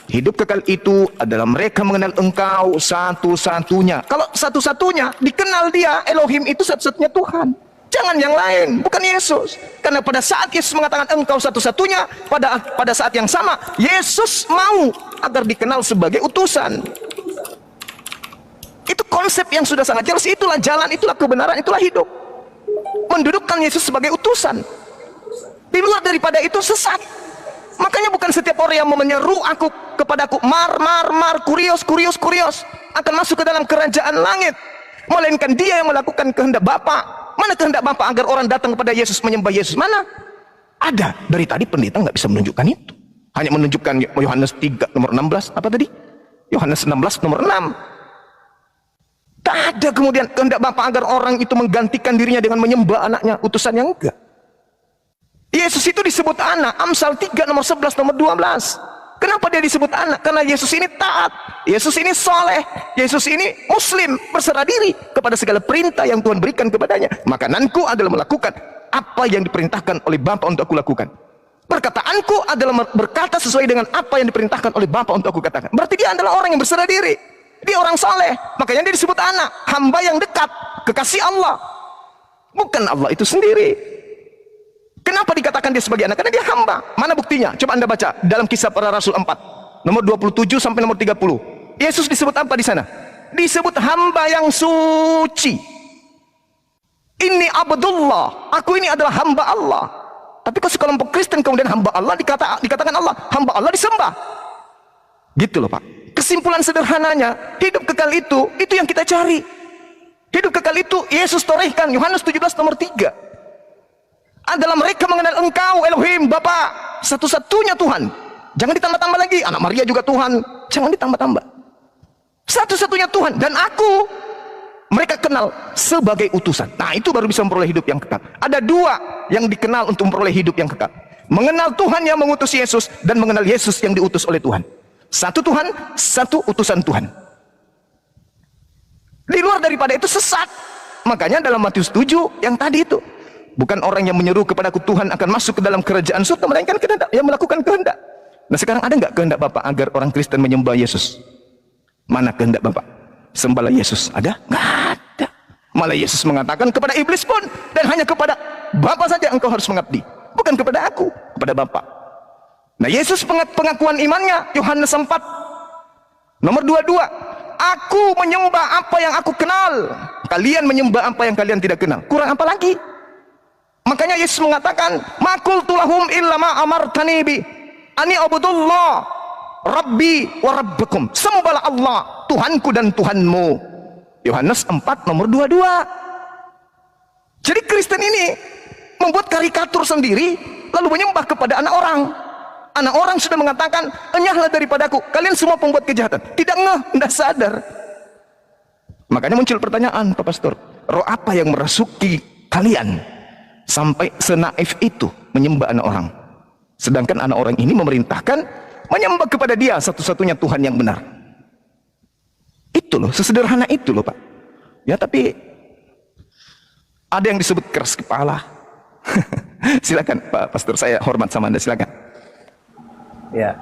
Hidup kekal itu adalah mereka mengenal engkau satu-satunya. Kalau satu-satunya, dikenal dia, Elohim itu satu-satunya Tuhan. Jangan yang lain, bukan Yesus. Karena pada saat Yesus mengatakan engkau satu-satunya, pada saat yang sama, Yesus mau agar dikenal sebagai utusan. Itu konsep yang sudah sangat jelas. Itulah jalan, itulah kebenaran, itulah hidup. Mendudukkan Yesus sebagai utusan. Di luar daripada itu sesat. Makanya bukan setiap orang yang menyeru aku kepadaku, mar, kurios akan masuk ke dalam kerajaan langit, melainkan dia yang melakukan kehendak Bapa. Mana kehendak Bapa agar orang datang kepada Yesus, menyembah Yesus? Mana? Ada. Dari tadi pendeta nggak bisa menunjukkan itu. Hanya menunjukkan Yohanes 3 nomor 16. Apa tadi? Yohanes 16 nomor 6. Tak ada kemudian kehendak Bapa agar orang itu menggantikan dirinya dengan menyembah anaknya, utusan yang enggak. Yesus itu disebut anak. Amsal 3 nomor 11 nomor 12. Kenapa dia disebut anak? Karena Yesus ini taat, Yesus ini soleh, Yesus ini muslim, berserah diri kepada segala perintah yang Tuhan berikan kepadanya. Makananku adalah melakukan apa yang diperintahkan oleh Bapa untuk aku lakukan. Perkataanku adalah berkata sesuai dengan apa yang diperintahkan oleh Bapa untuk aku katakan. Berarti dia adalah orang yang berserah diri. Dia orang soleh, makanya dia disebut anak, hamba yang dekat, kekasih Allah. Bukan Allah itu sendiri. Kenapa dikatakan dia sebagai anak? Karena dia hamba. Mana buktinya? Coba Anda baca dalam Kisah Para Rasul 4 nomor 27 sampai nomor 30. Yesus disebut apa di sana? Disebut hamba yang suci. Ini Abdullah, aku ini adalah hamba Allah. Tapi kalau sekelompok Kristen kemudian hamba Allah dikatakan Allah, hamba Allah disembah. Gitu loh Pak. Kesimpulan sederhananya, hidup kekal itu yang kita cari. Hidup kekal itu Yesus torehkan, Yohanes 17 nomor 3. Adalah mereka mengenal engkau Elohim Bapa, satu-satunya Tuhan. Jangan ditambah-tambah lagi, anak Maria juga Tuhan. Jangan ditambah-tambah. Satu-satunya Tuhan, dan aku mereka kenal sebagai utusan. Nah, itu baru bisa memperoleh hidup yang kekal. Ada dua yang dikenal untuk memperoleh hidup yang kekal. Mengenal Tuhan yang mengutus Yesus, dan mengenal Yesus yang diutus oleh Tuhan. Satu Tuhan, satu utusan Tuhan. Di luar daripada itu sesat. Makanya dalam Matius 7 yang tadi itu, bukan orang yang menyeru kepadaku Tuhan akan masuk ke dalam kerajaan surga, melainkan kehendak yang melakukan kehendak. Nah, sekarang ada nggak kehendak Bapak agar orang Kristen menyembah Yesus? Mana kehendak Bapak? Sembahlah Yesus. Ada? Nggak ada. Malah Yesus mengatakan kepada iblis pun, dan hanya kepada Bapa saja engkau harus mengabdi, bukan kepada aku, kepada Bapa. Nah, Yesus pengakuan imannya Yohanes 4 nomor 22, aku menyembah apa yang aku kenal, kalian menyembah apa yang kalian tidak kenal. Kurang apa lagi? Makanya Yesus mengatakan, "Maqultu lahum illa ma amartani bi ani abudullah rabbi wa rabbakum." Sembahlah Allah, Tuhanku dan Tuhanmu. Yohanes 4 nomor 22. Jadi Kristen ini membuat karikatur sendiri lalu menyembah kepada anak orang. Anak orang sudah mengatakan, enyahlah daripadaku, kalian semua pembuat kejahatan. Tidak ngeh, tidak sadar. Makanya muncul pertanyaan, Pak Pastor, roh apa yang merasuki kalian sampai senaif itu menyembah anak orang? Sedangkan anak orang ini memerintahkan menyembah kepada dia satu-satunya Tuhan yang benar. Itu loh, sesederhana itu loh Pak. Ya tapi ada yang disebut keras kepala. Silakan Pak Pastor, saya hormat sama Anda, silakan.
Ya,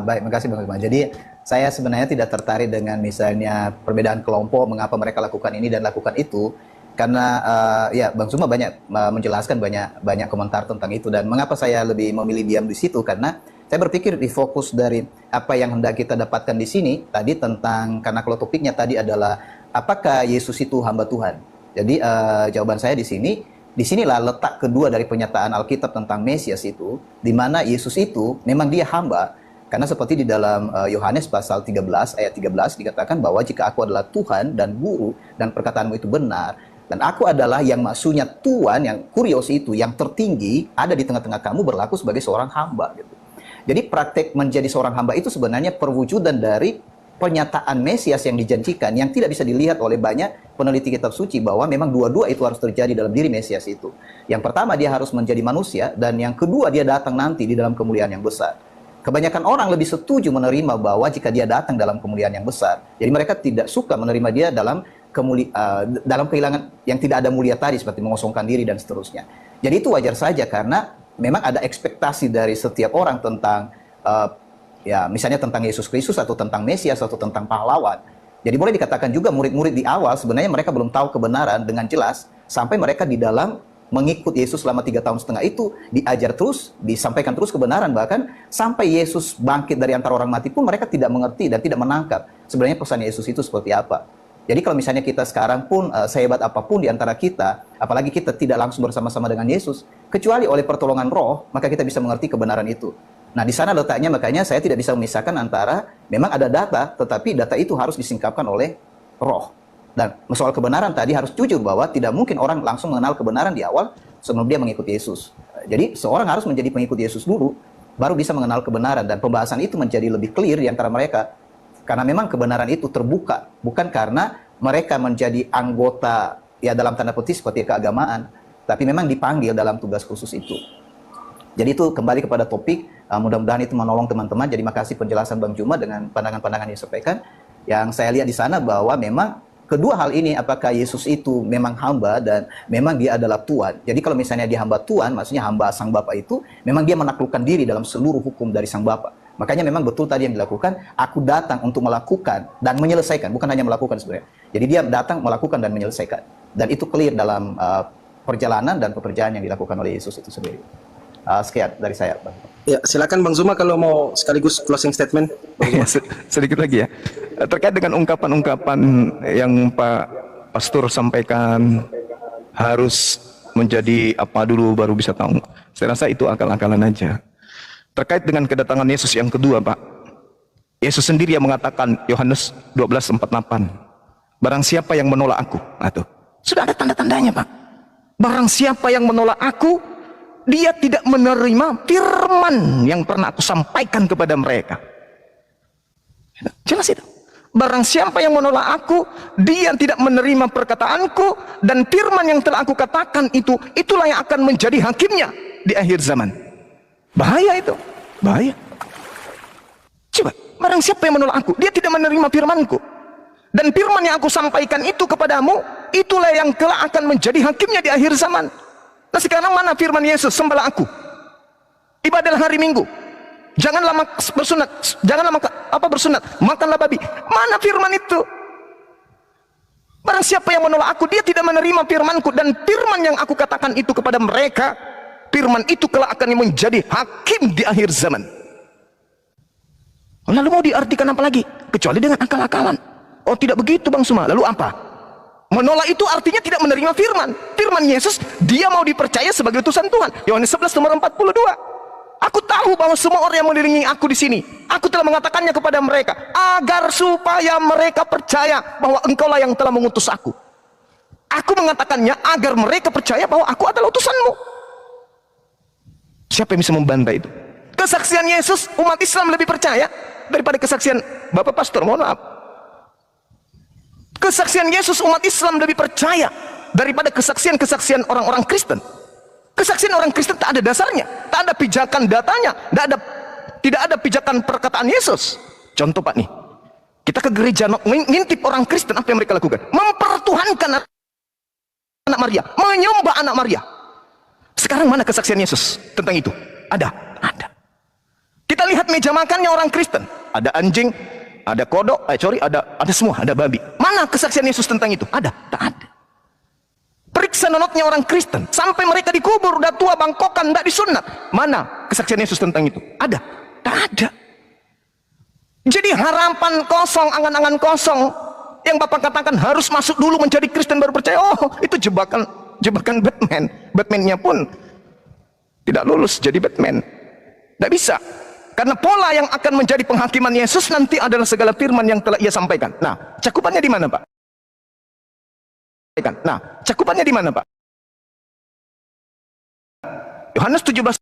baik, makasih Bang Zuma. Jadi saya sebenarnya tidak tertarik dengan misalnya perbedaan kelompok, mengapa mereka lakukan ini dan lakukan itu, karena ya Bang Zuma banyak menjelaskan banyak komentar tentang itu, dan mengapa saya lebih memilih diam di situ karena saya berpikir di fokus dari apa yang hendak kita dapatkan di sini tadi tentang, karena kalau topiknya tadi adalah apakah Yesus itu hamba Tuhan. Jadi jawaban saya di sini. Disinilah letak kedua dari pernyataan Alkitab tentang Mesias itu, di mana Yesus itu memang dia hamba, karena seperti di dalam Yohanes pasal 13 ayat 13 dikatakan bahwa jika aku adalah Tuhan dan Guru dan perkataanmu itu benar, dan aku adalah yang maksudnya Tuhan, yang kurios itu, yang tertinggi, ada di tengah-tengah kamu berlaku sebagai seorang hamba gitu. Jadi praktek menjadi seorang hamba itu sebenarnya perwujudan dari pernyataan Mesias yang dijanjikan, yang tidak bisa dilihat oleh banyak peneliti kitab suci, bahwa memang dua-dua itu harus terjadi dalam diri Mesias itu. Yang pertama dia harus menjadi manusia, dan yang kedua dia datang nanti di dalam kemuliaan yang besar. Kebanyakan orang lebih setuju menerima bahwa jika dia datang dalam kemuliaan yang besar. Jadi mereka tidak suka menerima dia dalam dalam kehilangan yang tidak ada mulia tadi, seperti mengosongkan diri dan seterusnya. Jadi itu wajar saja, karena memang ada ekspektasi dari setiap orang tentang ya misalnya tentang Yesus Kristus atau tentang Mesias atau tentang pahlawan. Jadi boleh dikatakan juga murid-murid di awal sebenarnya mereka belum tahu kebenaran dengan jelas, sampai mereka di dalam mengikut Yesus selama 3,5 tahun itu diajar terus, disampaikan terus kebenaran, bahkan sampai Yesus bangkit dari antara orang mati pun mereka tidak mengerti dan tidak menangkap sebenarnya pesan Yesus itu seperti apa. Jadi kalau misalnya kita sekarang pun sehebat apapun di antara kita, apalagi kita tidak langsung bersama-sama dengan Yesus, kecuali oleh pertolongan Roh, maka kita bisa mengerti kebenaran itu. Nah, di sana letaknya, makanya saya tidak bisa memisahkan antara memang ada data, tetapi data itu harus disingkapkan oleh Roh. Dan soal kebenaran tadi harus jujur bahwa tidak mungkin orang langsung mengenal kebenaran di awal sebelum dia mengikuti Yesus. Jadi seorang harus menjadi pengikut Yesus dulu, baru bisa mengenal kebenaran, dan pembahasan itu menjadi lebih clear di antara mereka. Karena memang kebenaran itu terbuka, bukan karena mereka menjadi anggota ya dalam tanda petik seperti keagamaan, tapi memang dipanggil dalam tugas khusus itu. Jadi itu kembali kepada topik, mudah-mudahan itu menolong teman-teman. Jadi makasih penjelasan Bang Juma dengan pandangan-pandangan yang disampaikan. Yang saya lihat di sana bahwa memang kedua hal ini, apakah Yesus itu memang hamba dan memang dia adalah Tuhan. Jadi kalau misalnya dia hamba Tuhan, maksudnya hamba Sang Bapa itu, memang dia menaklukkan diri dalam seluruh hukum dari Sang Bapa. Makanya memang betul tadi yang dilakukan, aku datang untuk melakukan dan menyelesaikan, bukan hanya melakukan sebenarnya. Jadi dia datang melakukan dan menyelesaikan. Dan itu clear dalam perjalanan dan pekerjaan yang dilakukan oleh Yesus itu sendiri. Sekian dari saya, Bang.
Ya, silakan Bang Zuma kalau mau sekaligus closing statement.
Ya, sedikit lagi ya. Terkait dengan ungkapan-ungkapan yang Pak Pastor sampaikan harus menjadi apa dulu baru bisa tahu. Saya rasa itu akal-akalan aja. Terkait dengan kedatangan Yesus yang kedua, Pak. Yesus sendiri yang mengatakan, Yohanes 12:48. Barang siapa yang menolak aku, sudah ada tanda-tandanya, Pak. Barang siapa yang menolak aku, dia tidak menerima firman yang pernah aku sampaikan kepada mereka. Jelas itu. Barang siapa yang menolak aku, dia tidak menerima perkataanku, dan firman yang telah aku katakan itu, itulah yang akan menjadi hakimnya di akhir zaman. Bahaya itu, bahaya. Coba, barang siapa yang menolak aku, dia tidak menerima firmanku, dan firman yang aku sampaikan itu kepadamu, itulah yang kelak akan menjadi hakimnya di akhir zaman. Nah sekarang mana firman Yesus? Sembahlah aku, ibadahlah hari Minggu, janganlah bersunat, janganlah bersunat, makanlah babi. Mana firman itu? Barang siapa yang menolak aku, dia tidak menerima firmanku, dan firman yang aku katakan itu kepada mereka, firman itu kelak akan menjadi hakim di akhir zaman. Lalu mau diartikan apa lagi? Kecuali dengan akal-akalan. Oh tidak begitu Bang Suma. Lalu apa? Menolak itu artinya tidak menerima firman. Firman Yesus, dia mau dipercaya sebagai utusan Tuhan. Yohanes 11 nomor 42. Aku tahu bahwa semua orang yang mengelilingi aku di sini, aku telah mengatakannya kepada mereka agar supaya mereka percaya bahwa engkaulah yang telah mengutus aku. Aku mengatakannya agar mereka percaya bahwa aku adalah utusanmu. Siapa yang bisa membantah itu? Kesaksian Yesus, umat Islam lebih percaya daripada kesaksian Bapak Pastor, mohon maaf. Kesaksian Yesus, umat Islam lebih percaya daripada kesaksian-kesaksian orang-orang Kristen. Kesaksian orang Kristen tak ada dasarnya, tak ada pijakan datanya, tidak ada pijakan perkataan Yesus. Contoh Pak nih, kita ke gereja ngintip orang Kristen, apa yang mereka lakukan? Mempertuhankan anak Maria, menyembah anak Maria. Sekarang mana kesaksian Yesus tentang itu? Ada. Kita lihat meja makannya orang Kristen, ada anjing, ada kodok, ada semua, ada babi. Mana kesaksian Yesus tentang itu? Ada? Tak ada. Periksa nonotnya orang Kristen sampai mereka dikubur, udah tua bangkokan, tidak disunat. Mana kesaksian Yesus tentang itu? Ada? Tak ada. Jadi harapan kosong, angan-angan kosong yang Bapak katakan harus masuk dulu menjadi Kristen baru percaya. Oh, itu jebakan Batman. Batman-nya pun tidak lulus jadi Batman. Tidak bisa. Karena pola yang akan menjadi penghakiman Yesus nanti adalah segala firman yang telah ia sampaikan. Nah, cakupannya di mana, Pak? Nah, cakupannya di mana, Pak? Yohanes 17.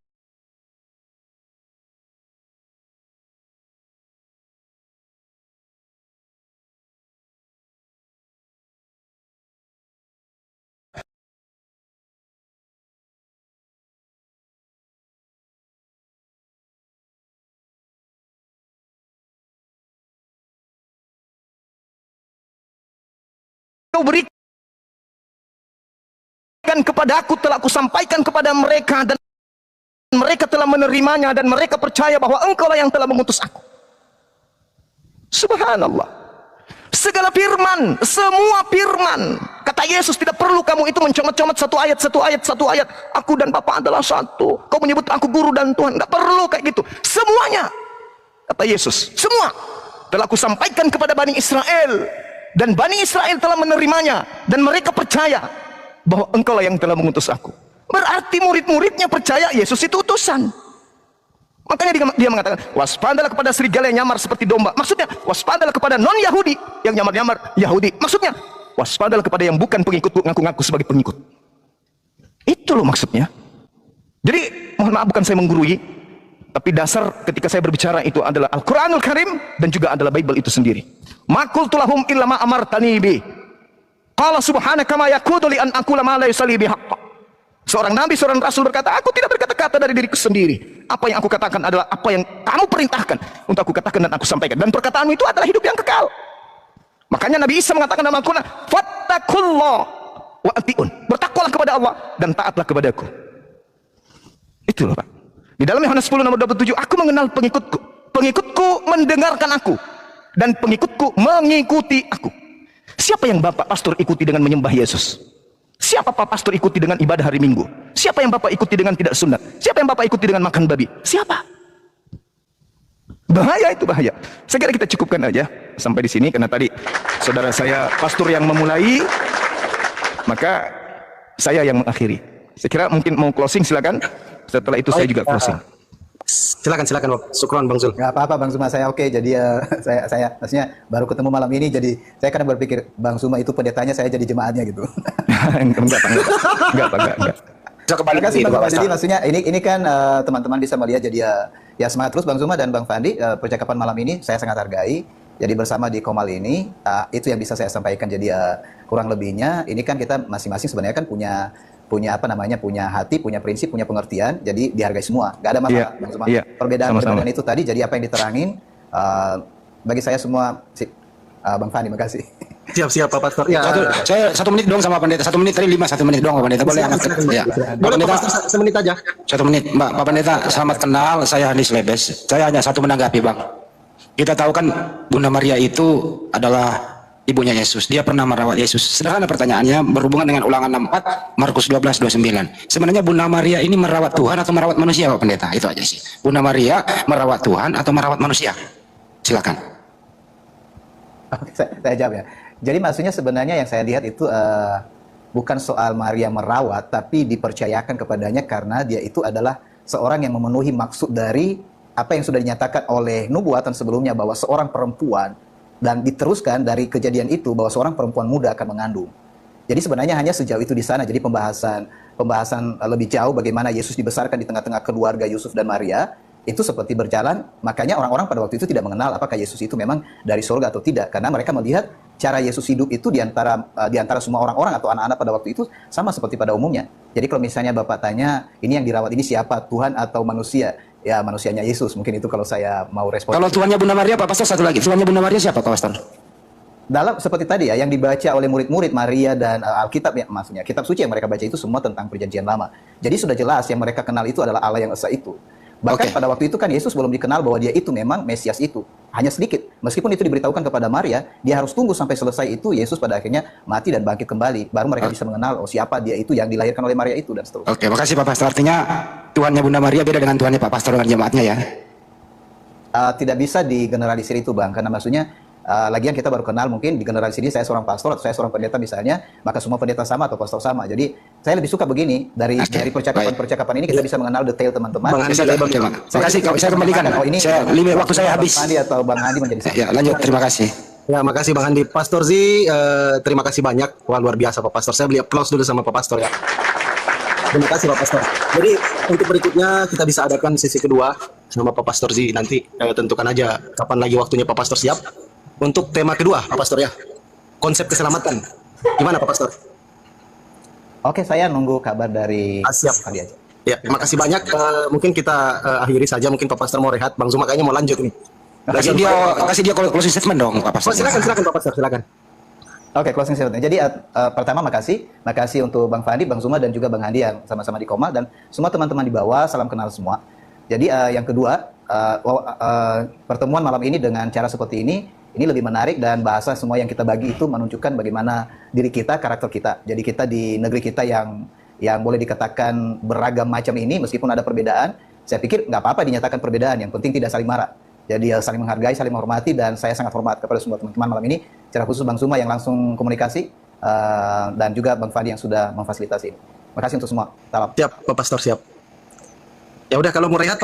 Kau berikan kepada aku, telah aku sampaikan kepada mereka, dan mereka telah menerimanya, dan mereka percaya bahwa engkaulah yang telah mengutus aku. Subhanallah. Segala firman, semua firman, kata Yesus, tidak perlu kamu itu mencomot-comot satu ayat. Aku dan Bapa adalah satu. Kau menyebut aku guru dan Tuhan. Tidak perlu kayak gitu. Semuanya, kata Yesus, semua telah aku sampaikan kepada Bani Israel, dan Bani Israel telah menerimanya, dan mereka percaya bahwa engkaulah yang telah mengutus aku. Berarti murid-muridnya percaya Yesus itu utusan. Makanya dia mengatakan, waspadalah kepada serigala yang nyamar seperti domba. Maksudnya, waspadalah kepada non-Yahudi yang nyamar-nyamar Yahudi. Maksudnya, waspadalah kepada yang bukan pengikutku, ngaku-ngaku sebagai pengikut. Itu loh maksudnya. Jadi, mohon maaf, bukan saya menggurui, tapi dasar ketika saya berbicara itu adalah Al-Quranul Karim dan juga adalah Bible itu sendiri. Makul tulahum illa ma amartani bi. Qala subhanaka ma yakudu li an aqula ma laysa li bihaqq. Seorang nabi, seorang rasul berkata, aku tidak berkata-kata dari diriku sendiri. Apa yang aku katakan adalah apa yang kamu perintahkan untuk aku katakan dan aku sampaikan. Dan perkataanmu itu adalah hidup yang kekal. Makanya Nabi Isa mengatakan dalam Al-Quran, fattakullah wa atiun. Bertakwalah kepada Allah dan taatlah kepadaku. Itu loh Pak. Di dalam Yohanes 10 nomor 27, aku mengenal pengikutku. Pengikutku mendengarkan aku. Dan pengikutku mengikuti aku. Siapa yang Bapak Pastor ikuti dengan menyembah Yesus? Siapa Pak Pastor ikuti dengan ibadah hari Minggu? Siapa yang Bapak ikuti dengan tidak sunat? Siapa yang Bapak ikuti dengan makan babi? Siapa? Bahaya itu, bahaya. Saya kira kita cukupkan aja sampai di sini, karena tadi saudara saya pastor yang memulai, maka saya yang mengakhiri. Saya kira mungkin mau closing, silakan. Setelah itu saya juga closing.
Silakan Syukron Bang Zul.
Nggak apa-apa Bang Zuma, saya oke. Jadi saya maksudnya baru ketemu malam ini, jadi saya kadang berpikir Bang Zuma itu pendetanya, saya jadi jemaatnya gitu.
Enggak.
Terima kasih Bang Zuma. Jadi maksudnya ini kan teman-teman bisa melihat, jadi ya semangat terus Bang Zuma dan Bang Fandi. Percakapan malam ini saya sangat hargai. Jadi bersama di Komal ini itu yang bisa saya sampaikan. Jadi kurang lebihnya ini kan kita masing-masing sebenarnya kan punya hati, punya prinsip, punya pengertian. Jadi dihargai semua, nggak ada masalah, Bang Zuma. Perbedaan itu tadi. Jadi apa yang diterangin bagi saya semua, Bang Fandi, makasih.
Siap Pak Pastor. Ya.
Saya 1 menit doang sama pendeta. 1 menit tadi 1 menit doang Pak Pendeta. Boleh anak? Ya.
Boleh Pak Pastor 1 menit aja.
1 menit. Pak Pendeta, selamat kenal. Saya Hanis Lebes. Saya hanya satu menanggapi Bang. Kita tahu kan Bunda Maria itu adalah ibunya Yesus. Dia pernah merawat Yesus. Sederhana pertanyaannya berhubungan dengan Ulangan 64, Markus 12:29. Sebenarnya Bunda Maria ini merawat Tuhan atau merawat manusia Pak Pendeta? Itu aja sih. Bunda Maria merawat Tuhan atau merawat manusia? Silakan.
Oke, saya jawab ya. Jadi maksudnya sebenarnya yang saya lihat itu bukan soal Maria merawat, tapi dipercayakan kepadanya karena dia itu adalah seorang yang memenuhi maksud dari apa yang sudah dinyatakan oleh nubuatan sebelumnya bahwa seorang perempuan, dan diteruskan dari kejadian itu bahwa seorang perempuan muda akan mengandung. Jadi sebenarnya hanya sejauh itu di sana. Jadi pembahasan lebih jauh bagaimana Yesus dibesarkan di tengah-tengah keluarga Yusuf dan Maria itu seperti berjalan. Makanya orang-orang pada waktu itu tidak mengenal apakah Yesus itu memang dari surga atau tidak, karena mereka melihat cara Yesus hidup itu di antara semua orang-orang atau anak-anak pada waktu itu sama seperti pada umumnya. Jadi kalau misalnya Bapak tanya, ini yang dirawat ini siapa, Tuhan atau manusia? Ya, manusianya Yesus. Mungkin itu kalau saya mau respon.
Kalau tuannya Bunda Maria, Pak Pastor, satu lagi. Tuannya Bunda Maria siapa, Pak Pastor?
Dalam seperti tadi ya, yang dibaca oleh murid-murid Maria dan Alkitab, ya, maksudnya kitab suci yang mereka baca itu semua tentang perjanjian lama. Jadi sudah jelas yang mereka kenal itu adalah Allah yang esa itu. Bahkan pada waktu itu kan Yesus belum dikenal bahwa dia itu memang Mesias itu. Hanya sedikit. Meskipun itu diberitahukan kepada Maria, dia harus tunggu sampai selesai itu, Yesus pada akhirnya mati dan bangkit kembali. Baru mereka bisa mengenal, oh siapa dia itu yang dilahirkan oleh Maria itu dan seterusnya.
Oke, makasih Pak Pastor. Artinya Tuhannya Bunda Maria beda dengan Tuhannya Pak Pastor dengan jemaatnya ya?
Tidak bisa digeneralisir itu Bang, karena maksudnya lagian kita baru kenal, mungkin digeneralisir ini saya seorang pastor atau saya seorang pendeta misalnya, maka semua pendeta sama atau pastor sama. Jadi saya lebih suka begini, dari percakapan-percakapan ini kita bisa mengenal detail teman-teman.
Makasih, saya kembalikan.
Oh, ini
waktu saya habis.
Bang Andi atau Bang Andi menjadi
Ya, lanjut. Terima kasih.
Ya, makasih Bang Andi. Pastor Z, terima kasih banyak. Wah, luar biasa Pak Pastor. Saya beli applause dulu sama Pak Pastor ya. Terima kasih Pak Pastor. Jadi untuk berikutnya kita bisa adakan sesi kedua sama Pak Pastor Z. Nanti tentukan aja kapan lagi waktunya Pak Pastor siap. Untuk tema kedua Pak Pastor ya, konsep keselamatan. Gimana Pak Pastor?
Oke, saya nunggu kabar dari
siap.
kali aja.
Ya, terima kasih banyak. Mungkin kita akhiri saja. Mungkin Pak Pastor mau rehat. Bang Zuma kayaknya mau lanjut nih.
Kasih dia closing statement dong Pak Pastor.
Silakan Pak Pastor, silakan.
Oke, closing statement. Jadi pertama makasih untuk Bang Fandi, Bang Zuma dan juga Bang Andi yang sama-sama di Koma, dan semua teman-teman di bawah, salam kenal semua. Jadi yang kedua, pertemuan malam ini dengan cara seperti ini lebih menarik, dan bahasa semua yang kita bagi itu menunjukkan bagaimana diri kita, karakter kita. Jadi kita di negeri kita yang boleh dikatakan beragam macam ini, meskipun ada perbedaan, saya pikir nggak apa-apa dinyatakan perbedaan, yang penting tidak saling marah. Jadi saling menghargai, saling menghormati, dan saya sangat hormat kepada semua teman-teman malam ini, secara khusus Bang Zuma yang langsung komunikasi, dan juga Bang Fadi yang sudah memfasilitasi. Terima kasih untuk semua. Salam.
Siap, Pak Pastor, siap. Ya udah, kalau mau rehat